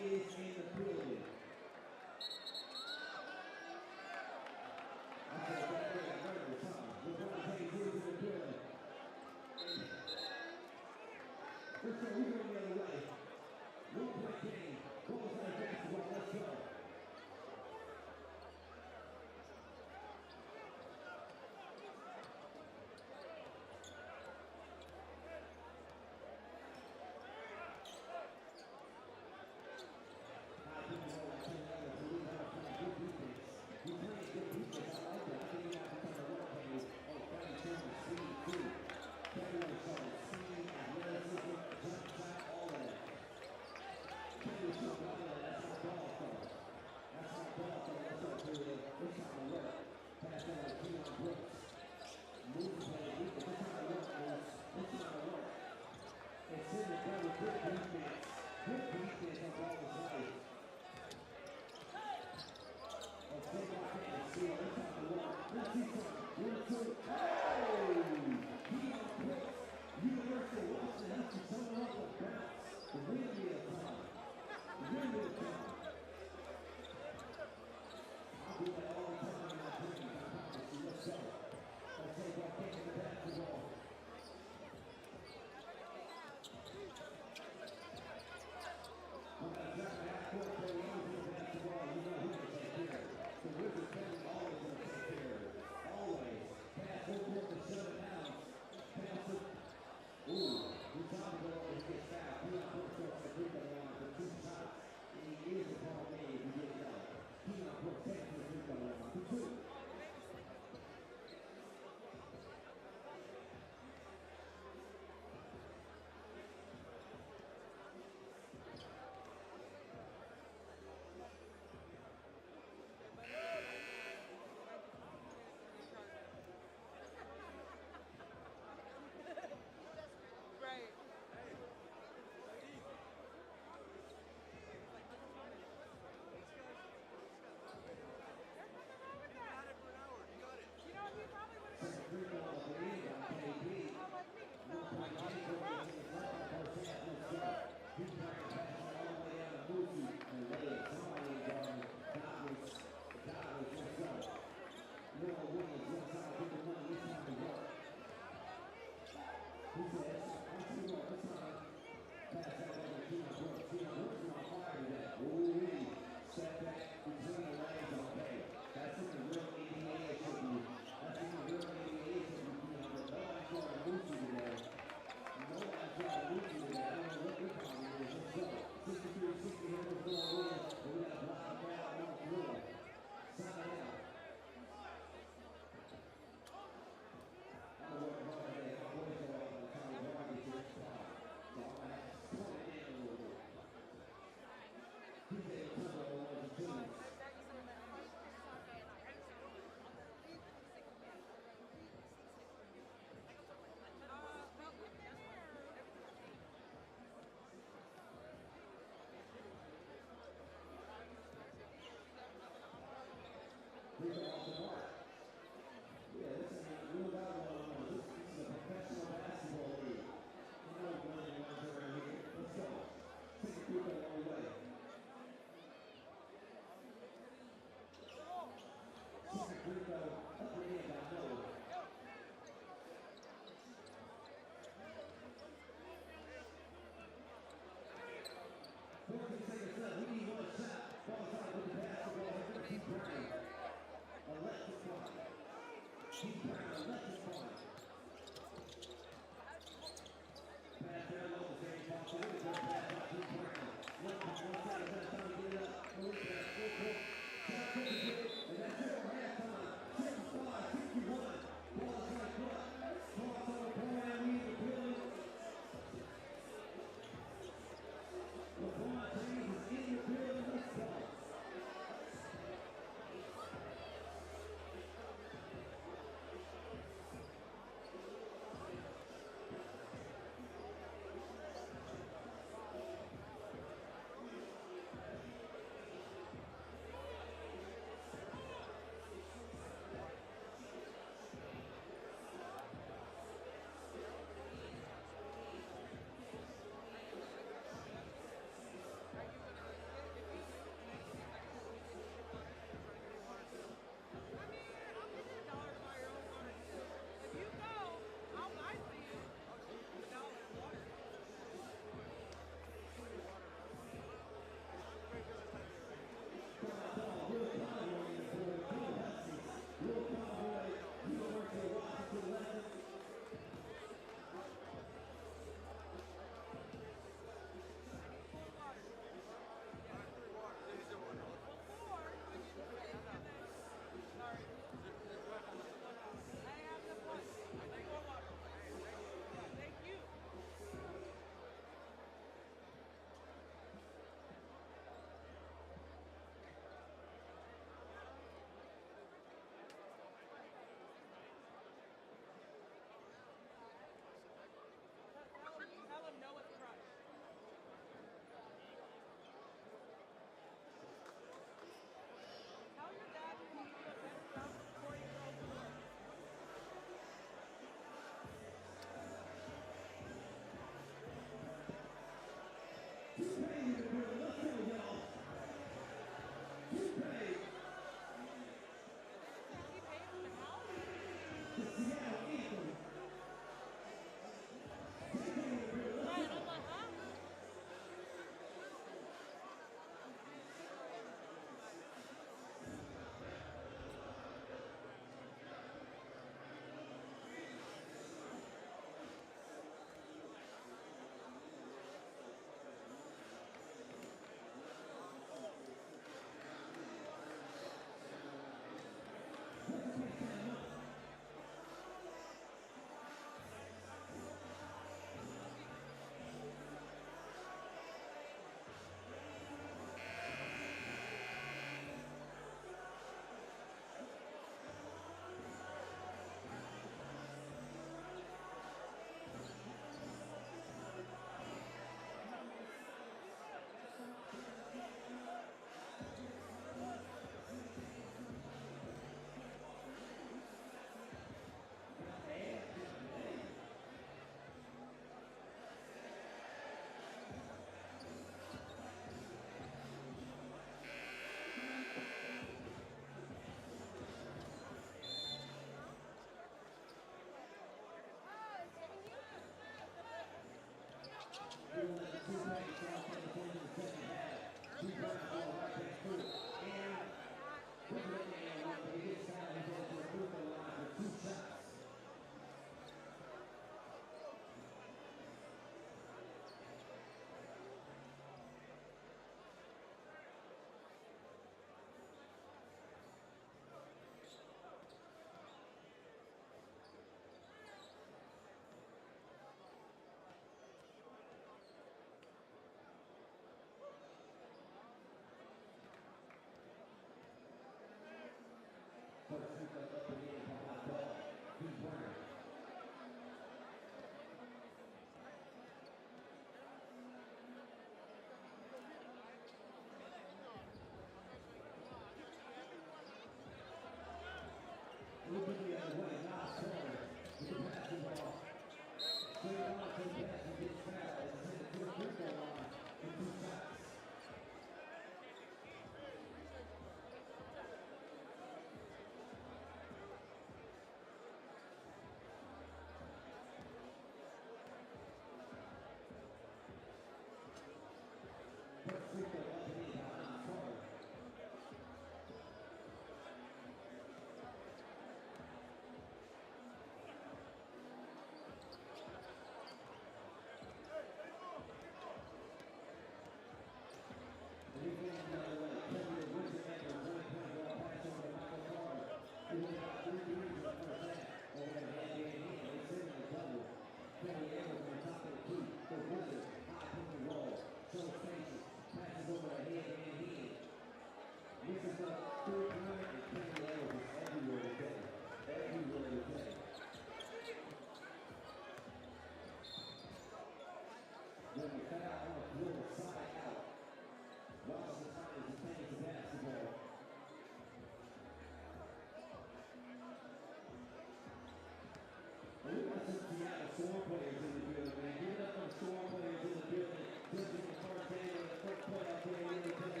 Storm players in the building, man. Give it up for the Storm players in the building. Just in the first game of the first playoff game of the day.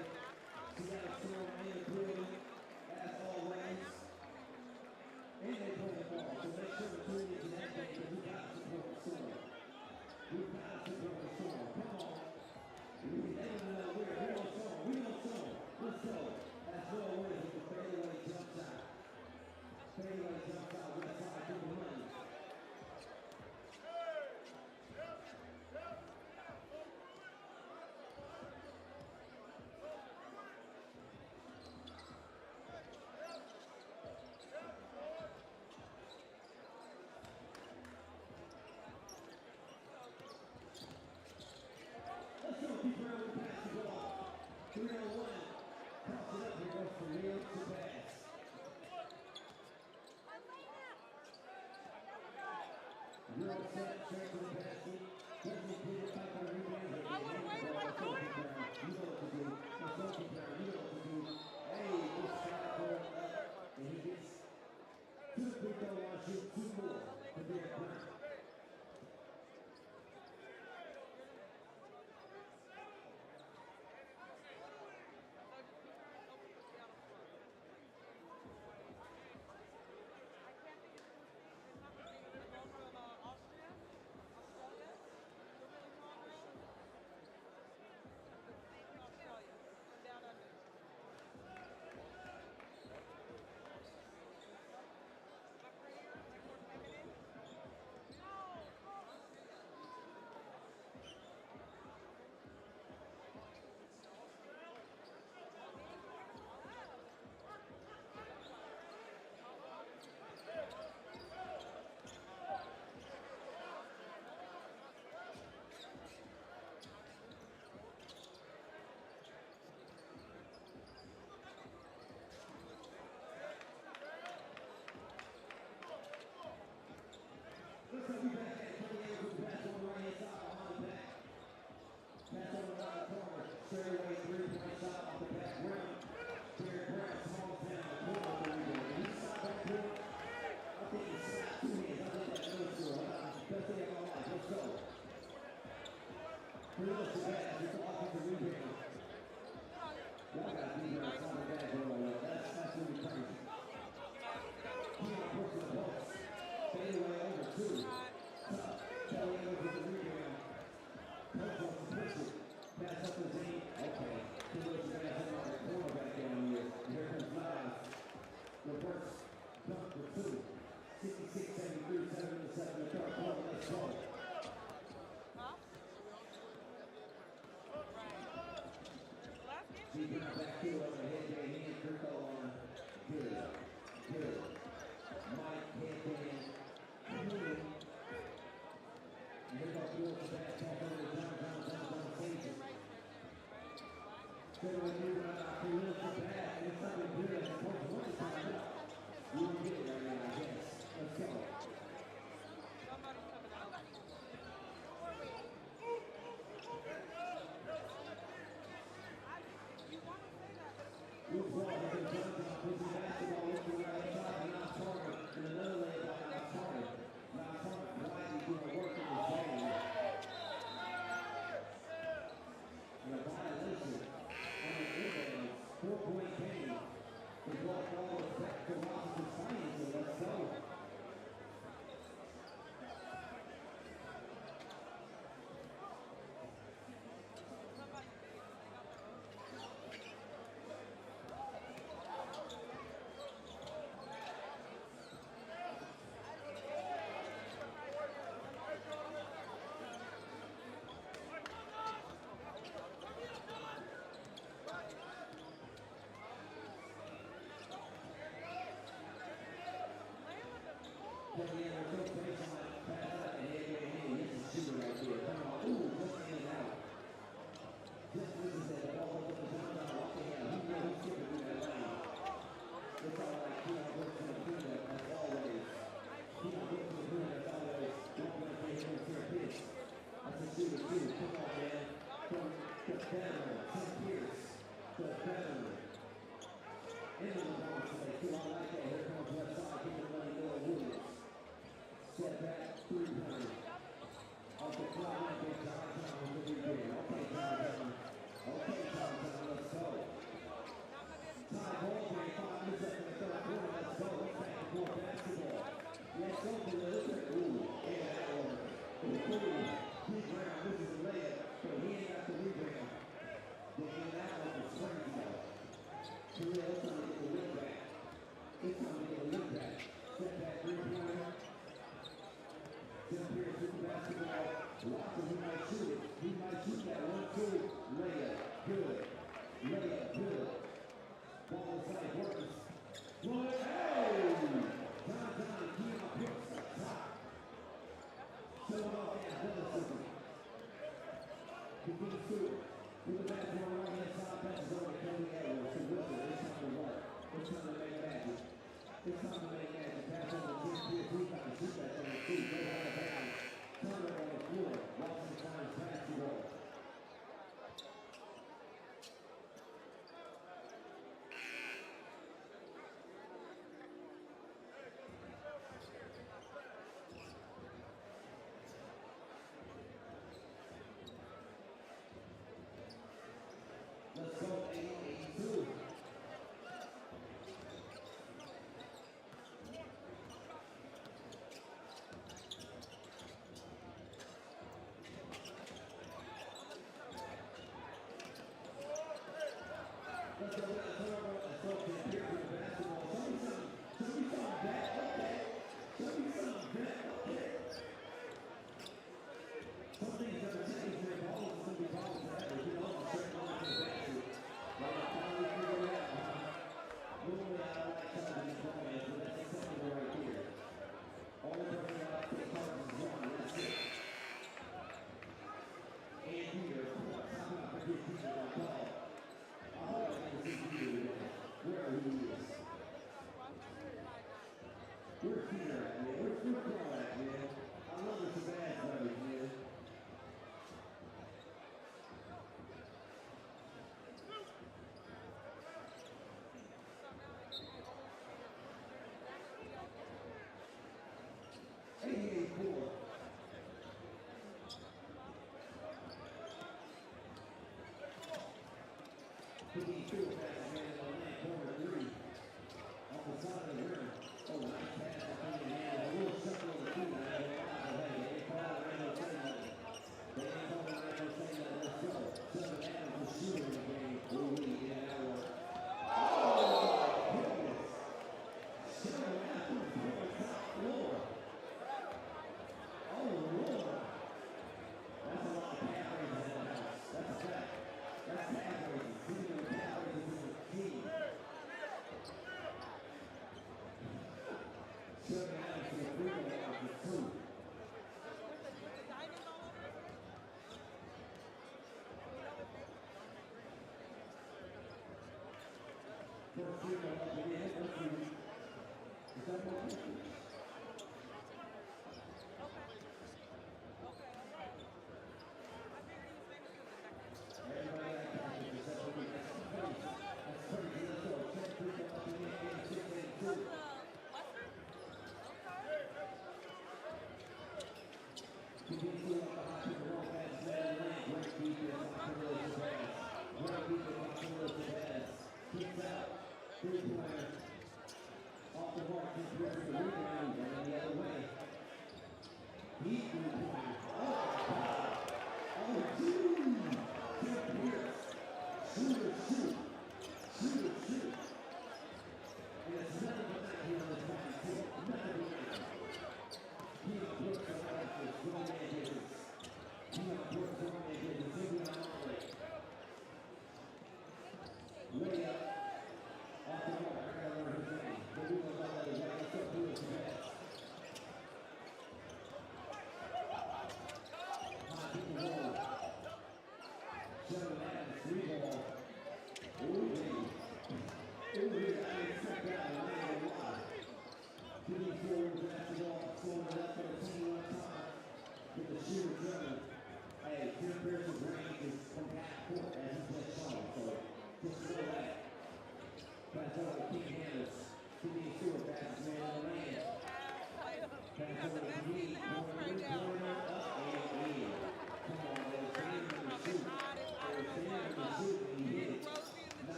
Seattle Storm in the building, as always. And they play the ball, so make sure to tune into that game because we got to support the Storm. We got to support the Storm. Come on. We let them know we're on Storm. We on Storm. Let's go. That's well worth it. The fadeaway jumps out. Fadeaway jumps out. West side to the money. Let's go. Keep around with the basketball. 3-on-1. Cross it up. Here goes for Leo to pass. You're all set. Straight to the basket. Doesn't get it back on the rebound. You know what to do. Let's go, keep around. You know what to do. Hey, good shot going up. And he gets 2 free throw line, shoot 2 more for Derek Brown. Looks like we back at 28 with the pass on the right-hand side behind the back. Pass on the right corner. Straightaway three-point shot off the back rim. Derek Brown falls down. Pull up the rebound. He shot that pull. I think he slapped 2 hands. I love that nose score. Best day of my life. Let's go. Kudos to Bass. It's an offensive rebound. Y'all got to be there outside the back door. That's absolutely crazy. Keon pushing the post. Fadeaway over 2. Tough. Kelly over the rebound. Post wants to push it. Pass up to Zane. Okay. Kudos to Bass up on the cornerback down here. Here comes Live. Reverse dunk for 2. 66-73, 7-7 the third quarter. Let's go. Keeping our back heel over the head, Jay hand, Kirko on. Good. Good. Mike, headband, Moon. And here goes Lewis to back, back over to John, saves it. So when you for Lewis to back, and it's something good, and it's supposed to win it time up. You don't get it right now, I guess. Let's go. Luke Wall has been jumped on, puts the basketball into the right side, and now Target, and another layup by now Target. Now Target, Wiley doing work in his game. And a violation on the inbound, 4-point game. They brought all the back to Washington Science, so let's go.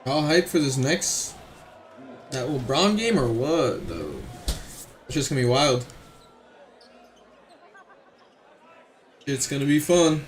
All hyped for this next that LeBron game or what though? It's just gonna be wild. It's gonna be fun.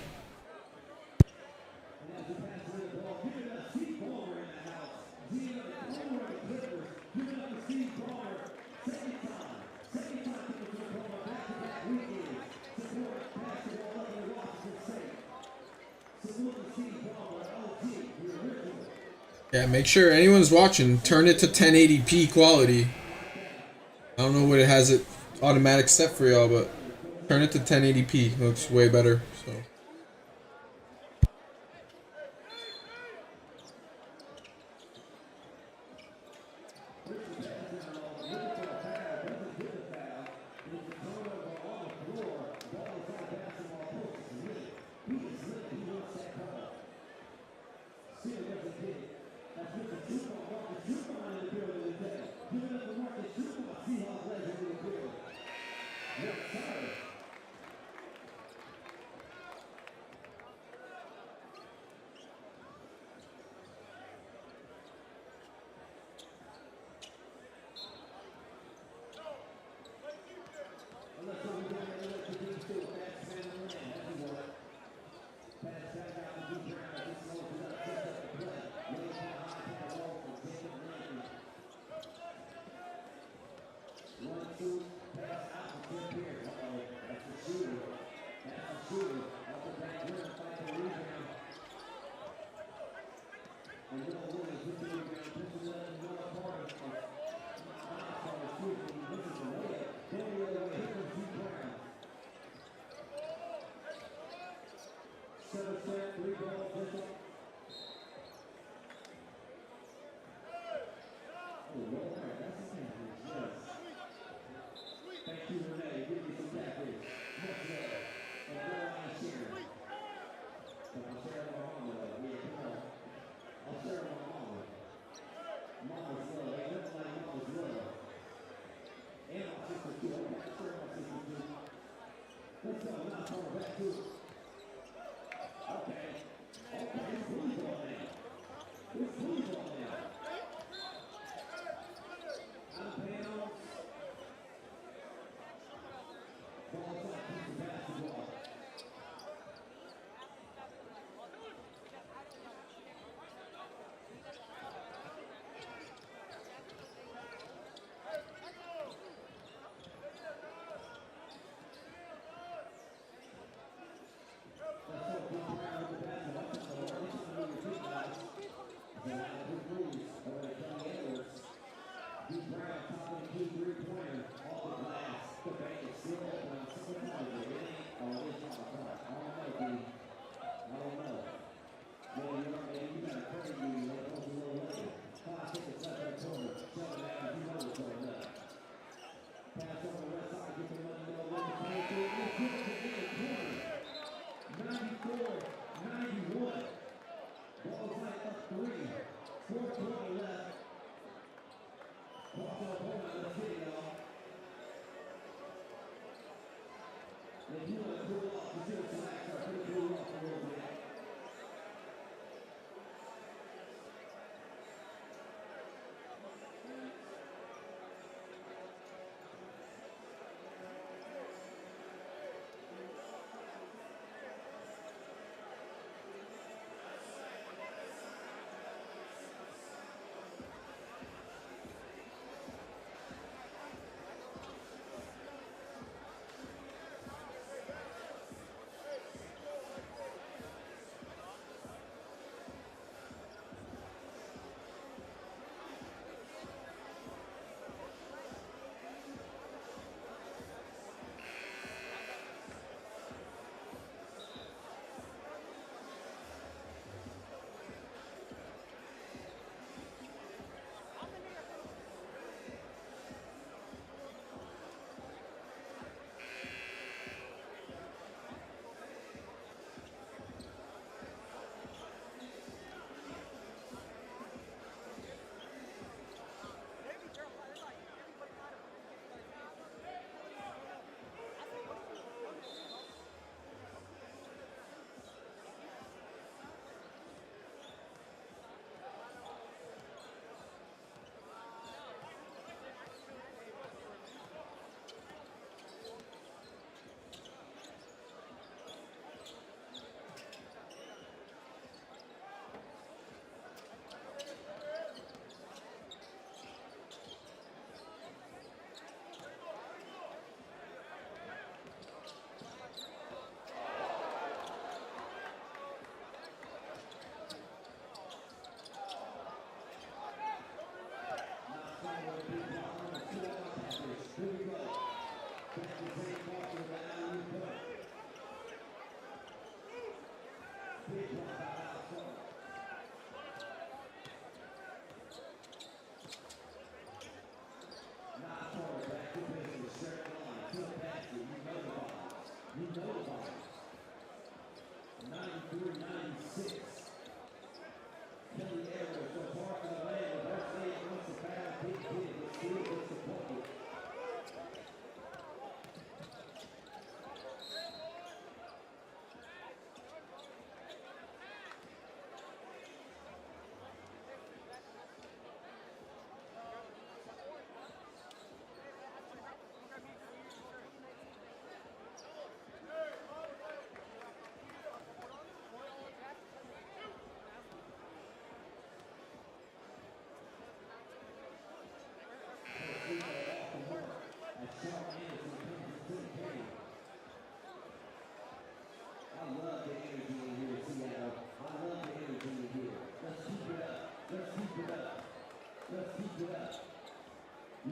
Yeah, make sure anyone's watching, turn it to 1080p quality. I don't know what it has it automatic set for y'all, but turn it to 1080p. Looks way better. So.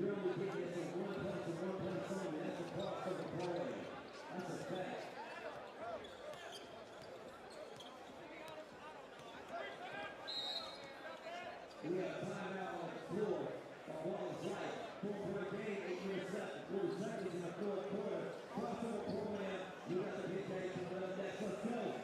You're only getting this in one place and one place only. That's a crossover play. That's a fact. We have timeout on the floor. Ball is right. 4-point game, 8 minutes left. 40 seconds in the fourth quarter. Crossover program. You got the big day coming up next. Let's go.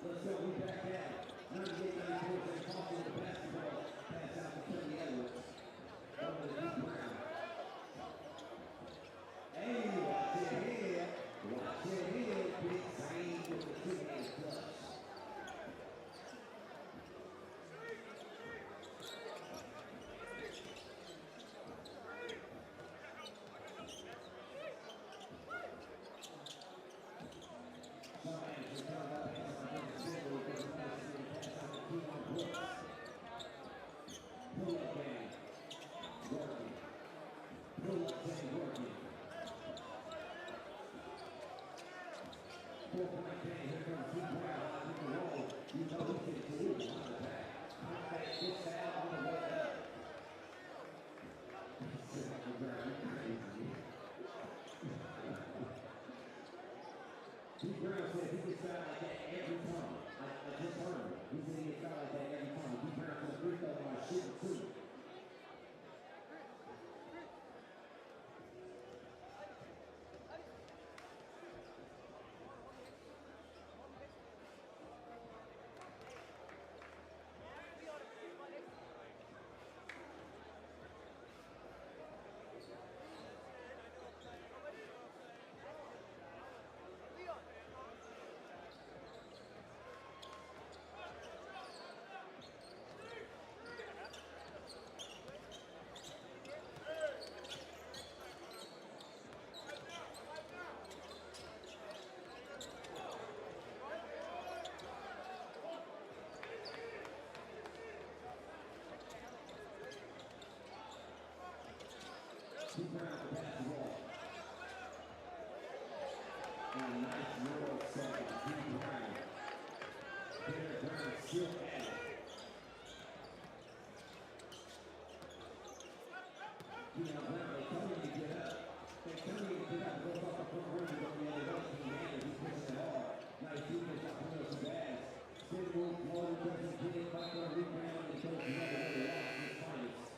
Let's go, we back out. 98-94, they're talking the basketball. Pass out to Tony Edwards. Over to Deep Brown. Hey, watch your head. Watch your head. Big Zane with the two-hand clutch. Deep Brown said he gets out like that every time. I just heard him. He said he gets out like that every time. Deep Brown from the free throw line shooting too. Deep Brown the basketball. And a nice roll set by Deep Brown. Derek Brown still at it. Deion Brown, they tell him to get up. They tell him to get up and go off the front rim and go the other way. He's pushing it hard. Nice defense by Paolo Shabazz. Spin move, Paolo doesn't get it. Back on rebound and goes the other way. Lost his finals.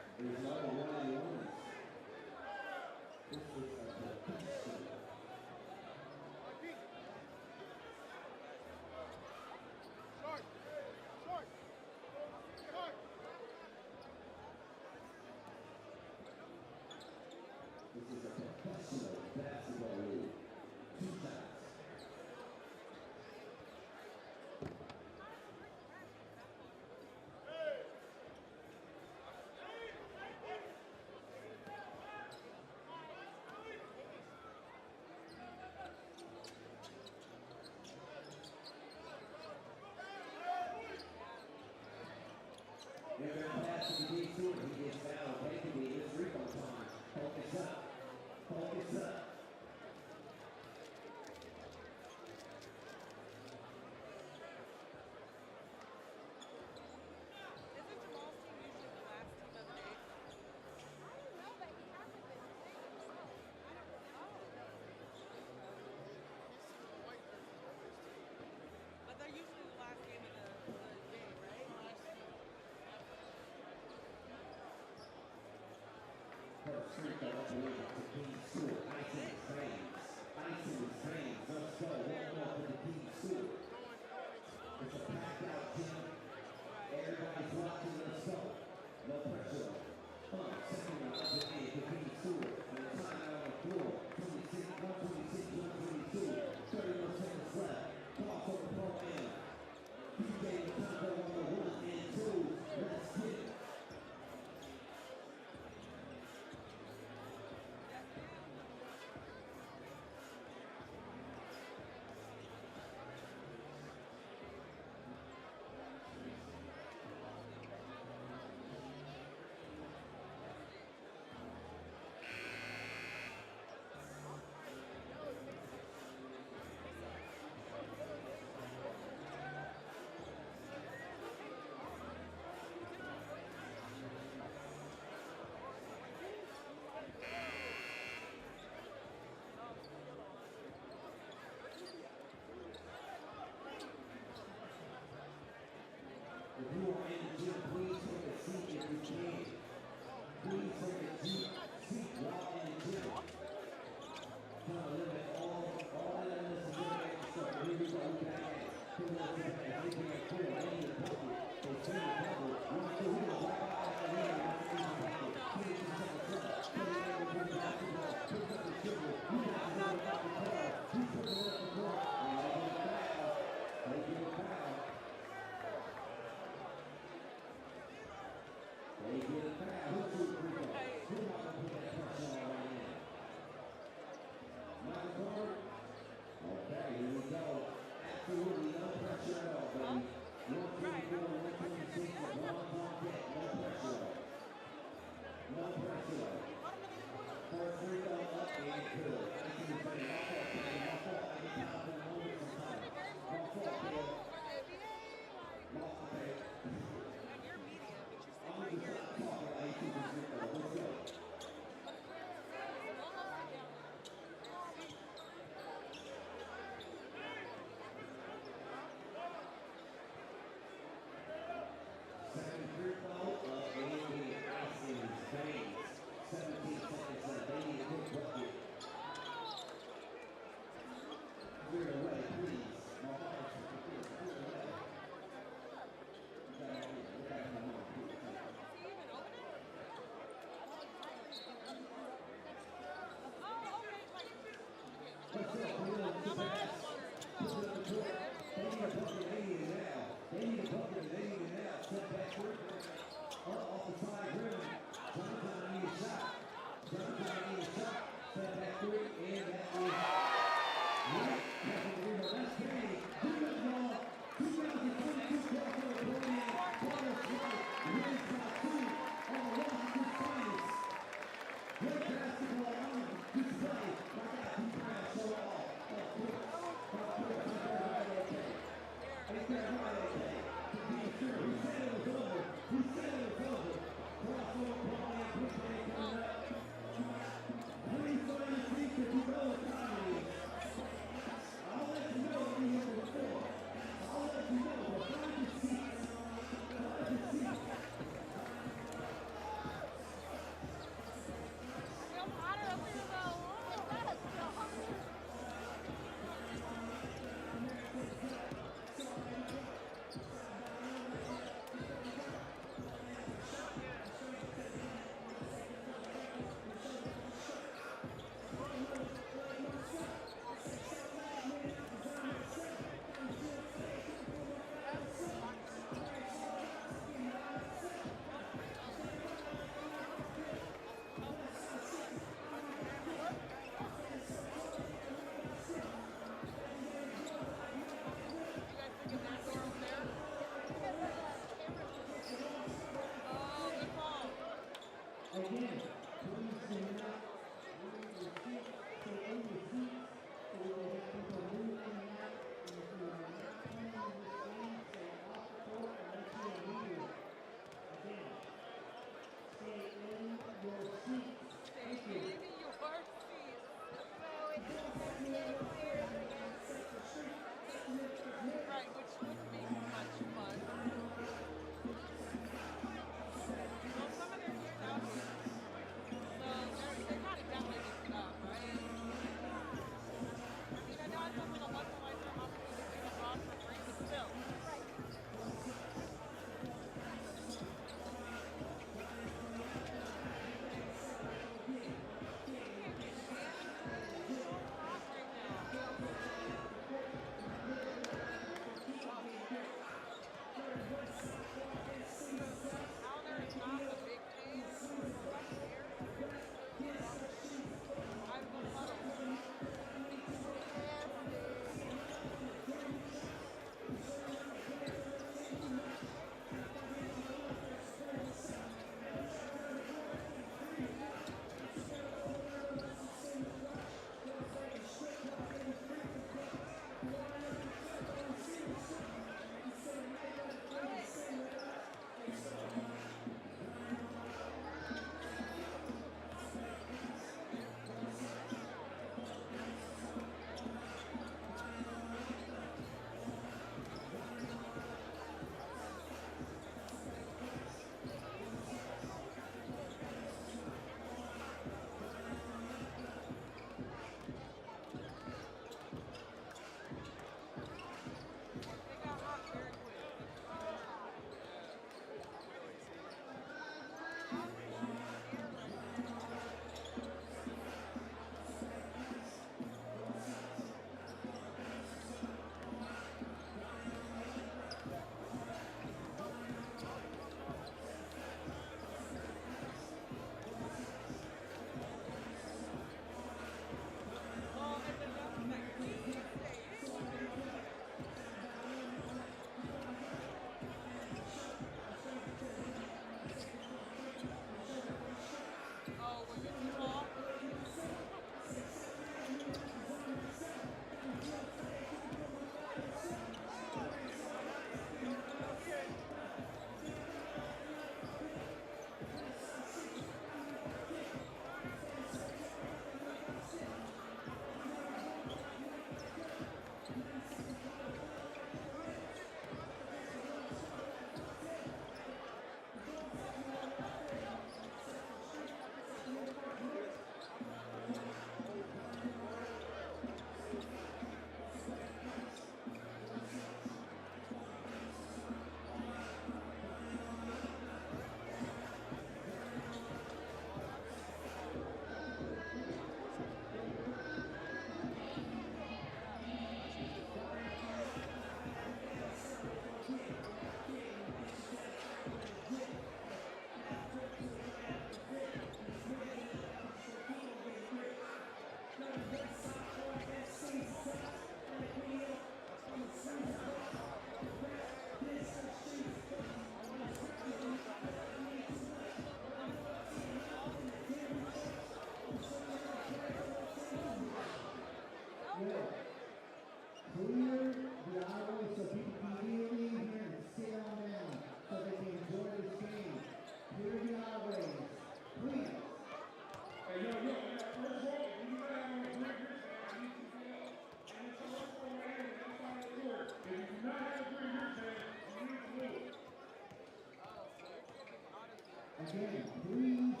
Again, please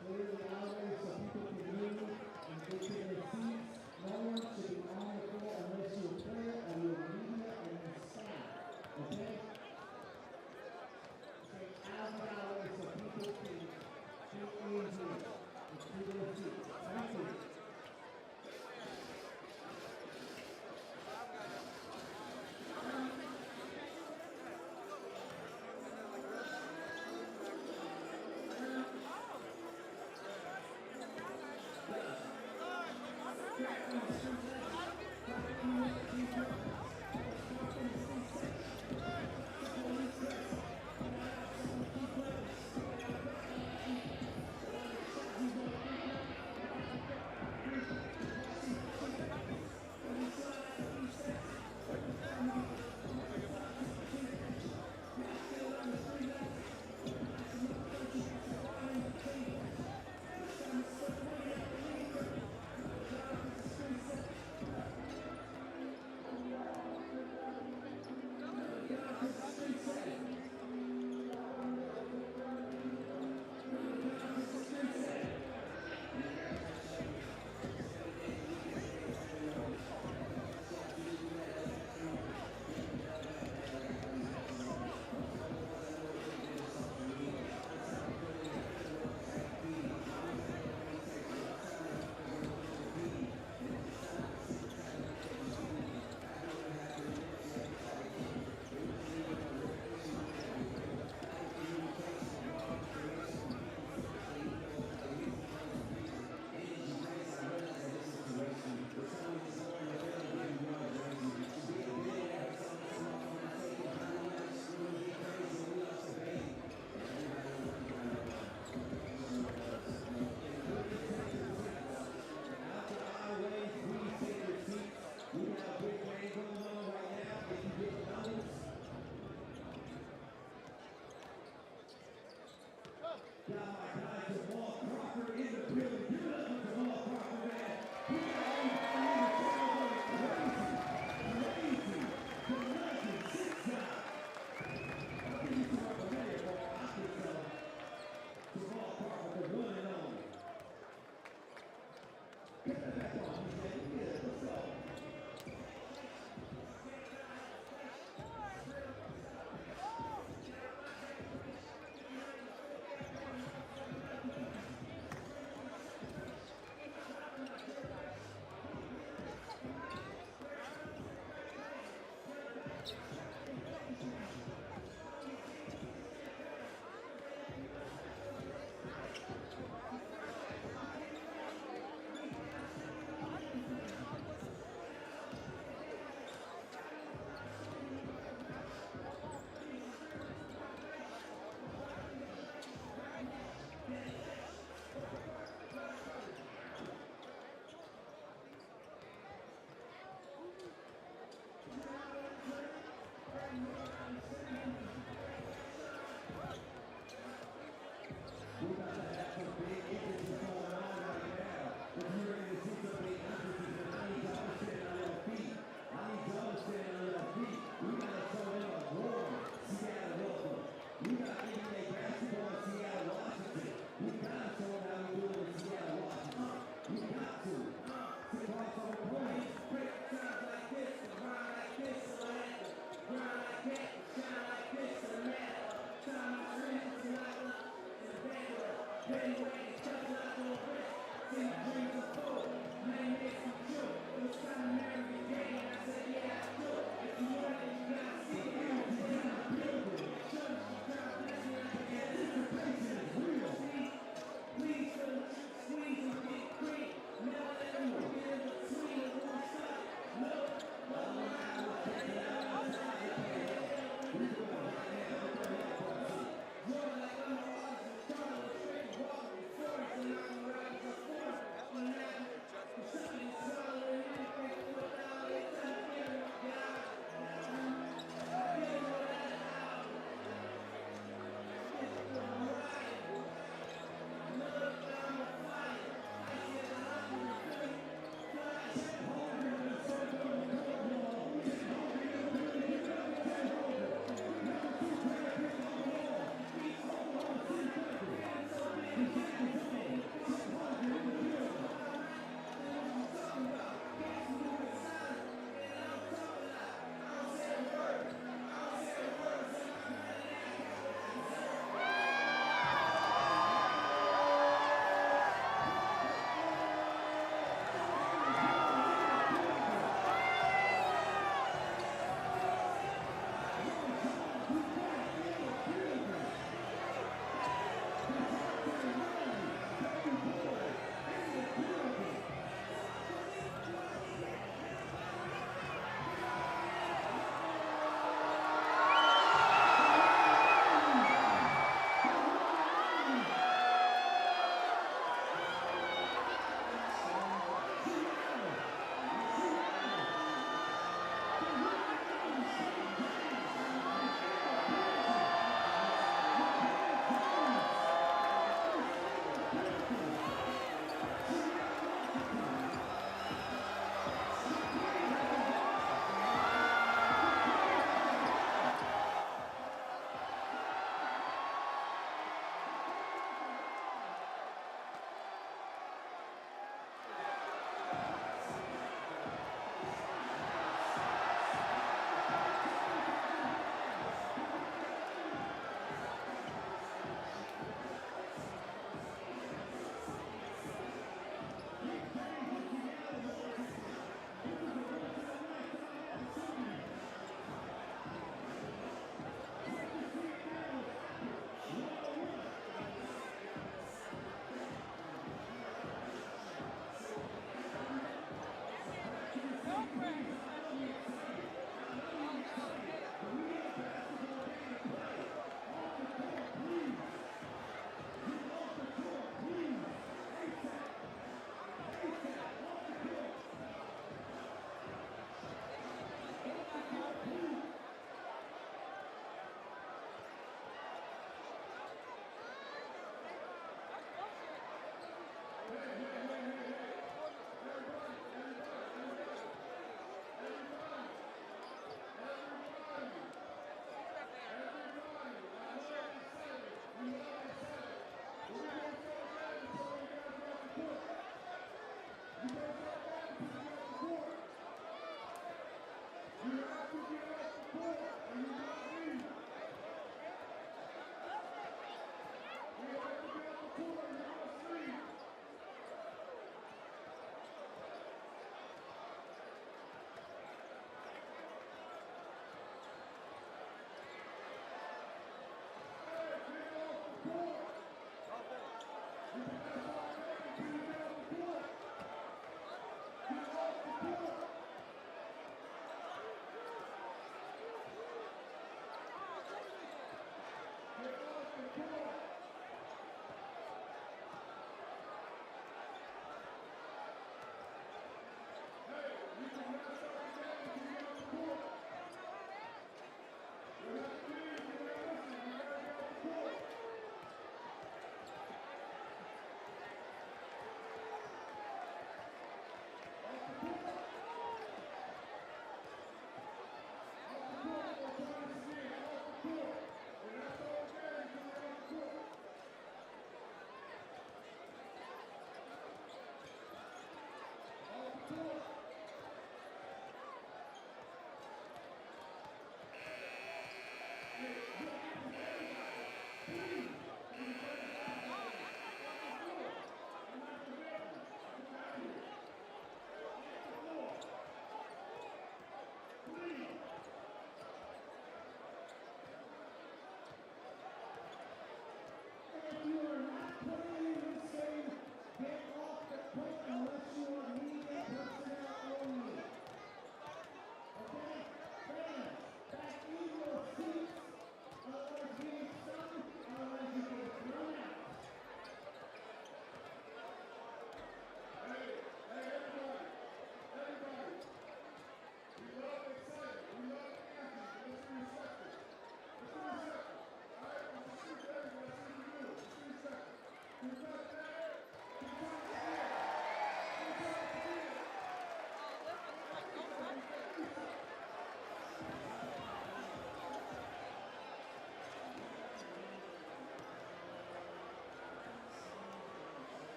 clear the aisles so people can move and get to their seats. No one should be on the floor unless you're a player or you're media and your staff. Okay? Stay out of the aisles so people can get in here and to their seats. Thank you.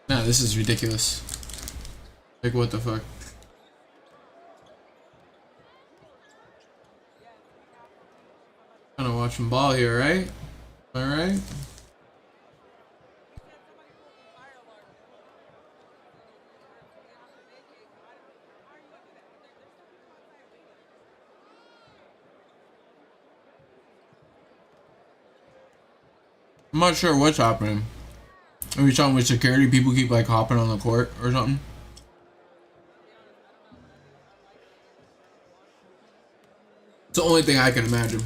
Nah, this is ridiculous. Like, what the fuck? Kind of watching ball here, right? All right. I'm not sure what's happening. Are we talking with security? People keep like hopping on the court or something? It's the only thing I can imagine.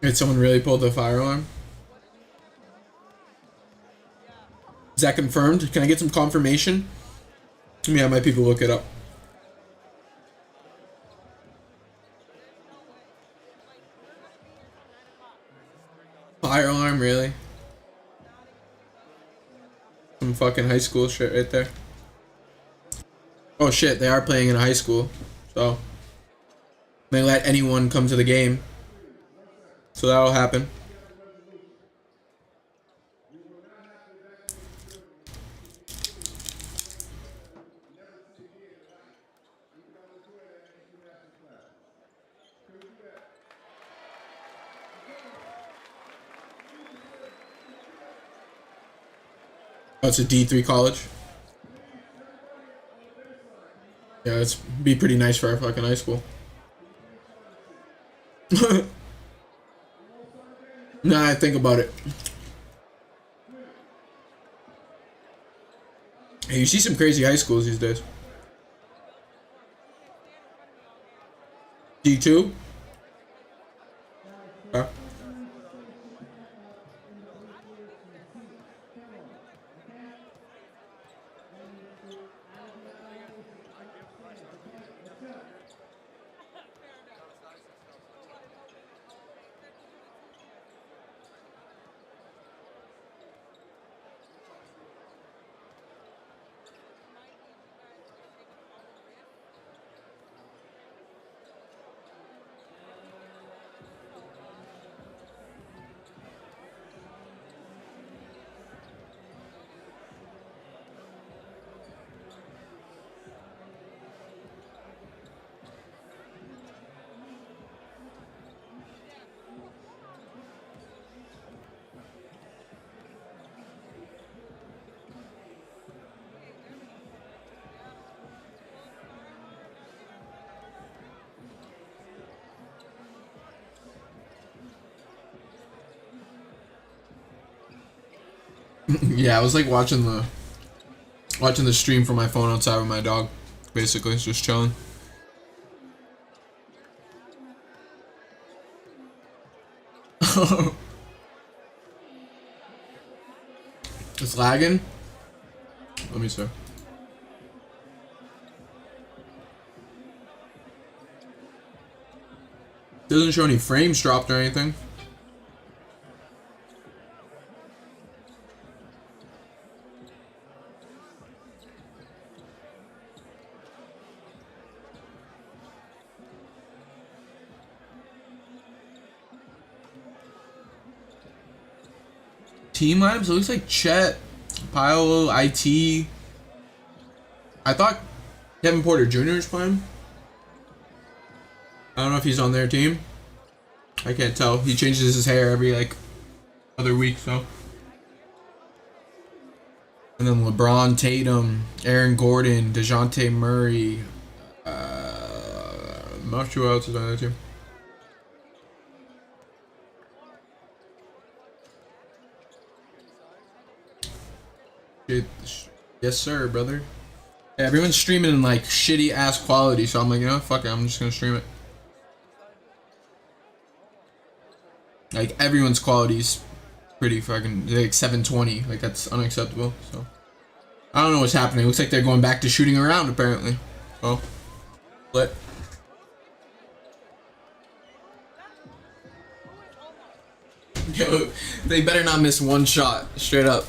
Did someone really pull the fire alarm? Is that confirmed? Can I get some confirmation? Let me have my people look it up. Fire alarm, really? Some fucking high school shit right there. Oh shit, they are playing in high school. So they let anyone come to the game. So that'll happen. Oh, it's a D3 college. Yeah, it's be pretty nice for our fucking high school. Nah, I think about it. You see some crazy high schools these days. D2? Okay. Yeah, I was like watching the stream from my phone outside with my dog. Basically, just chilling. It's lagging. Let me see. Doesn't show any frames dropped or anything. Team lineups, it looks like Chet, Paolo, IT. I thought Kevin Porter Jr. is playing. I don't know if he's on their team. I can't tell. He changes his hair every like other week, so. And then LeBron, Tatum, Aaron Gordon, Dejounte Murray. I'm not sure who else is on their team. Yes, sir, brother. Yeah, everyone's streaming in like shitty ass quality, so I'm like, you know, fuck it, I'm just gonna stream it. Like everyone's quality's pretty fucking like 720, like that's unacceptable. So I don't know what's happening. It looks like they're going back to shooting around apparently. So, but yo, they better not miss one shot, straight up.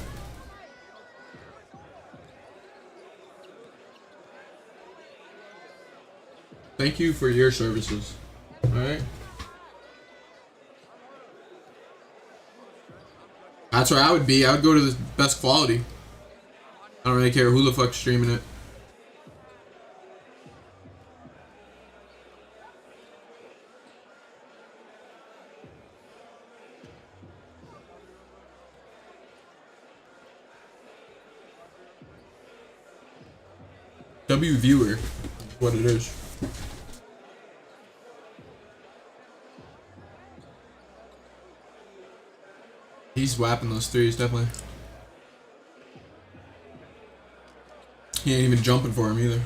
Thank you for your services. Alright. That's where I would be. I would go to the best quality. I don't really care who the fuck's streaming it. W viewer is what it is. He's whapping those threes, definitely. He ain't even jumping for him either.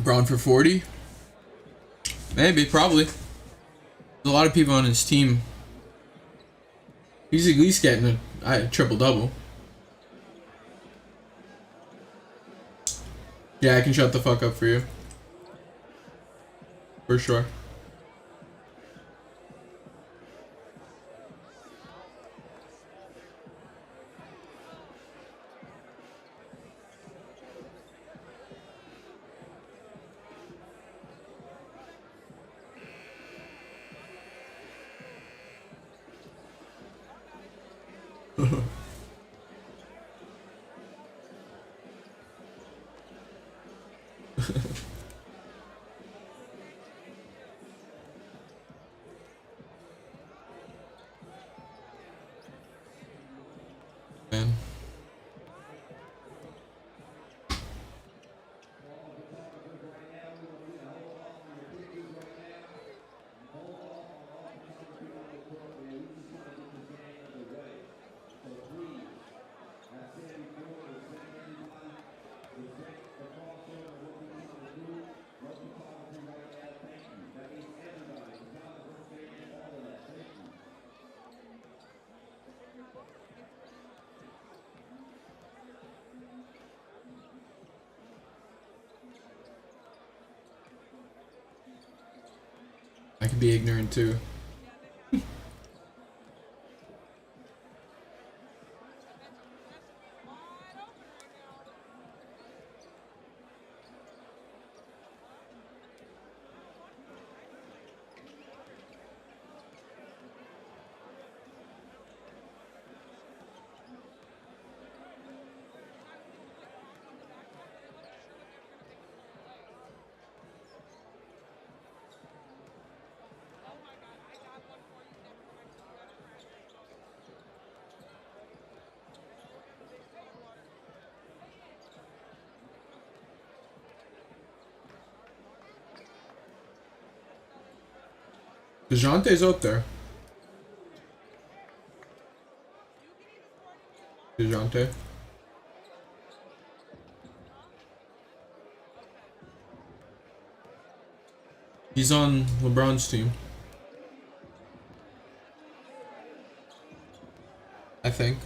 Braun for 40? Maybe, probably. There's a lot of people on his team. He's at least getting a triple-double. Yeah, I can shut the fuck up for you. For sure. could be ignorant too. Dejounte's out there. Dejounte. He's on LeBron's team. I think.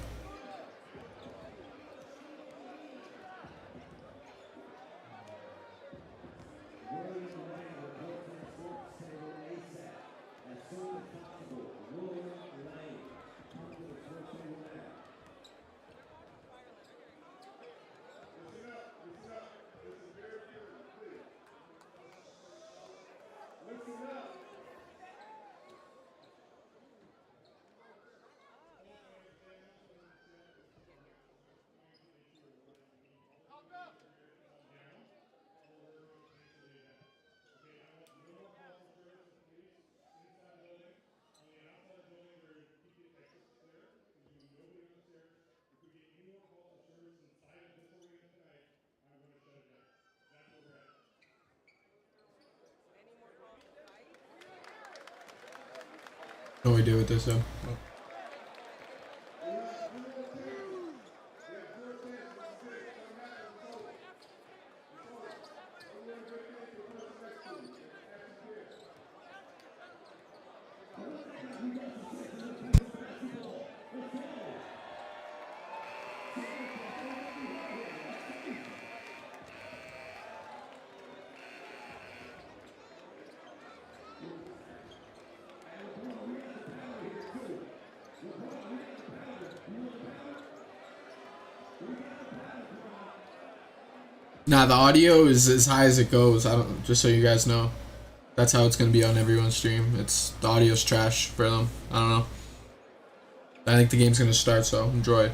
No idea what they said. Nah, the audio is as high as it goes. I don't. Just so you guys know, that's how it's gonna be on everyone's stream. It's the audio's trash for them. I don't know. I think the game's gonna start, so enjoy.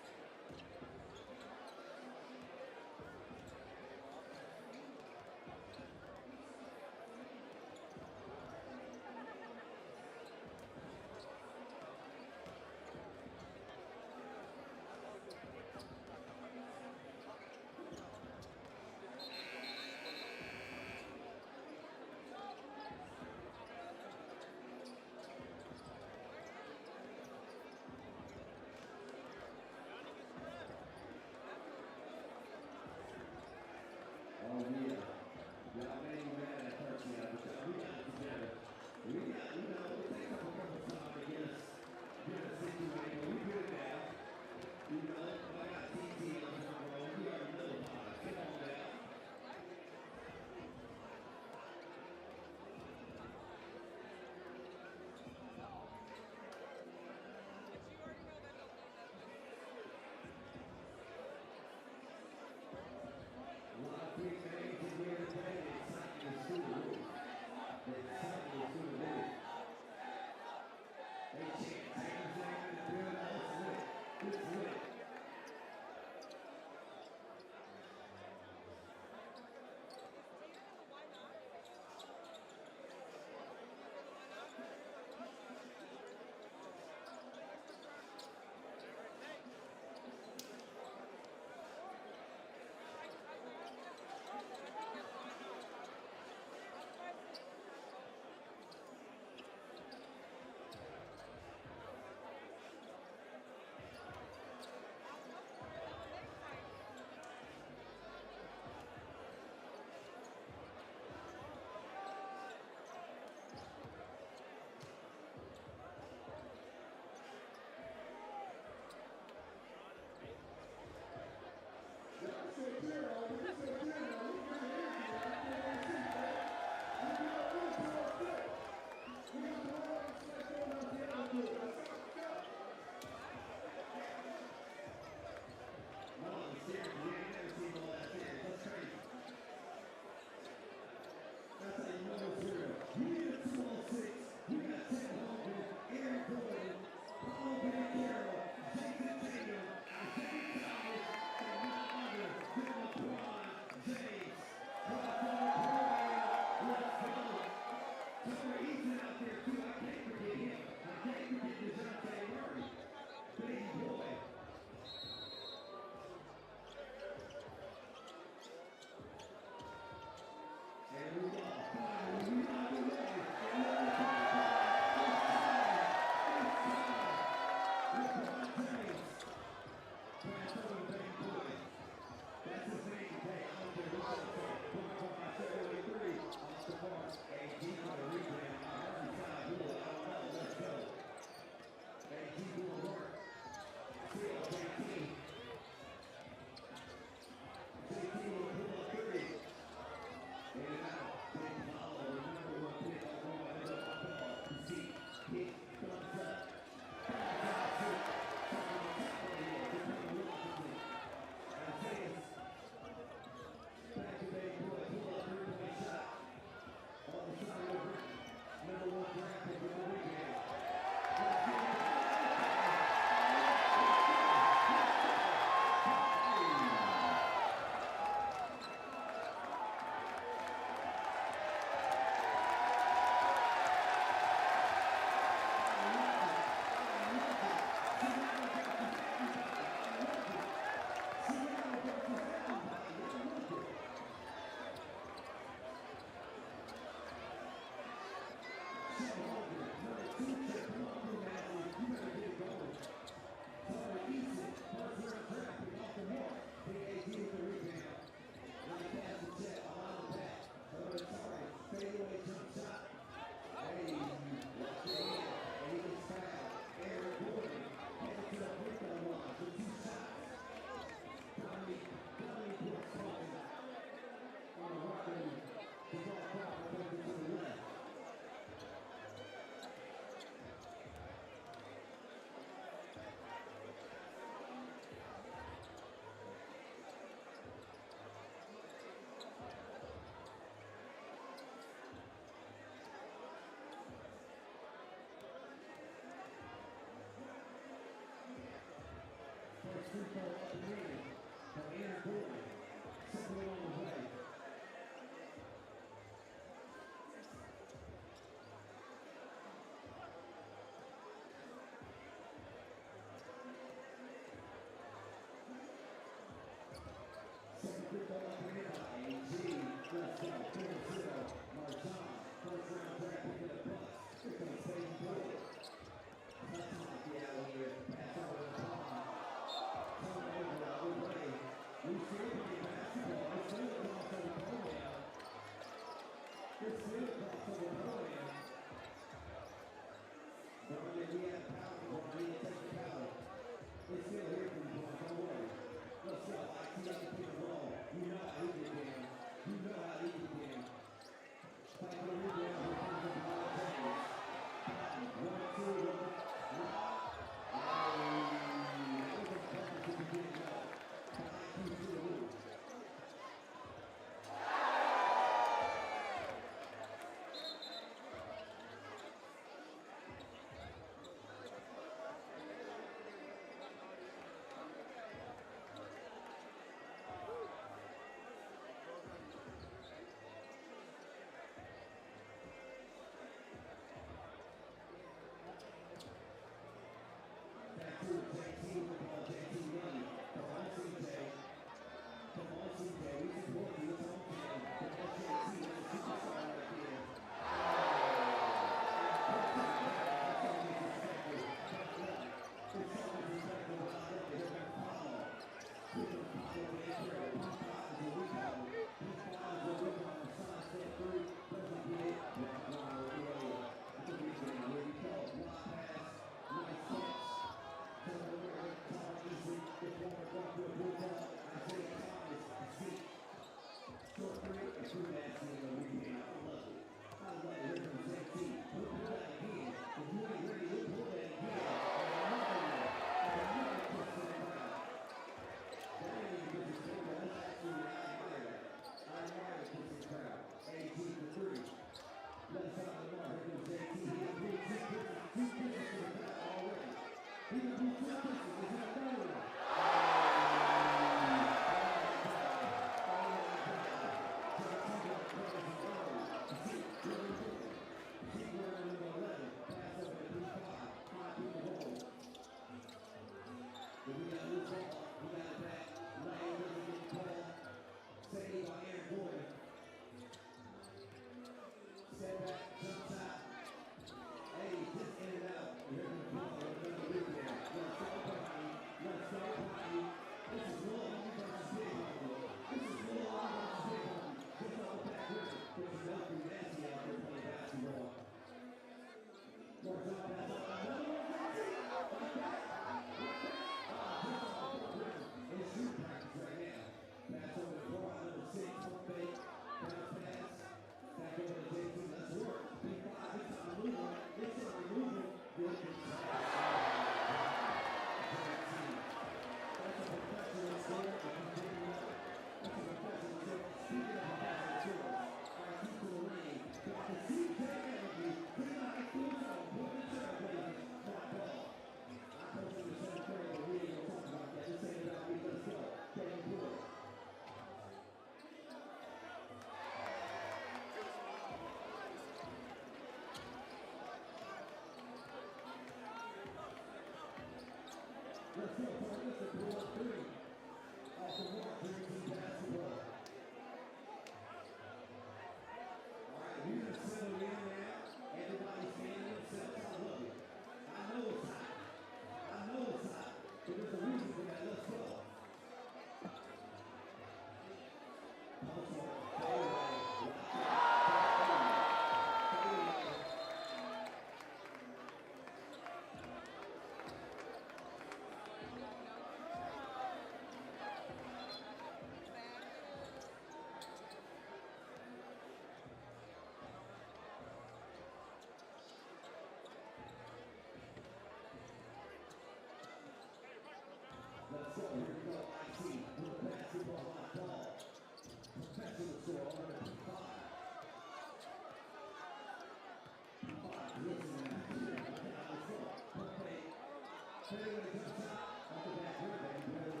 Fairway comes out, off the back rim,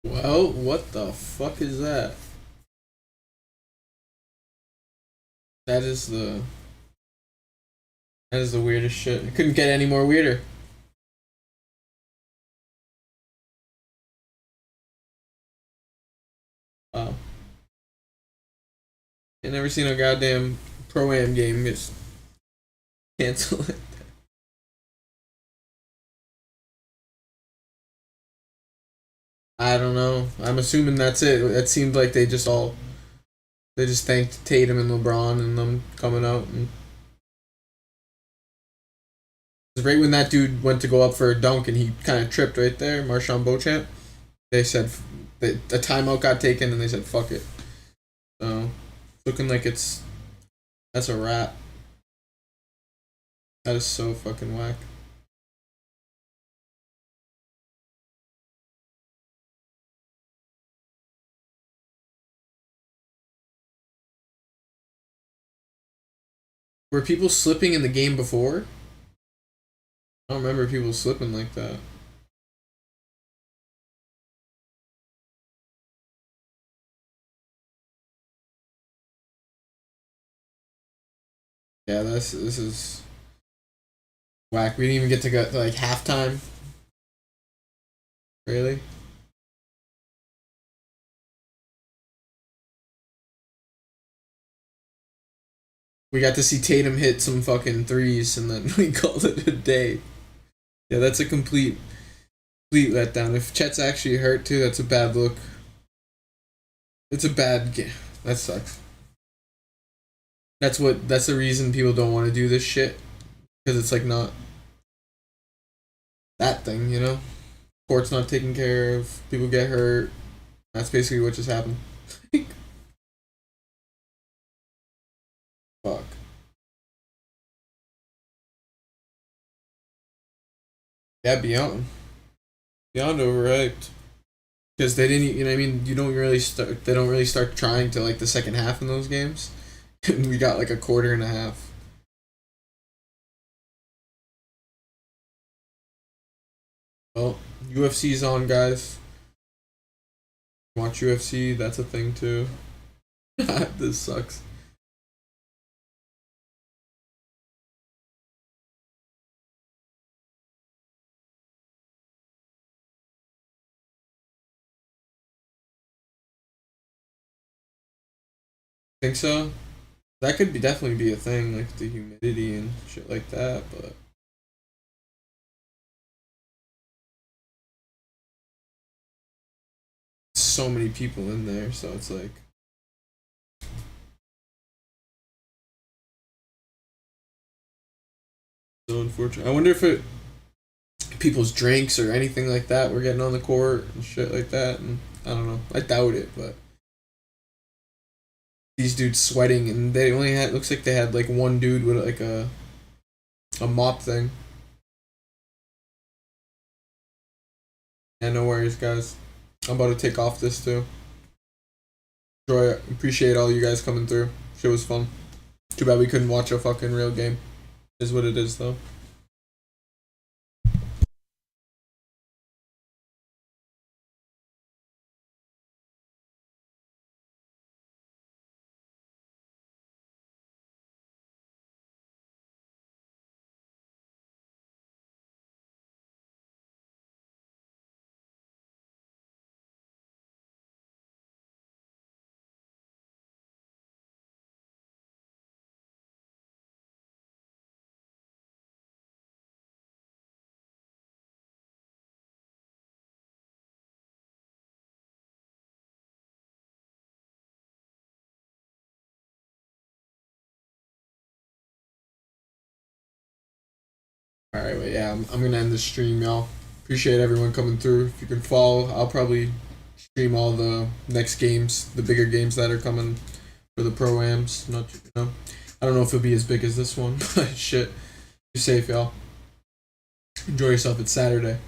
Well, what the fuck is that? That is the weirdest shit. It couldn't get any more weirder. Wow. I never seen a goddamn Pro-Am game just cancel it. I don't know. I'm assuming that's it. It seemed like they just thanked Tatum and LeBron and them coming out, and right when that dude went to go up for a dunk and he kind of tripped right there, Marshawn Beauchamp, they said that a timeout got taken and they said fuck it. So looking like that's a wrap. That is so fucking whack. Were people slipping in the game before? I don't remember people slipping like that. Yeah, this is whack. We didn't even get to go to like halftime. Really? We got to see Tatum hit some fucking threes and then we called it a day. Yeah, that's a complete letdown. If Chet's actually hurt too, that's a bad look. It's a bad game. That sucks. That's the reason people don't want to do this shit. Because it's like not that thing, you know? Court's not taken care of, people get hurt. That's basically what just happened. Fuck. Yeah, beyond overhyped. Because they didn't, you know what I mean? They don't really start trying to like the second half in those games. And we got like a quarter and a half. Well, UFC's on, guys. Watch UFC, that's a thing too. This sucks. Think so? That could definitely be a thing, like the humidity and shit like that, but so many people in there, so it's like so unfortunate. I wonder if people's drinks or anything like that were getting on the court and shit like that, and I don't know. I doubt it, but these dudes sweating and they only had, looks like they had like one dude with like a mop thing. Yeah, no worries, guys. I'm about to take off this too. Appreciate all you guys coming through. Shit was fun. Too bad we couldn't watch a fucking real game. Is what it is though. Alright, but yeah, I'm gonna end the stream, y'all. Appreciate everyone coming through. If you can follow, I'll probably stream all the next games, the bigger games that are coming for the Pro-Ams. Not, you know, I don't know if it'll be as big as this one, but shit. Be safe, y'all. Enjoy yourself. It's Saturday.